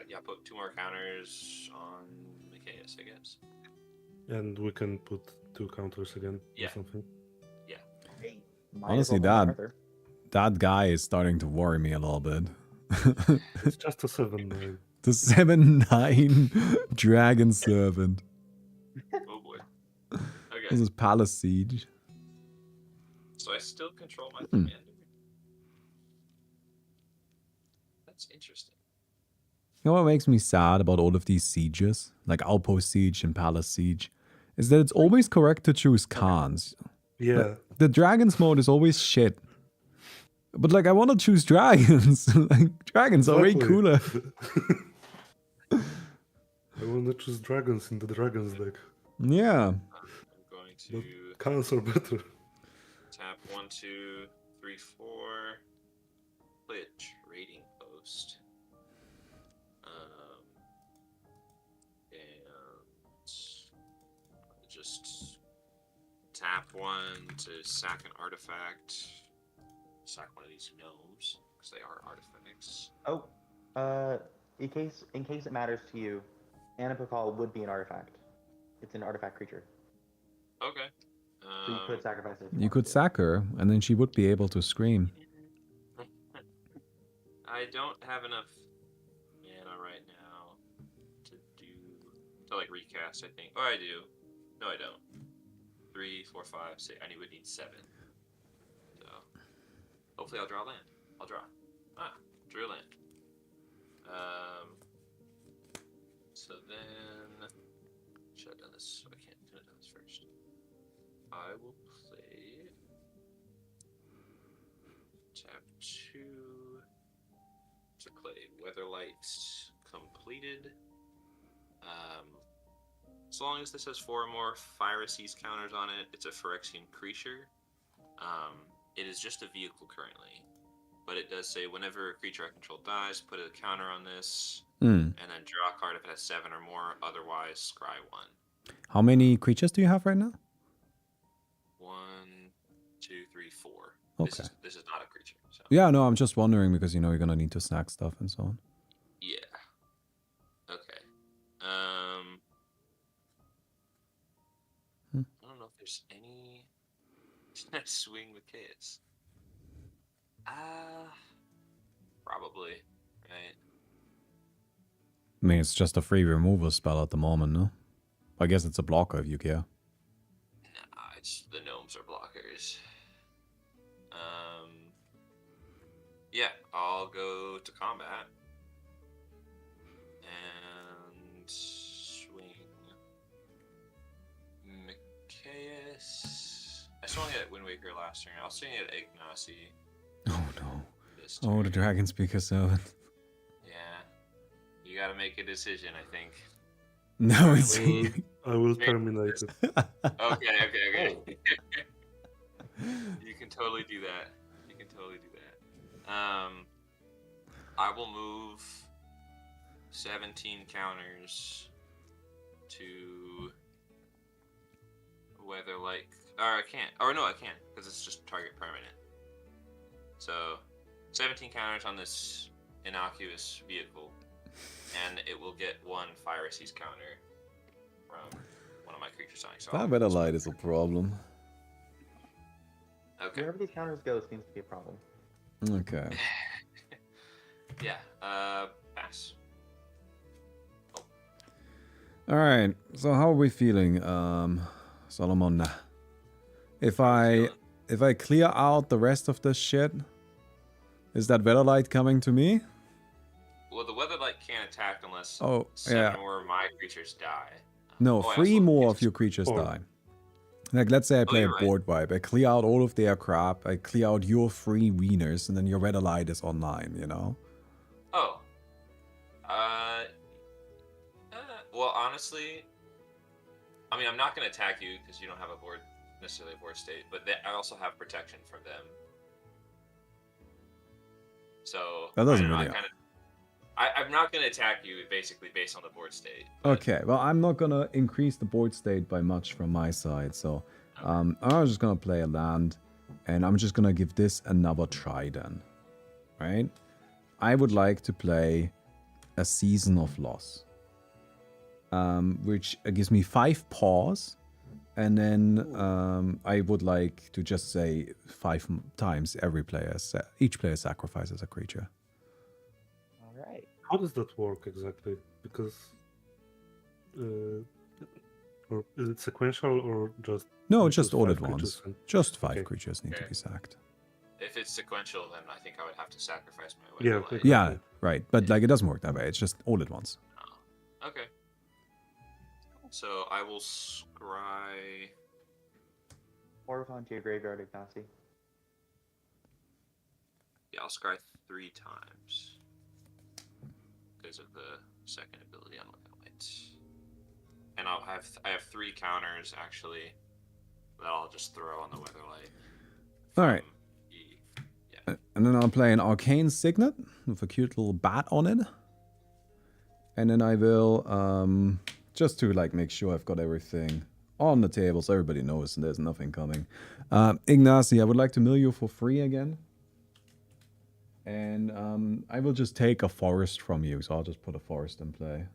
Yeah, put 2 more counters on Micaeus, I guess. And we can put 2 counters again Yeah. or something. Might as Honestly, well put that- Arthur. that guy is starting to worry me a little bit. It's just a 7/9. The 7/9 Dragon Servant. Oh boy. Okay. This is Palace Siege. So I still control my Hmm. commander. That's interesting. You know what makes me sad about all of these sieges, like Outpost Siege and Palace Siege, is that it's always correct to choose Khans. Yeah. The Dragons mode is always shit. But like, I want to choose dragons. Like, dragons are way Exactly. cooler. I want to choose dragons in the dragons deck. Yeah. I'm going to But cans are better. tap 1, 2, 3, 4. Play a trading post. And just tap 1 to sack an artifact. Sack one of these gnomes because they are artifacts. Oh, in case it matters to you, Anapokal would be an artifact. It's an artifact creature, Okay. so you could sacrifice it. if You wanted could to. sack her, and then she would be able to scream. I don't have enough mana right now to like recast. I think. Oh, I do. No, I don't. 3, 4, 5, 6. I would need 7. So hopefully I'll draw land. I'll draw. Drew land. So then should have done this. So I can't do this first. I will play tap 2 to play Weatherlight completed. As long as this has 4 or more Phyreses counters on it, it's a Phyrexian creature. It is just a vehicle currently, but it does say whenever a creature I control dies, put a counter on this, and then draw a card if it has 7 or more. Otherwise, scry 1. How many creatures do you have right now? 1, 2, 3, 4. Okay. This is not a creature. So. Yeah, no, I'm just wondering because, you know, you're going to need to sack stuff and so on. Yeah. Okay. I don't know if there's any swing with chaos. Probably. Right. I mean, it's just a free removal spell at the moment, no? I guess it's a blocker if you care. Nah, it's the gnomes are blockers. Yeah, I'll go to combat and swing Micaeus. I swung at Wind Waker last turn. I'll swing at Ignacy Oh, no. this Oh, the turn. Dragon Speaker Servant. Yeah, you gotta make a decision, I think. No, it's... I will terminate it. Okay. You can totally do that. I will move 17 counters to whether like, or I can't, or no, I can't because it's just target permanent. So 17 counters on this innocuous vehicle, and it will get 1 fire seize counter from one of my creatures dying. So That better light is a problem. Okay. Wherever these counters go seems to be a problem. Okay. Yeah. Pass. Alright, so how are we feeling, Solomon? If I clear out the rest of this shit, is that Weatherlight coming to me? Well, the Weatherlight can't attack unless Oh, 7 yeah. more of my creatures die. No, Oh, I 3 also- more of your creatures Four. die. Like, let's say I play a you're right. board wipe. I clear out all of their crap, I clear out your 3 wieners, and then your Weatherlight is online, you know? Oh. Well, honestly, I mean, I'm not going to attack you because you don't have necessarily a board state, but I also have protection from them. So That doesn't I don't know, really I'm not going to attack you basically based on the board state. but- Okay, well, I'm not gonna increase the board state by much from my side, so I'm just gonna play a land, and I'm just gonna give this another try then, right? I would like to play a Season of Loss, which gives me 5 paws, and then I would like to just say 5 times each player sacrifices a creature. All right. How does that work exactly? Because, or is it sequential or just? No, it's just all 5 at creatures once. and- Just 5 Okay. creatures need to Okay. be sacked. If it's sequential, then I think I would have to sacrifice my Yeah, Weatherlight. okay. Yeah, right. But like it doesn't work that way. It's just all at once. Okay. So I will scry. Morph onto your graveyard, Ignacy. Yeah, I'll scry 3 times because of the second ability on Weatherlight. And I have 3 counters actually that I'll just throw on the Weatherlight. All right. from E. And then I'll play an Arcane Signet with a cute little bat on it. And then I will, just to like make sure I've got everything on the table so everybody knows there's nothing coming. Ignacy, I would like to mill you for free again. And I will just take a forest from you, so I'll just put a forest in play.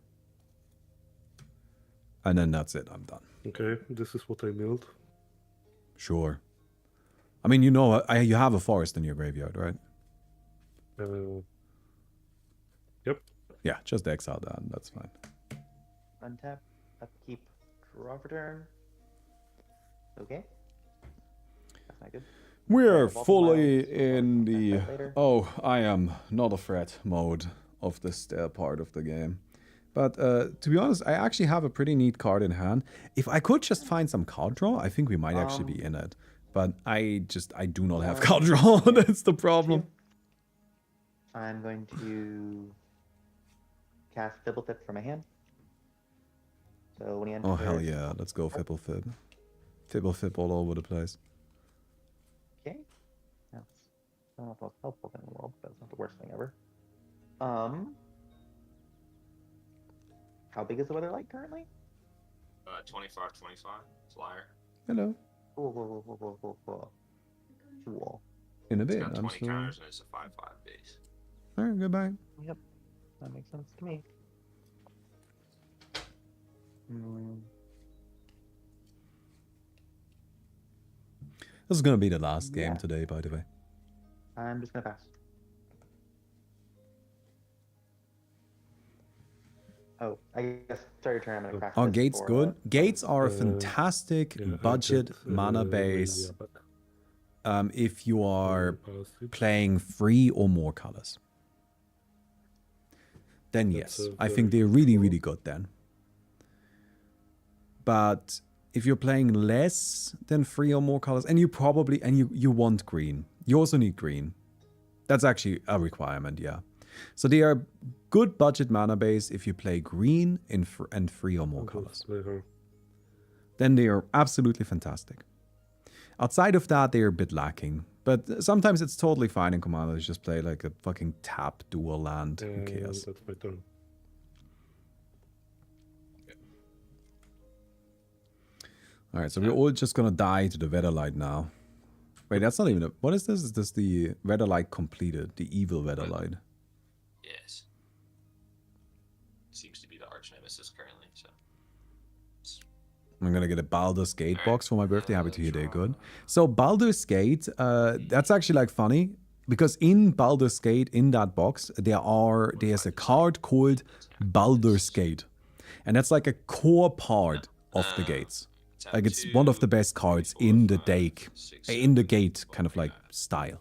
And then that's it, I'm done. Okay, this is what I milled. Sure. I mean, you know, you have a forest in your graveyard, right? Yep. Yeah, just exile that, that's fine. Untap, upkeep, draw for turn. Okay. That's not good. We're Multiple fully miles, in the back later. I am not a threat mode of this part of the game. But to be honest, I actually have a pretty neat card in hand. If I could just find some card draw, I think we might actually be in it. But I do not have card draw. That's the problem. I'm going to cast Fibblethip from my hand. So when he enters, Oh hell yeah, let's go Fibblefib. Fibblefib all over the place. Okay. That's not the most helpful thing in the world, but it's not the worst thing ever. How big is the Weatherlight currently? 25, 25. Flyer. Hello. Cool. In a It's bit, got I'm 20 still. counters and it's a 5/5 base. Alright, goodbye. Yep. That makes sense to me. This is gonna be the last game Yeah. today, by the way. I'm just gonna pass. Oh, I guess start your turn. I'm gonna craft Are this gates for, good? Gates are a Uh, fantastic Yeah, I budget got, mana yeah, base but if you are passage. playing 3 or more colors. Then That's yes, a I very think they're good really, call. really good then. But if you're playing less than 3 or more colors, and you probably, and you want green, you also need green. That's actually a requirement, yeah. So they are good budget mana base if you play green in and 3 or more I'll just colors. play her. Then they are absolutely fantastic. Outside of that, they are a bit lacking. But sometimes it's totally fine in Commander to just play like a fucking tap dual land. Who And cares? that's my turn. Alright, so we're all just gonna die to the Weatherlight now. Wait, that's not even a... What is this? Is this the Weatherlight completed? The evil Weatherlight? Yes. Seems to be the arch nemesis currently, so. I'm gonna get a Baldur's Gate Alright, box for my birthday. Happy to hear they're draw. good. So Baldur's Gate, that's actually like funny because in Baldur's Gate, in that box, there's a card called Baldur's Gate, and that's like a core part of the gates. Tap Like it's 2, one of the best 3, cards 4, in the 5, deck, 6, in the 7, gate kind of what we like got? style.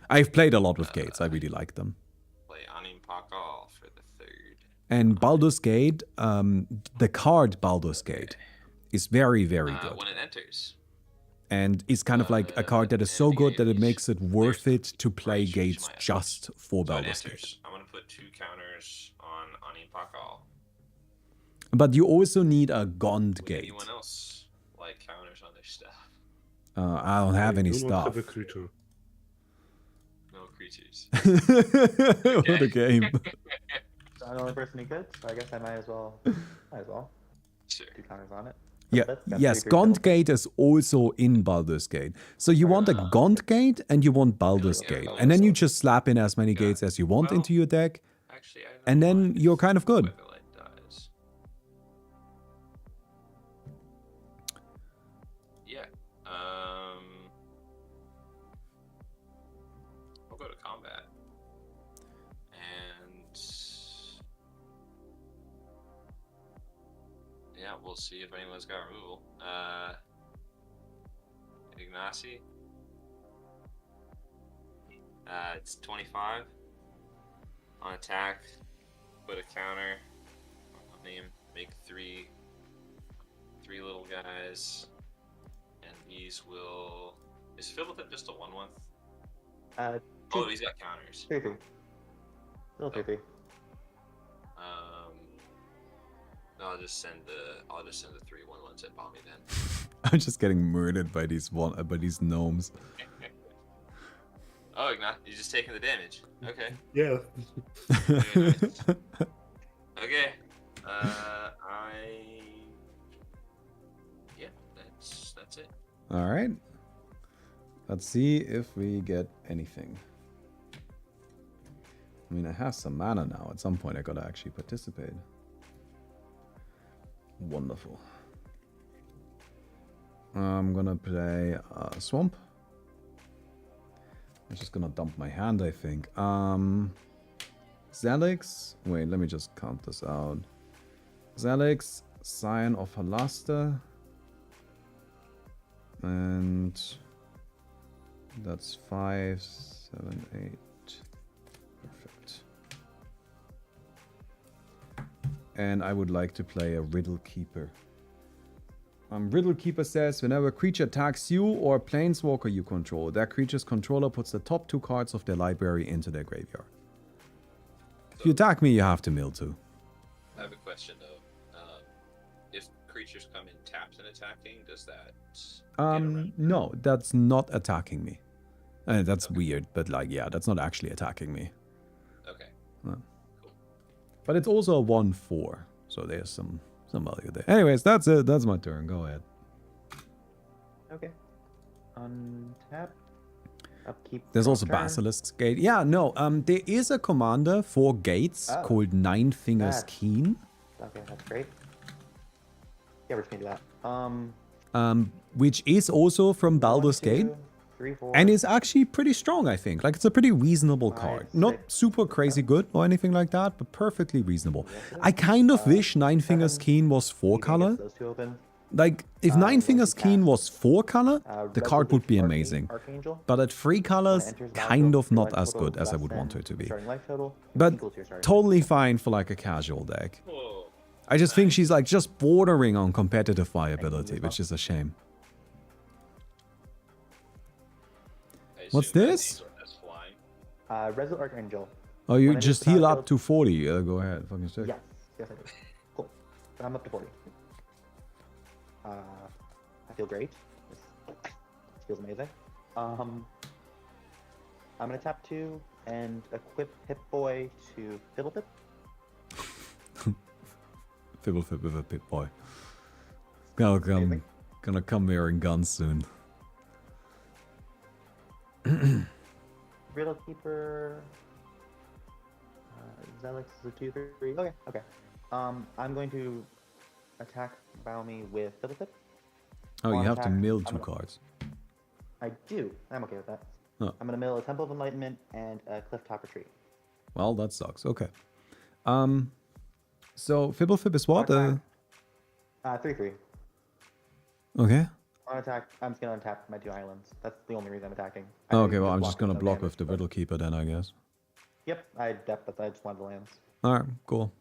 I've played a lot with gates. I really like them. Play Anim Pakal for the third. And Baldur's Gate, the card Baldur's Gate is very, very good. When it enters. And it's kind of like a card that is so good that it makes it worth it to play gates just for So it Baldur's Gate. enters. I'm gonna put 2 counters on Anim Pakal. But you also need a Gond Would Gate. anyone else like counters on their stuff? I don't have any I do not stuff. have a creature. No creatures. What a game. I'm the only person who could, so I guess I might as well. Sure. 2 counters on it. Yeah, That's yes, 3/3 Gond double. Gate is also in Baldur's Gate. So you want a Gond Gate and you want Baldur's Yeah, Gate. yeah, And then you yeah. just slap in as many gates as you want Well, into your deck. Actually, I don't And then mind you're if kind of good. Weatherlight dies. Yeah. I'll go to combat. And yeah, we'll see if anyone's got removal. Ignacy. It's 25 on attack. Put a counter on him. Make three little guys, and these will. Is Philip just a 1/1? Oh, he's got counters. 3/3. Still 3/3. No, I'll just send the 3 1/1s at Bomby then. I'm just getting murdered by these gnomes. Oh, you're just taking the damage. Okay. Yeah. Very nice. Okay. Yeah, that's it. All right. Let's see if we get anything. I mean, I have some mana now. At some point, I gotta actually participate. Wonderful. I'm gonna play Swamp. I'm just gonna dump my hand, I think. Zelix. Wait, let me just count this out. Zelix, Scion of Halaster. And that's 5, 7, 8. Perfect. And I would like to play a Riddle Keeper. Riddle Keeper says, whenever a creature attacks you or a planeswalker you control, that creature's controller puts the top 2 cards of their library into their graveyard. If you attack me, you have to mill 2. I have a question though. If creatures come in tapped and attacking, does that get around? No, that's not attacking me. That's weird, but like, yeah, that's not actually attacking me. Okay. But it's also a 1/4, so there's some value there. Anyways, that's it. That's my turn. Go ahead. Okay. Untap. Upkeep. There's also turn. Basilisk's Gate. Yeah, no. There is a commander for gates Oh. called Nine Fingers That. Keen. Okay, that's great. Yeah, we're just gonna do that. Which is also from Baldur's 1, 2, Gate. 3, 4. And is actually pretty strong, I think. Like, it's a pretty reasonable 5, card. Not 6, super crazy good or anything like that, but perfectly reasonable. Yes, it is. I kind of wish Nine Fingers 7, Keen was 4 You can color. get those 2 open. Like, if Nine once Fingers you Keen cast, was 4 color, the card would be amazing. Archangel. But at 3 colors, When it enters kind battle, of your not life as total good as I less would want than it to be. starting life total, But equal to your starting totally life fine for like a casual deck. Whoa. I just think she's like just bordering on competitive viability, you, which is a shame. I What's assume that this? means that's flying. total. Resolute Archangel. Oh, you When it just hits the heal up battlefield- to 40. Go ahead, fucking sick. Yes, yes I do. Cool. But I'm up to 40. I feel great. This feels amazing. I'm gonna tap 2 and equip Hip Boy to Fiddlepip. Fibblefib with a pit boy. Gonna Amazing. come wearing guns soon. Riddle Keeper. Zelix is a 2/3. Okay, okay. I'm going to attack Baumi with Double Tip. Oh, you On have to attack, mill I'm 2 gonna- cards. I do. I'm okay with that. Oh. I'm gonna mill a Temple of Enlightenment and a Clifftop Retreat. Well, that sucks. Okay. So Fibblefib is what? Attack. 3/3. Okay. On attack, I'm just gonna untap my 2 islands. That's the only reason I'm attacking. Oh, know okay, you well, can I'm just gonna with no block damage, with the but- Riddle Keeper then, I guess. Yep, I just wanted the lands. Alright, cool.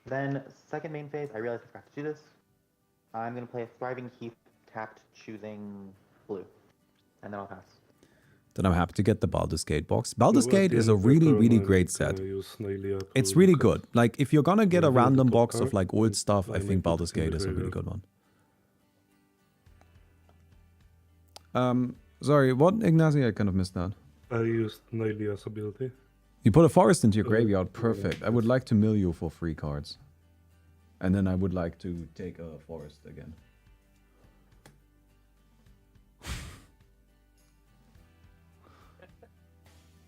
Then second main phase, I realized I forgot to do this. I'm gonna play a Thriving Keep tapped, choosing blue, and then I'll pass. Then I'm happy to get the Baldur's Gate box. Baldur's So at Gate the is end a of the really, turn, really I'm great gonna set. use Nelia to It's really look at good. Like, if you're gonna get a reveal the random top box of card, like old and stuff, I I think might put Baldur's it in the Gate is a really graveyard. good one. Sorry, what, Ignacy? I kind of missed that. I used Nelia's ability. You put a forest into your Uh, graveyard, yeah, perfect. I would yes. like to mill you for 3 cards. And then I would like to take a forest again.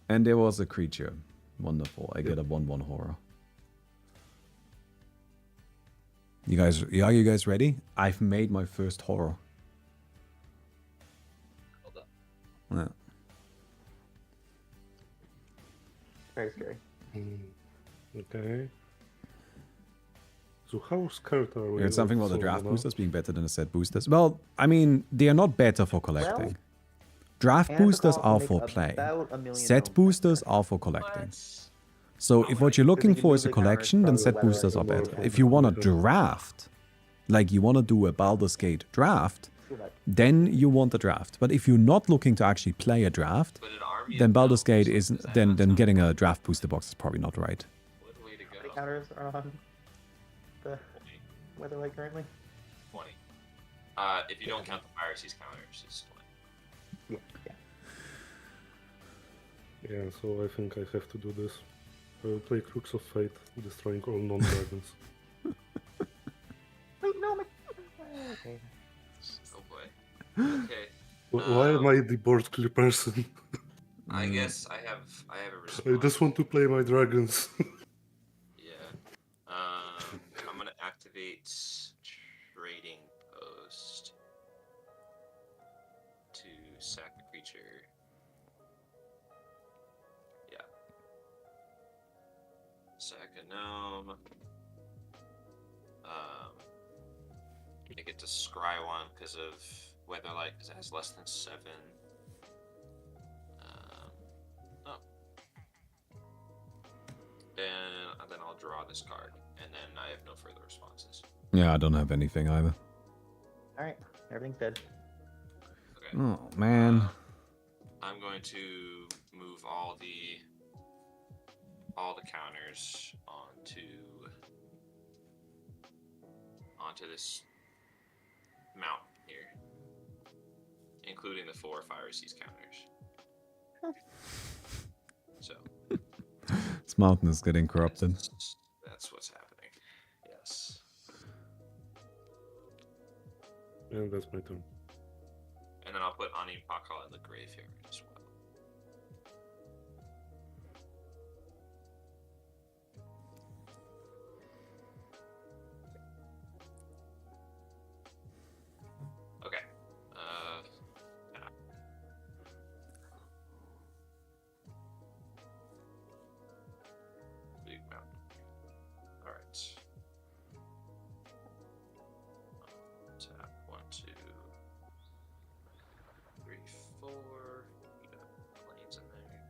And there was a creature. Wonderful. I get a 1/1 horror. Are you guys ready? I've made my first horror. Hold up. Yeah. Very scary. Okay. So how scared are we? You heard something of about the draft Solana? boosters being better than the set boosters? Well, I mean, they are not better for collecting. Draft And the boosters call are can for make play. about $1 million Set homes boosters back are for collecting. What? So if what you're looking Because you for can is a use the counters collection, then from set whether boosters are it's better. more If you want to complicated. draft, like you want to do a Baldur's Gate draft, there. See that? then you want a draft. But if you're not looking to actually play a draft, But an army then of Baldur's Gate gnomes, is does that then not then sound getting a like draft booster box is probably not right. What way to How many go? counters are on the 20. weather like currently? 20. If you don't count the piracies counters, it's 20. Yeah, yeah. Yeah, so I think I have to do this. I will play Crux of Fate, destroying all non-dragons. Wait, no, my. Okay. Oh boy. Okay. Why am I the board clear person? I Mm. guess I have a I response. just want to play my dragons. Yeah. I'm gonna activate trading post to sack a creature. Yeah. Sack a gnome. I get to scry one because of Weatherlight because it has less than 7. Oh. Then I'll draw this card, and then I have no further responses. Yeah, I don't have anything either. All right, everything's dead. Okay. Oh man. I'm going to move all the counters onto this mountain here, including the 4 Fire Seas counters. So This mountain is getting corrupted. that's what's happening. Yes. And that's my turn. And then I'll put Ani Pakal in the graveyard as well. Okay. Big mountain. All right. Tap 1, 2, 3, 4. You got planes in there.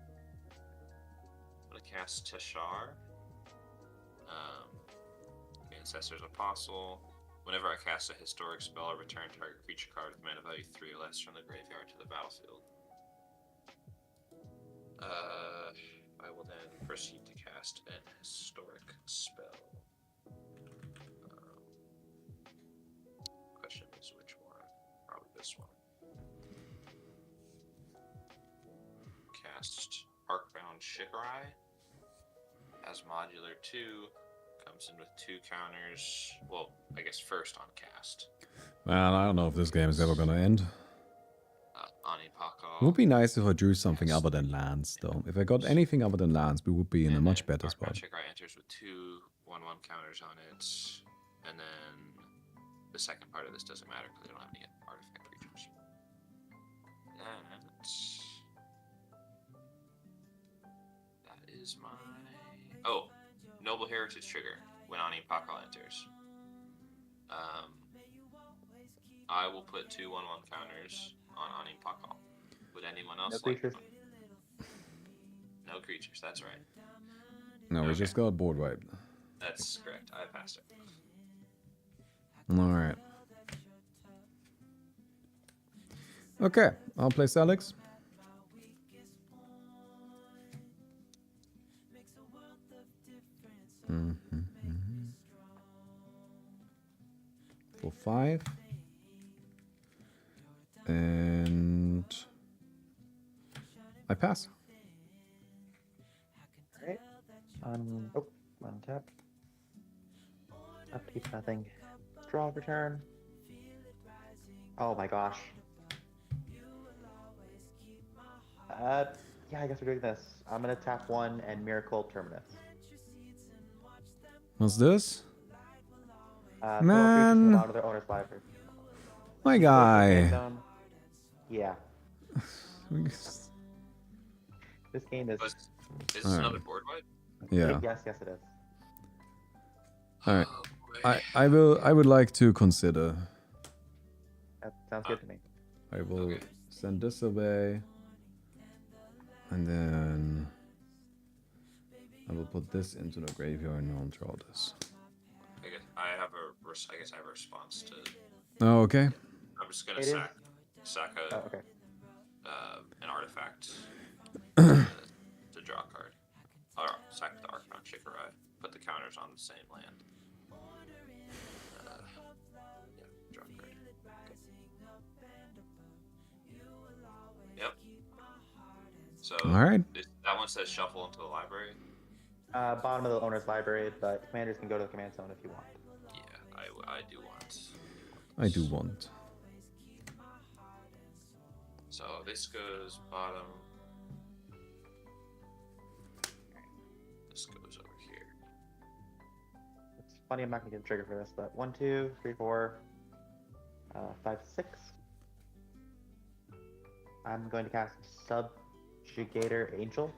I'm gonna cast Teshar. Ancestor's Apostle. Whenever I cast a historic spell, I return target creature card with mana value 3 or less from the graveyard to the battlefield. I will then proceed to cast an historic spell. Question is which one? Probably this one. Cast Arcbound Shikarai. Has modular 2. Comes in with 2 counters. Well, I guess first on cast. Man, I don't know if this game is ever gonna end. Ani Pakal. It would be nice if I drew something other than lands, though. If I got anything other than lands, we would be in a And much then better Archon spot. Trigger enters with 2 1/1 counters on it, and then the second part of this doesn't matter because we don't have any artifact creatures. That is my Noble Heritage Trigger when Ani Pakal enters. I will put 2 1/1 counters on Ani Pakal. Would anyone else No like creatures. one? No creatures, that's right. No, we Okay. just got board wiped. That's correct. I passed it. Alright. Okay, I'll play Alex. For 5. And I pass. Alright. Untap. Upkeep, nothing. Draw for turn. Oh my gosh. Yeah, I guess we're doing this. I'm gonna tap 1 and Miracle Terminus. What's this? Put all creatures from Man. the bottom of their owner's library. My Place your guy. command zone. Yeah, this game is. Is this Alright. another board wipe? Yeah. Yes, it is. Alright. Oh, boy. I would like to consider. That sounds good to me. I will Okay. send this away. And then I will put this into the graveyard and I'll draw this. I guess I have a response to. Oh, okay. I'm just gonna It is- sack Oh, okay. an artifact to draw a card. Or sack the Archon Shikarai. Put the counters on the same land. Yeah, draw a card. Okay. Yep. So Alright. that one says shuffle into the library. Bottom of the owner's library, but commanders can go to the command zone if you want. Yeah, I do want. I do want. So this goes bottom. This goes over here. It's funny I'm not gonna get a trigger for this, but 1, 2, 3, 4, 5, 6. I'm going to cast Subjugator Angel.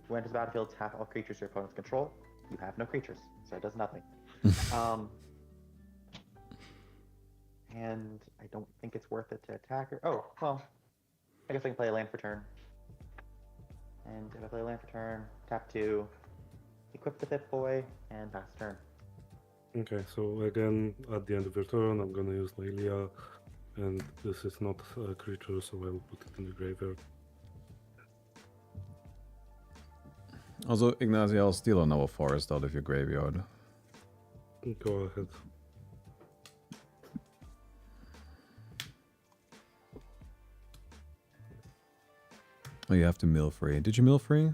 Who enters the battlefield, tap all creatures your opponents control. You have no creatures, so it does nothing. And I don't think it's worth it to attack her. Oh, well, I guess I can play a land for turn. And if I play a land for turn, tap 2, equip the Pip Boy, and pass turn. Okay, so again, at the end of your turn, I'm gonna use Lelia, and this is not a creature, so I will put it in the graveyard. Also, Ignacio, I'll steal another forest out of your graveyard. Go ahead. Oh, you have to mill free. Did you mill free?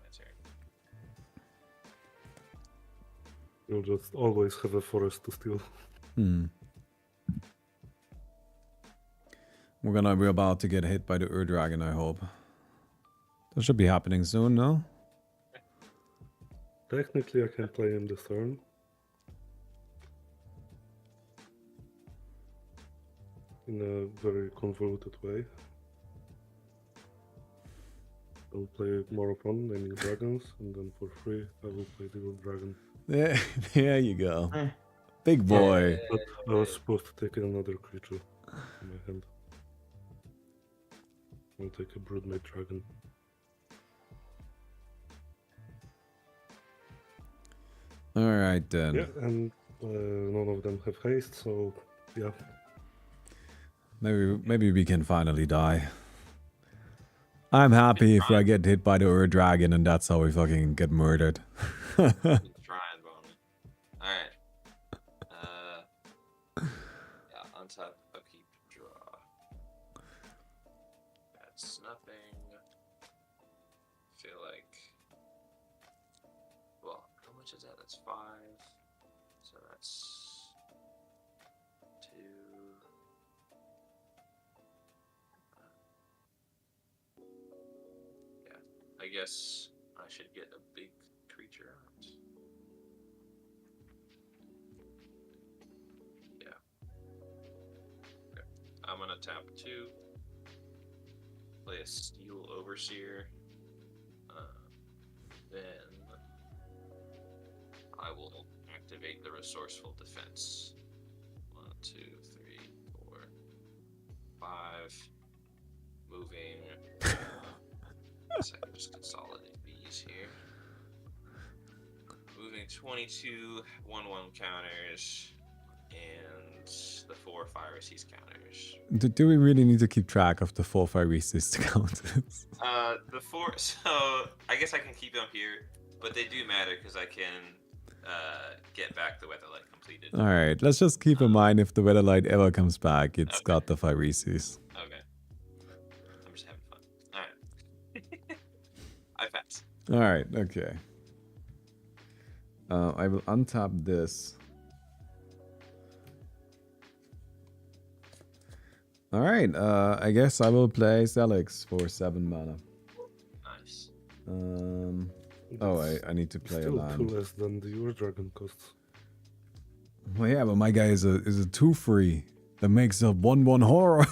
That's here. You'll just always have a forest to steal. Hmm. We're about to get hit by the Ur-Dragon, I hope. That should be happening soon, no? Technically, I can play in this turn. In a very convoluted way. I'll play Morophon, naming dragons, and then for free, I will play the Gold Dragon. There you go. Big boy. But I was supposed to take another creature in my hand. I'll take a Broodmate Dragon. Alright then. Yeah, and none of them have haste, so yeah. Maybe we can finally die. I'm happy if I get hit by the Ur-Dragon and that's how we fucking get murdered. Trying, Bonnie. Alright. Yeah, untap, upkeep, draw. That's nothing. Feel like. Well, how much is that? That's 5. So that's guess I should get a big creature out. Yeah. Okay. I'm gonna tap 2. Play a Steel Overseer. Then I will activate the Resourceful Defense. 1, 2, 3, 4, 5. Moving. So I can just consolidate these here. Moving 22 1/1 counters and the 4 Fire Resist counters. Do we really need to keep track of the 4 Fire Resist counters? The 4. So I guess I can keep them here, but they do matter because I can get back the Weatherlight completed. Alright, let's just keep in mind if the Weatherlight ever comes back, it's Okay. got the Fire Resist. Okay. I'm just having fun. Alright. I pass. Alright, okay. I will untap this. Alright, I guess I will play Zelix for 7 mana. Nice. Oh, I need to play a Still land. 2 less than the Ur Dragon costs. Well, yeah, but my guy is a 2/3 that makes a 1/1 horror.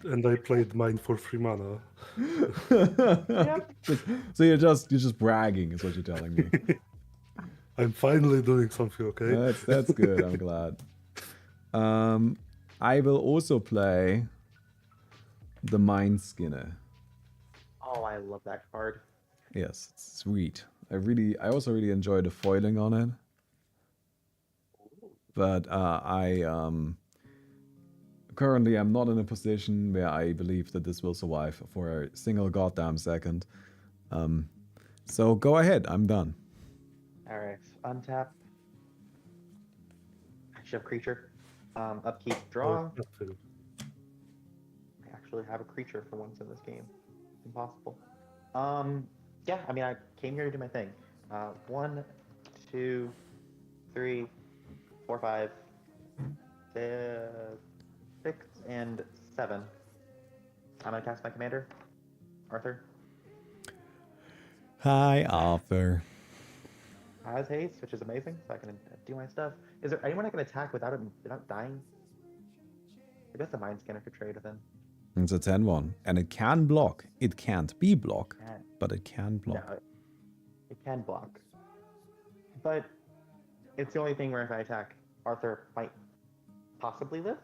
And I played mine for 3 mana. So you're just bragging, is what you're telling me. I'm finally doing something, okay? That's good. I'm glad. I will also play the Mind Skinner. Oh, I love that card. Yes, it's sweet. I also really enjoy the foiling on it. But currently I'm not in a position where I believe that this will survive for a single goddamn second. So go ahead, I'm done. Alright, untap. Shove creature. Upkeep, draw. Oh, that's it. I actually have a creature for once in this game. Impossible. Yeah, I mean, I came here to do my thing. 1, 2, 3, 4, 5, 6, and 7. I'm gonna cast my commander, Arthur. Hi, Arthur. Has haste, which is amazing, so I can do my stuff. Is there anyone I can attack without dying? I guess the Mind Scanner could trade with him. It's a 10-1, and it can block. It can't be block, Can. but it can block. No, it can block. But it's the only thing where if I attack, Arthur might possibly live.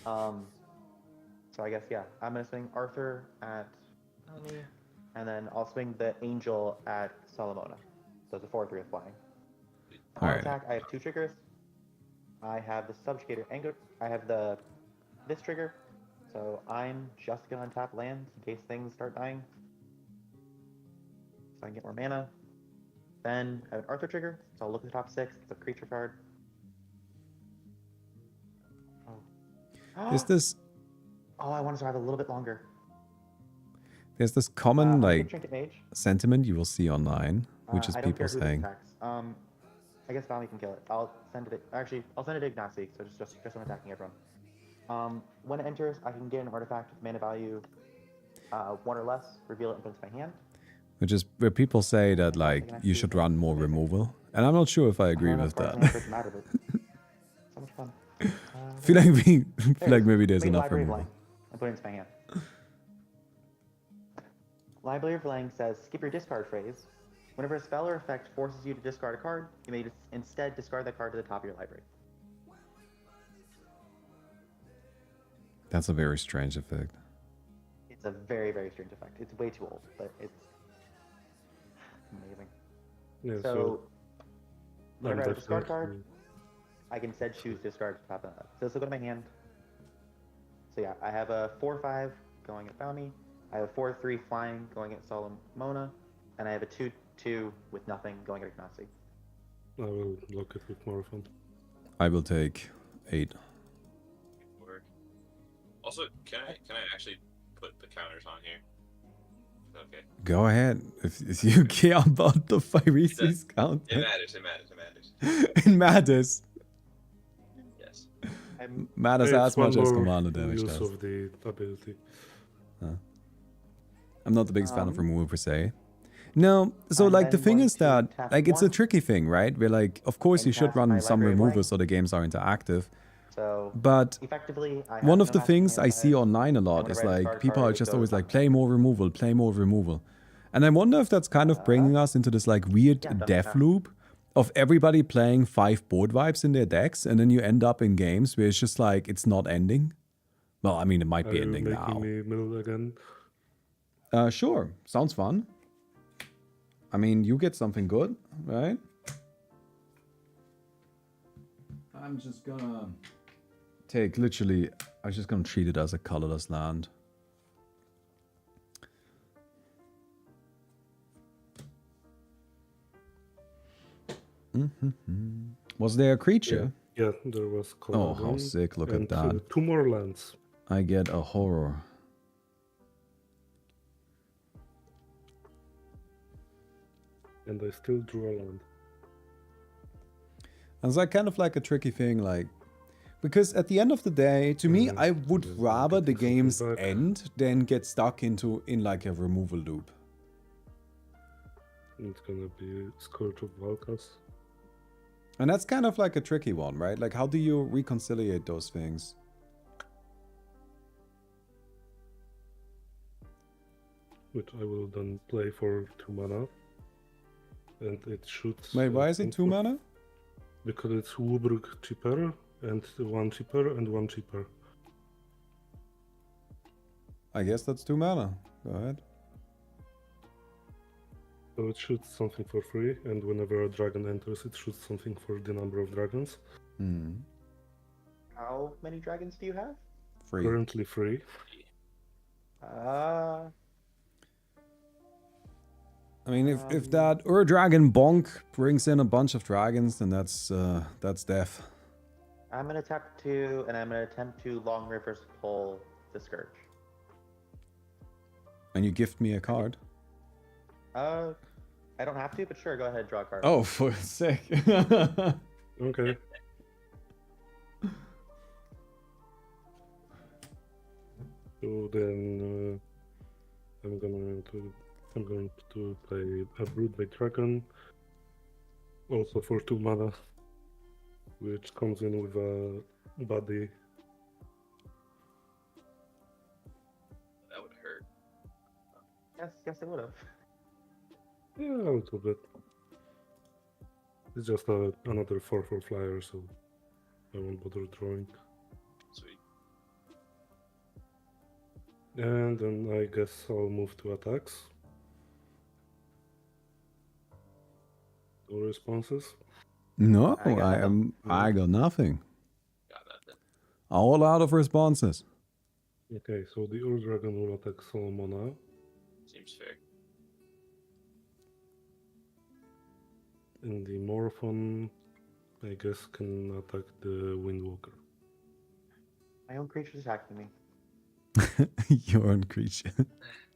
So I guess, yeah, I'm going to swing Arthur at me, and then I'll swing the Angel at Solomona. So it's a 4/3 with flying. On Alright. attack, I have 2 triggers. I have the Subjugator Anger. I have this trigger. So I'm just going to untap lands in case things start dying. So I can get more mana. Then I have an Arthur trigger, so I'll look at the top 6. It's a creature card. Oh. Is this... Oh, I want to survive a little bit longer. There's this common, I'm gonna like, Trinket Mage. sentiment you will see online, which is I don't people care who saying... attacks. I guess Valmy can kill it. I'll send it. Actually, I'll send it to Ignacy, so just I'm attacking everyone. When it enters, I can get an artifact with mana value 1 or less, reveal it and put it into my hand. Which is where people say that, like, you should run more removal. And I'm not sure if I agree with that. Matter, but so much fun. feel like maybe there's enough Library of removal. Lang. I put it into my hand. Library of Lang says, skip your discard phase. Whenever a spell or effect forces you to discard a card, you may instead discard that card to the top of your library. That's a very strange effect. It's a very, very strange effect. It's way too old, but it's amazing. Yeah, So, whenever I have a that's discard right. card, I can instead choose discard to top of that. So this will go to my hand. So yeah, I have a 4/5 going at Valmy. I have a 4/3 flying going at Solomona, and I have a 2/2 with nothing going at Ignacy. I will block it with more fun. I will take 8. Work. Also, can I actually put the counters on here? Okay. Go ahead. If you care about the Phyresis count. It matters. It matters. It matters. Yes. Matters It's as much one as more commander damage use does. of the ability. I'm not the biggest fan of removal per se. No, so I'm like the then thing going is to that tap like it's a 1 tricky thing, right? Where like of course and you should cast my run some Library of removal Light. so the games are interactive. So But effectively, I have one of no the Magic in things Hand I see side, online a and lot is whenever I like discard people card, are it just goes always like top play more removal, play more removal. And I wonder if that's kind of bringing us into this like weird Yeah, death definitely. loop of everybody playing 5 board vibes in their decks, and then you end up in games where it's just like it's not ending. Well, I mean, it might Are be you ending making now. me mill again? Sure, sounds fun. I mean, you get something good, right? I'm just gonna take literally, I'm just gonna treat it as a colorless land. Was there a creature? Yeah, there was Oh, how Colorado. sick, look And at that. 2 more lands. I get a horror. And I still drew a land. And it's like kind of like a tricky thing, like, because at the end of the day, to me, I would just rather the getting games something back. end than get stuck in like a removal loop. It's gonna be Scourge of Valkas. And that's kind of like a tricky one, right? Like, how do you reconciliate those things? Which I will then play for 2 mana. And it shoots... Wait, why is it 2 mana? Because it's Woburg cheaper, and 1 cheaper, and 1 cheaper. I guess that's 2 mana. Go ahead. So it shoots something for free, and whenever a dragon enters, it shoots something for the number of dragons. Hmm. How many dragons do you have? Free. Currently free. I mean, if that Ur-Dragon bonk brings in a bunch of dragons, then that's death. I'm gonna tap 2, and I'm gonna attempt to long reverse pull the Scourge. And you gift me a card. I don't have to, but sure, go ahead, draw a card. Oh, for sick. Okay. So then I'm going to play a Brood by Dragon, also for 2 mana, which comes in with a body. That would hurt. Yes, it would have. Yeah, a little bit. It's just another 4/4 flyer, so I won't bother drawing. Sweet. And then I guess I'll move to attacks. No responses. No, I got them. I got nothing. Got that then. All out of responses. Okay, so the Ur-Dragon will attack Solomona. Seems fair. And the Morphon, I guess, can attack the Windwalker. My own creature's attacking me. Your own creature.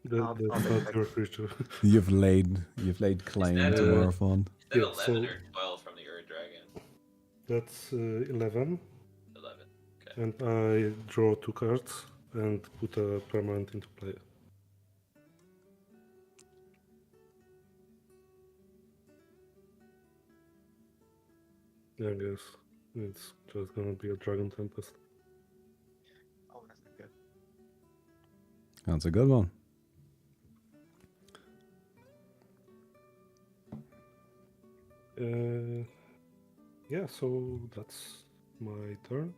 That's I'll not your creature. You've laid claim that to a- Marathon. Is that Yeah, 11 so- or 12 from the Ur-Dragon? That's 11. 11. Okay. And I draw 2 cards and put a permanent into play. I guess it's just gonna be a Dragon Tempest. Oh, that's not good. That's a good one. Yeah, so that's my turn.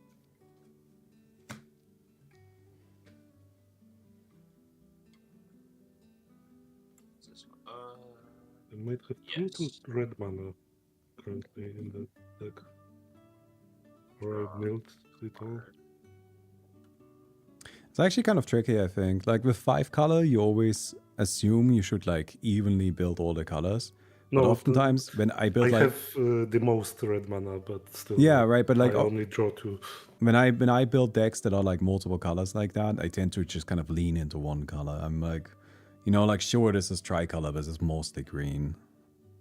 Is this one? I might have 2 Yes. red mana currently in the deck. Or I've milled it all. It's actually kind of tricky, I think. Like with 5 color, you always assume you should like evenly build all the colors. But No, oftentimes when I build I like have the most red mana, but still. yeah, right. But like I only draw 2. when I build decks that are like multiple colors like that, I tend to just kind of lean into one color. I'm like, you know, like sure this is tricolor, but it's mostly green.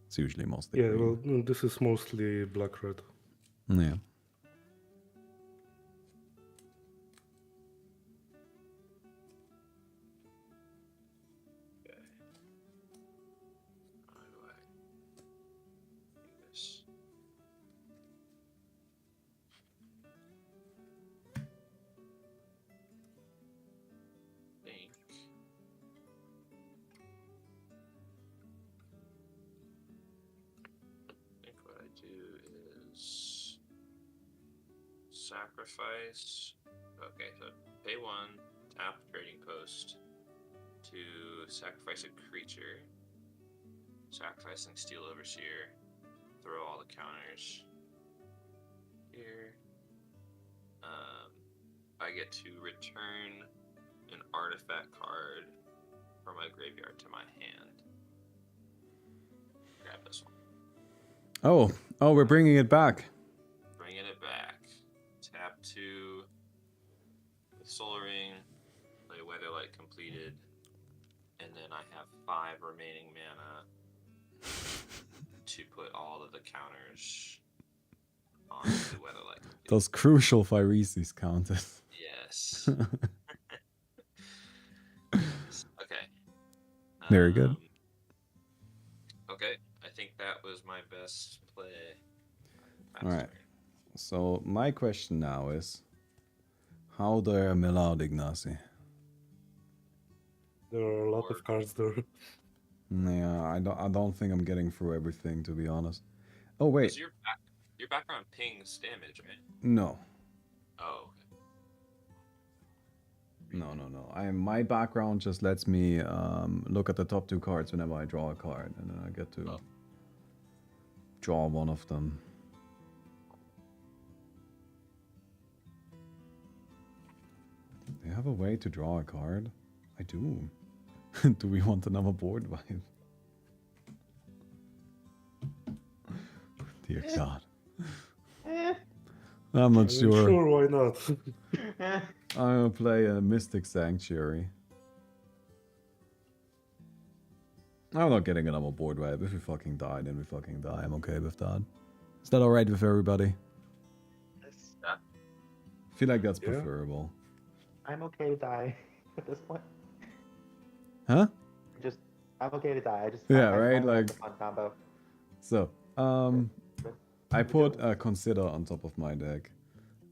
It's usually mostly Yeah, green. well, this is mostly black-red. Yeah. sacrifice. Okay, so pay 1, tap trading post to sacrifice a creature. Sacrificing Steel Overseer. Throw all the counters here. I get to return an artifact card from my graveyard to my hand. Grab this one. Oh, we're bringing it back. Bringing it back. Tap 2 with Soul Ring. Play Weatherlight completed. And then I have 5 remaining mana to put all of the counters on the Weatherlight. Those crucial Phyresis counted. Yes. Okay. Very good. Okay, I think that was my best play. All right. So my question now is, how do I mill out Ignacy? There are a lot of cards there. Yeah, I don't think I'm getting through everything, to be honest. Oh wait, Does your background pings damage, right? no, Oh, okay. no. My background just lets me look at the top 2 cards whenever I draw a card, and then I get to draw one of them. Do you have a way to draw a card? I do. Do we want another board vibe? Dear God. I'm not sure. Sure, why not? I'm gonna play a Mystic Sanctuary. I'm not getting another board wipe. If we fucking die, then we fucking die. I'm okay with that. Is that alright with everybody? Yeah. I feel like that's Yeah. preferable. I'm okay to die at this point. Huh? I'm okay to die. Yeah, I right, find like- that's a fun combo. So, I put a Consider on top of my deck.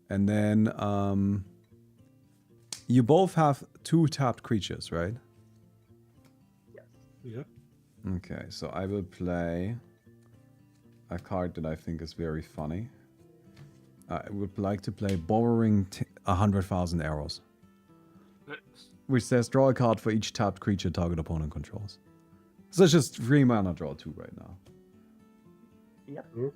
And then, you both have 2 tapped creatures, right? Yeah. Okay, so I will play a card that I think is very funny. I would like to play Borrowing 100,000 Arrows, which says draw a card for each tapped creature target opponent controls. So it's just 3 mana, draw 2 right now. Yep, Sure.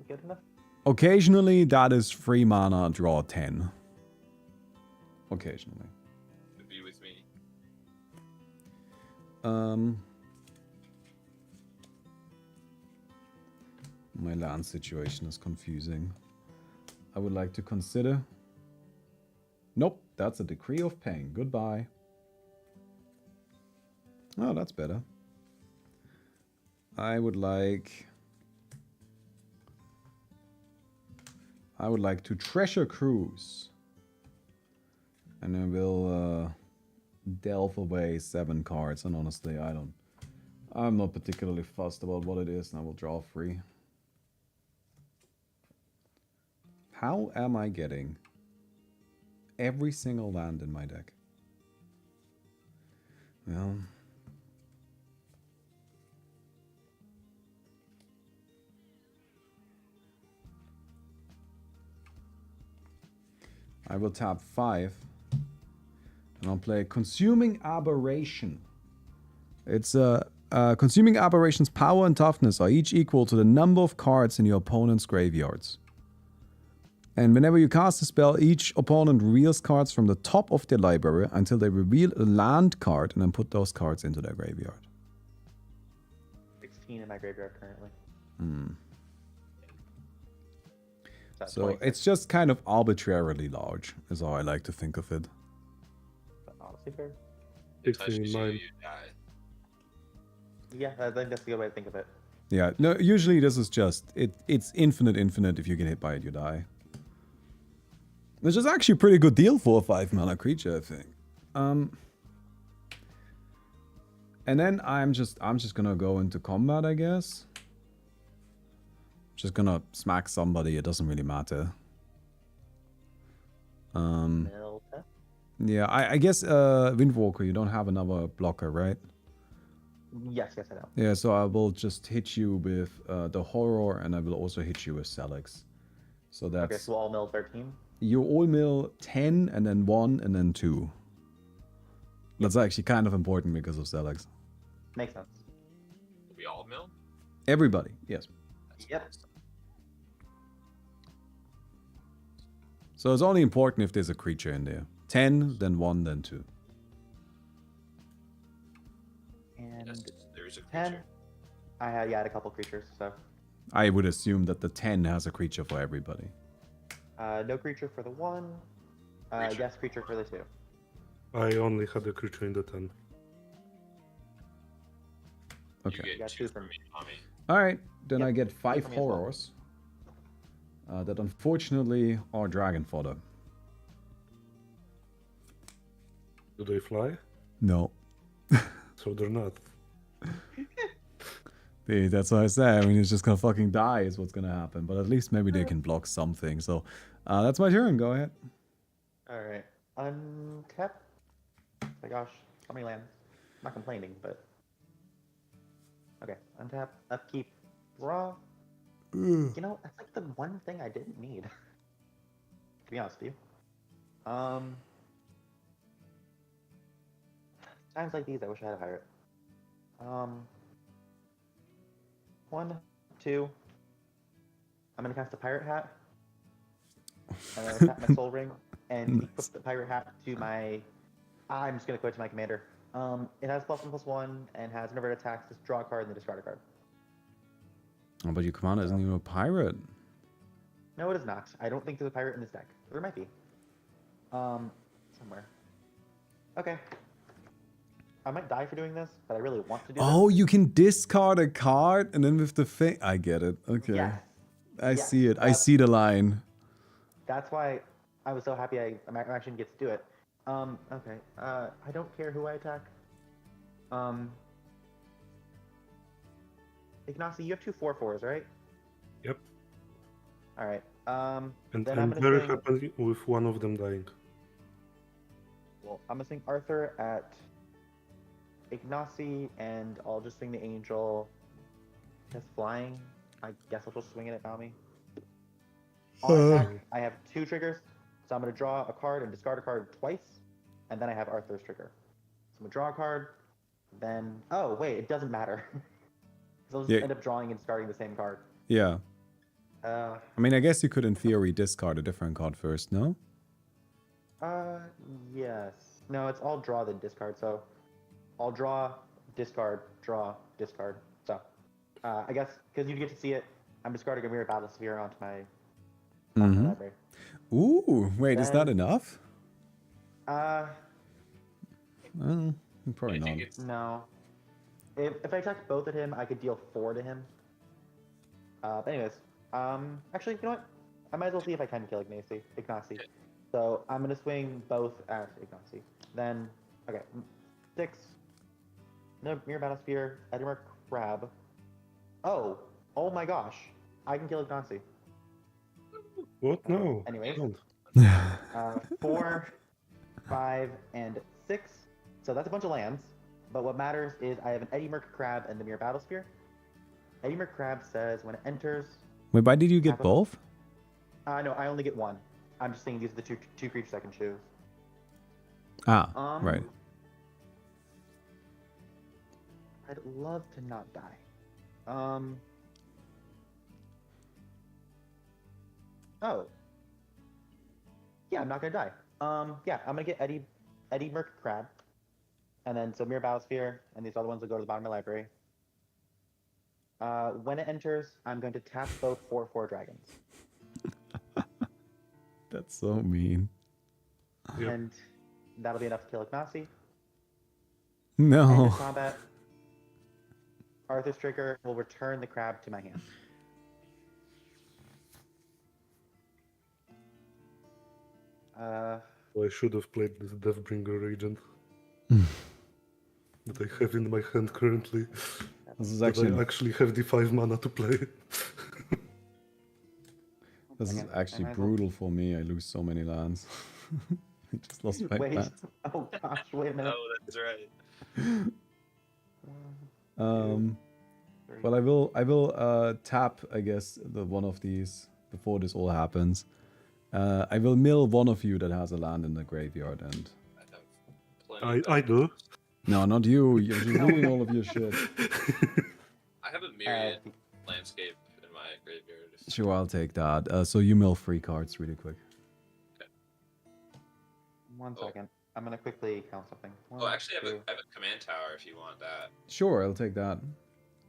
good enough. Occasionally, that is 3 mana, draw 10. Occasionally. Could be with me. My land situation is confusing. I would like to consider. Nope, that's a Decree of Pain. Goodbye. Oh, that's better. I would like to Treasure Cruise. And I will delve away 7 cards. And honestly, I'm not particularly fussed about what it is, and I will draw 3. How am I getting every single land in my deck? Well, I will tap 5 and I'll play Consuming Aberration. It's Consuming Aberration's power and toughness are each equal to the number of cards in your opponent's graveyards. And whenever you cast a spell, each opponent reveals cards from the top of their library until they reveal a land card and then put those cards into their graveyard. 16 in my graveyard currently. That's So 26, it's just kind of arbitrarily large, is how I like to think of it. but honestly fair. 16 Touches in you, mine. you die. Yeah, I think that's a good way to think of it. Yeah, no, usually this is just, it's infinite. If you get hit by it, you die. Which is actually a pretty good deal for a 5 mana creature, I think. And then I'm just gonna go into combat, I guess. Just gonna smack somebody, it doesn't really matter. Milta? Yeah, I guess Windwalker, you don't have another blocker, right? Yes, I know. Yeah, so I will just hit you with the Horror, and I will also hit you with Selix. So Okay, that's so all mill 13. you all mill 10 and then 1 and then 2. That's actually kind of important because of Zelex. Makes sense. We all mill? Everybody, yes. Yep. So it's only important if there's a creature in there. 10, then 1, then 2. And Yes, there's a 10. creature. I had a couple creatures, so I would assume that the 10 has a creature for everybody. no creature for the 1. Creature. Yes, creature for the 2. I only had a creature in the 10. Okay. You get Got 2 two from from- me, Tommy. Alright, then Yep, I get 5 for me as well. horrors. That unfortunately are dragon fodder. Do they fly? No. So they're not. That's what I say. I mean, it's just gonna fucking die is what's gonna happen. But at least maybe they can block something. So that's my turn. Go ahead. Alright. Untap. My gosh, how many lands? I'm not complaining, but. Okay, untap, upkeep, draw. You know, that's like the one thing I didn't need. To be honest with you. Times like these, I wish I had a pirate. 1, 2. I'm gonna cast a pirate hat. I'm gonna tap my soul ring and Nice. equip the pirate hat to my. I'm just gonna quit to my commander. It has +1/+1 and has never attacks. Just draw a card and then discard a card. Oh, but your commander isn't even a pirate. No, it is not. I don't think there's a pirate in this deck. There might be. Somewhere. Okay. I might die for doing this, but I really want to do Oh, you can discard a card and then with the thing. I get it. this. Okay. Yes. I yes, see it. I that's- see the line. That's why I was so happy I'm actually get to do it. Okay. I don't care who I attack. Ignacy, you have 2 4/4s, right? Yep. Alright. And Then I'm I'm gonna very swing- happy with one of them dying. Well, I'm gonna swing Arthur at Ignacy, and I'll just swing the angel. Just flying. I guess I'll just swing it at Nami. On attack, I have 2 triggers, so I'm gonna draw a card and discard a card twice, and then I have Arthur's trigger. So I'm gonna draw a card, then oh wait, it doesn't matter. So I'll just Yeah. end up drawing and discarding the same card. Yeah. Uh, I mean, I guess you could, in theory, discard a different card first, no? yes. No, it's all draw then discard. So I'll draw, discard, draw, discard. So I guess because you get to see it, I'm discarding a mirror battle sphere onto my Mm-hmm. library. Ooh, wait, is that Then- enough? Probably I think not. it's No. If I attacked both at him, I could deal 4 to him. But anyways, actually, you know what? I might as well see if I can kill Ignacy. So I'm gonna swing both at Ignacy. Then, okay, 6. No mirror battle sphere. Edinburgh crab. Oh my gosh! I can kill Ignacy. What? No. Anyways. Don't. 4, 5, and 6. So that's a bunch of lands. But what matters is I have an Eddie Merc Crab and the Mirror Battlesphere. Eddie Merc Crab says when it enters. Wait, why did you get Tap a- both? No, I only get 1. I'm just saying these are the two creatures I can choose. Ah, right. I'd love to not die. Oh. Yeah, I'm not gonna die. Yeah, I'm gonna get Eddie Merc Crab. And then, so Mirror Battlesphere, and these other ones will go to the bottom of my library. When it enters, I'm going to tap both 4/4 dragons. That's so mean. Yep. And that'll be enough to kill Ignacy. No. End of combat. Arthur's trigger will return the crab to my hand. I should have played this Deathbringer Regent that I have in my hand currently. This is But actually I actually have the 5 mana to play. this is Okay, actually I might as well- brutal for me. I lose so many lands. I just lost my Wait. lands. Oh gosh, wait a minute. Oh, that's right. Well, I will tap, I guess, the one of these before this all happens. I will mill one of you that has a land in the graveyard, and I have plenty. I do. no, not you. You're just looting all of your shit. I have a myriad landscape in my graveyard. Sure, I'll take that. So you mill 3 cards really quick. One Oh. second. I'm gonna quickly count something. Oh, One, actually, I two. have a command tower if you want that. Sure, I'll take that.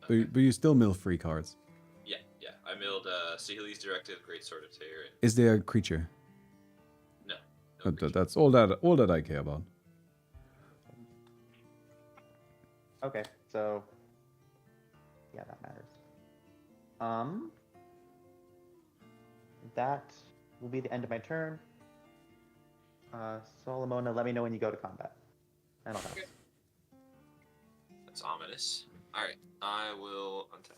Okay. But you still mill 3 cards. Yeah. I milled Sihili's Directive, Great Sword of Tear. And... Is there a creature? No. That's all that I care about. Okay, so yeah, that matters. That will be the end of my turn. Solomona, let me know when you go to combat. And I'll pass. Okay. That's ominous. Alright, I will untap.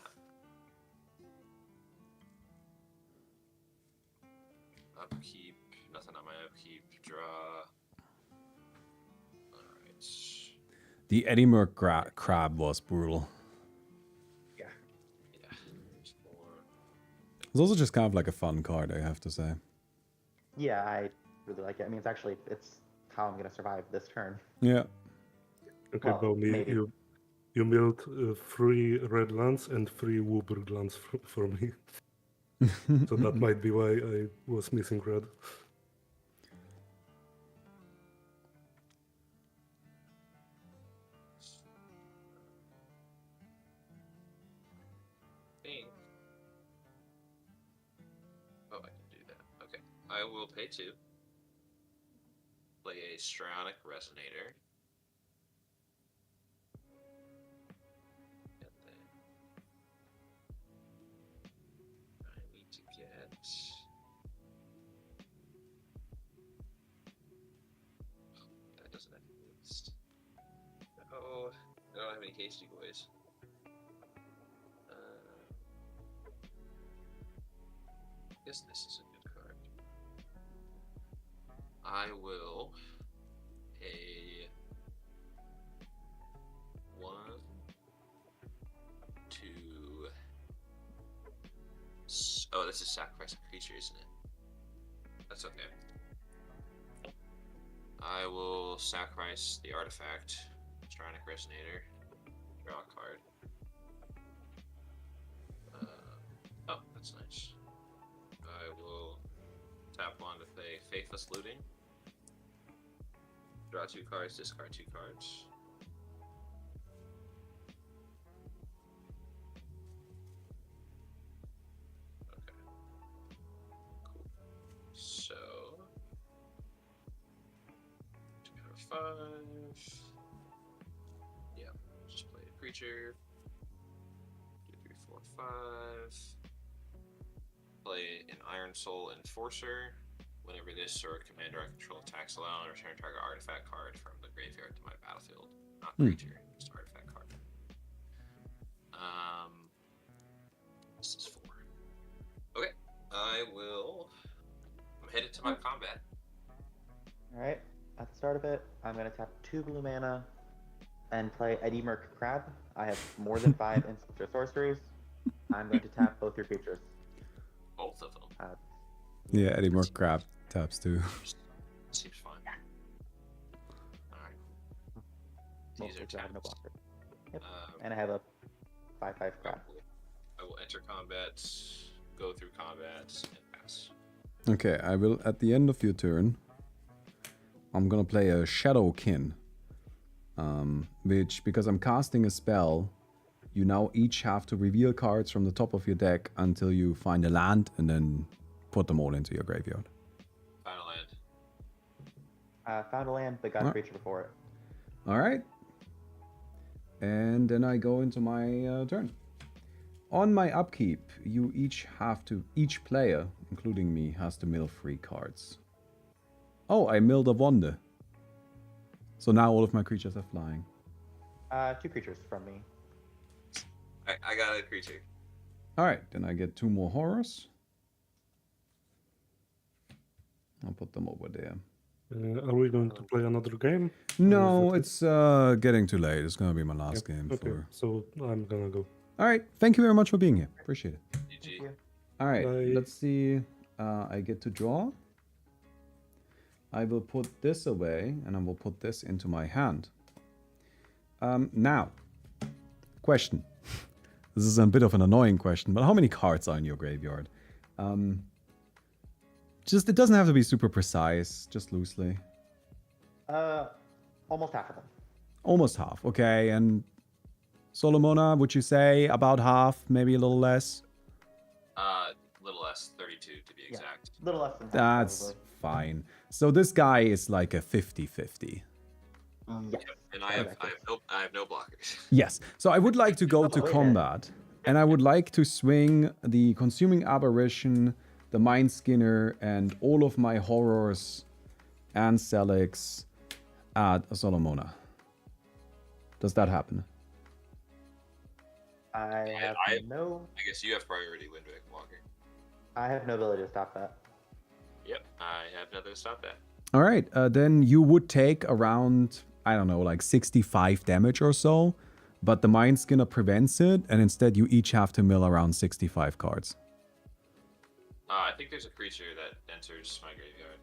Upkeep, nothing on my upkeep. Draw. Alright. The Eddie Merc crab was brutal. Yeah. There's more. It's also just kind of like a fun card, I have to say. Yeah, I really like it. I mean, it's how I'm gonna survive this turn. Yeah. Okay, Well, Bomi, maybe. you milled 3 red lands and 3 Wooburg lands for me. So that might be why I was missing red. Think. Oh, I can do that. Okay. I will pay 2. Play a Strionic Resonator. And then I need to get. That doesn't have haste. Oh, I don't have any hasty boys. Guess this is a good card. I will pay 1, 2. Oh, this is sacrifice a creature, isn't it? That's okay. I will sacrifice the artifact, Strionic Resonator, draw a card. Oh, that's nice. I will tap 1 to play Faithless Looting. Draw 2 cards, discard 2 cards. Okay. Cool. So 2 for 5. Yeah, just play a creature. 2, 3, 4, 5. Play an Iron Soul Enforcer. Whenever this or commander I control attacks alone, return target artifact card from the graveyard to my battlefield. Not creature, just artifact card. This is 4. Okay, I'm headed to my combat. Alright, at the start of it, I'm gonna tap 2 blue mana and play Eddie Merc Crab. I have more than 5 instants or sorceries. I'm going to tap both your creatures. Both of them. Yeah, Eddie Merc crab taps too. Seems fine. Alright. These Mostly are 'cause I have no taps. blocker. Yep. And I have a 5/5 crab. I will enter combat, go through combat, and pass. Okay, I will, at the end of your turn, I'm gonna play a Shadowkin. Which, because I'm casting a spell, you now each have to reveal cards from the top of your deck until you find a land and then put them all into your graveyard. Final land. Found a land, but got a Alright. creature before it. Alright. And then I go into my turn. On my upkeep, each player, including me, has to mill 3 cards. Oh, I milled a Wonder. So now all of my creatures are flying. 2 creatures from me. I got a creature. Alright, then I get 2 more horrors. I'll put them over there. Are we going to play another game? No, Or is it's getting too late. It's gonna be my last game Okay, for. so I'm gonna go. Alright, thank you very much for being here. Appreciate it. GG. you. All right, Bye. let's see. I get to draw. I will put this away, and I will put this into my hand. Now, question. This is a bit of an annoying question, but how many cards are in your graveyard? Just, it doesn't have to be super precise, just loosely. Almost half of them. Almost half, okay. And Solomona, would you say about half, maybe a little less? Little less, 32 to be exact. A little less than half. That's probably. fine. So this guy is like a 50-50. Yes. And I have no blockers. Yes. So I would like to go to Wait a combat, and I would like to swing the Consuming Aberration, the Mind Skinner, and all of my horrors and Selix at Solomona. Does that happen? I have I no. I guess you have priority, Windwick Walker. I have no ability to stop that. Yep, I have nothing to stop that. All right. Then you would take around, I don't know, like 65 damage or so, but the Mind Skinner prevents it, and instead you each have to mill around 65 cards. I think there's a creature that enters my graveyard.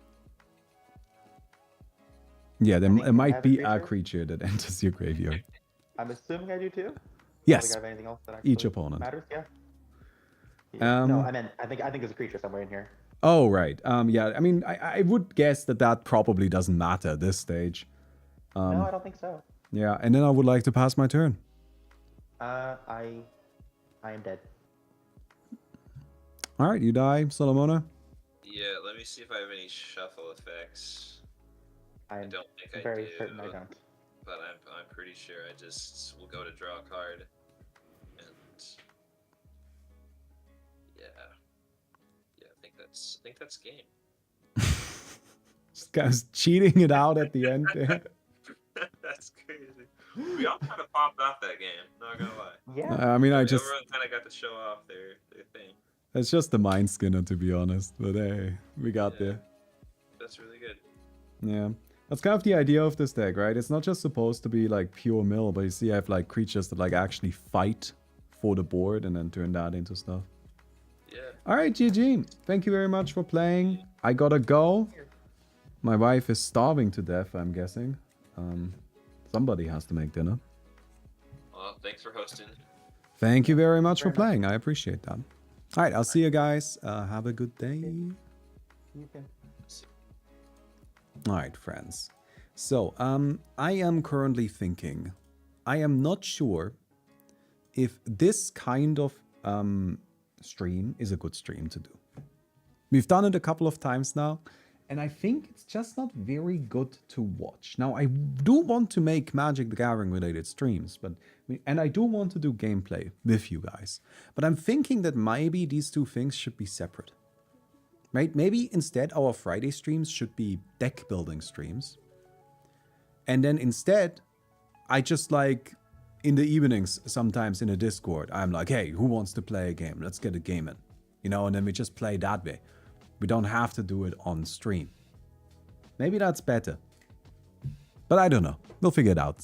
Yeah, think there you might have a be a creature? creature that enters your graveyard. I'm assuming I do too. Yes, Do I have anything else that each actually opponent. matters? Yeah. No, Um, I meant I think there's a creature somewhere in here. Oh, right. Yeah, I mean, I would guess that probably doesn't matter at this stage. No, I don't think so. Yeah, and then I would like to pass my turn. I am dead. All right, you die, Solomona. Yeah, let me see if I have any shuffle effects. I I'm don't think I very do, certain I don't. but I'm pretty sure I just will go to draw a card, and yeah, I think that's game. Just guys cheating it out at the end there. That's crazy. We all kind of popped off that game. Not gonna lie. Yeah. I mean, I just, Everyone kind of got to show off their thing. it's just the Mind Skinner, to be honest. But hey, we got Yeah. there. That's really good. Yeah. That's kind of the idea of this deck, right? It's not just supposed to be like pure mill, but you see I have like creatures that like actually fight for the board and then turn that into stuff. Yeah. All right, GG. Thank you very much for playing. I gotta go. My wife is starving to death, I'm guessing. Somebody has to make dinner. Well, thanks for hosting. Thank you very much for Very much. playing. I appreciate that. All right, I'll see you guys. Have a good day. You can. All right, friends. So, I am currently thinking, I am not sure if this kind of stream is a good stream to do. We've done it a couple of times now, and I think it's just not very good to watch. Now, I do want to make Magic the Gathering related streams, and I do want to do gameplay with you guys. But I'm thinking that maybe these two things should be separate. Right? Maybe instead our Friday streams should be deck building streams. And then instead, I just like in the evenings, sometimes in a Discord, I'm like, hey, who wants to play a game? Let's get a game in. You know, and then we just play that way. We don't have to do it on stream. Maybe that's better. But I don't know. We'll figure it out.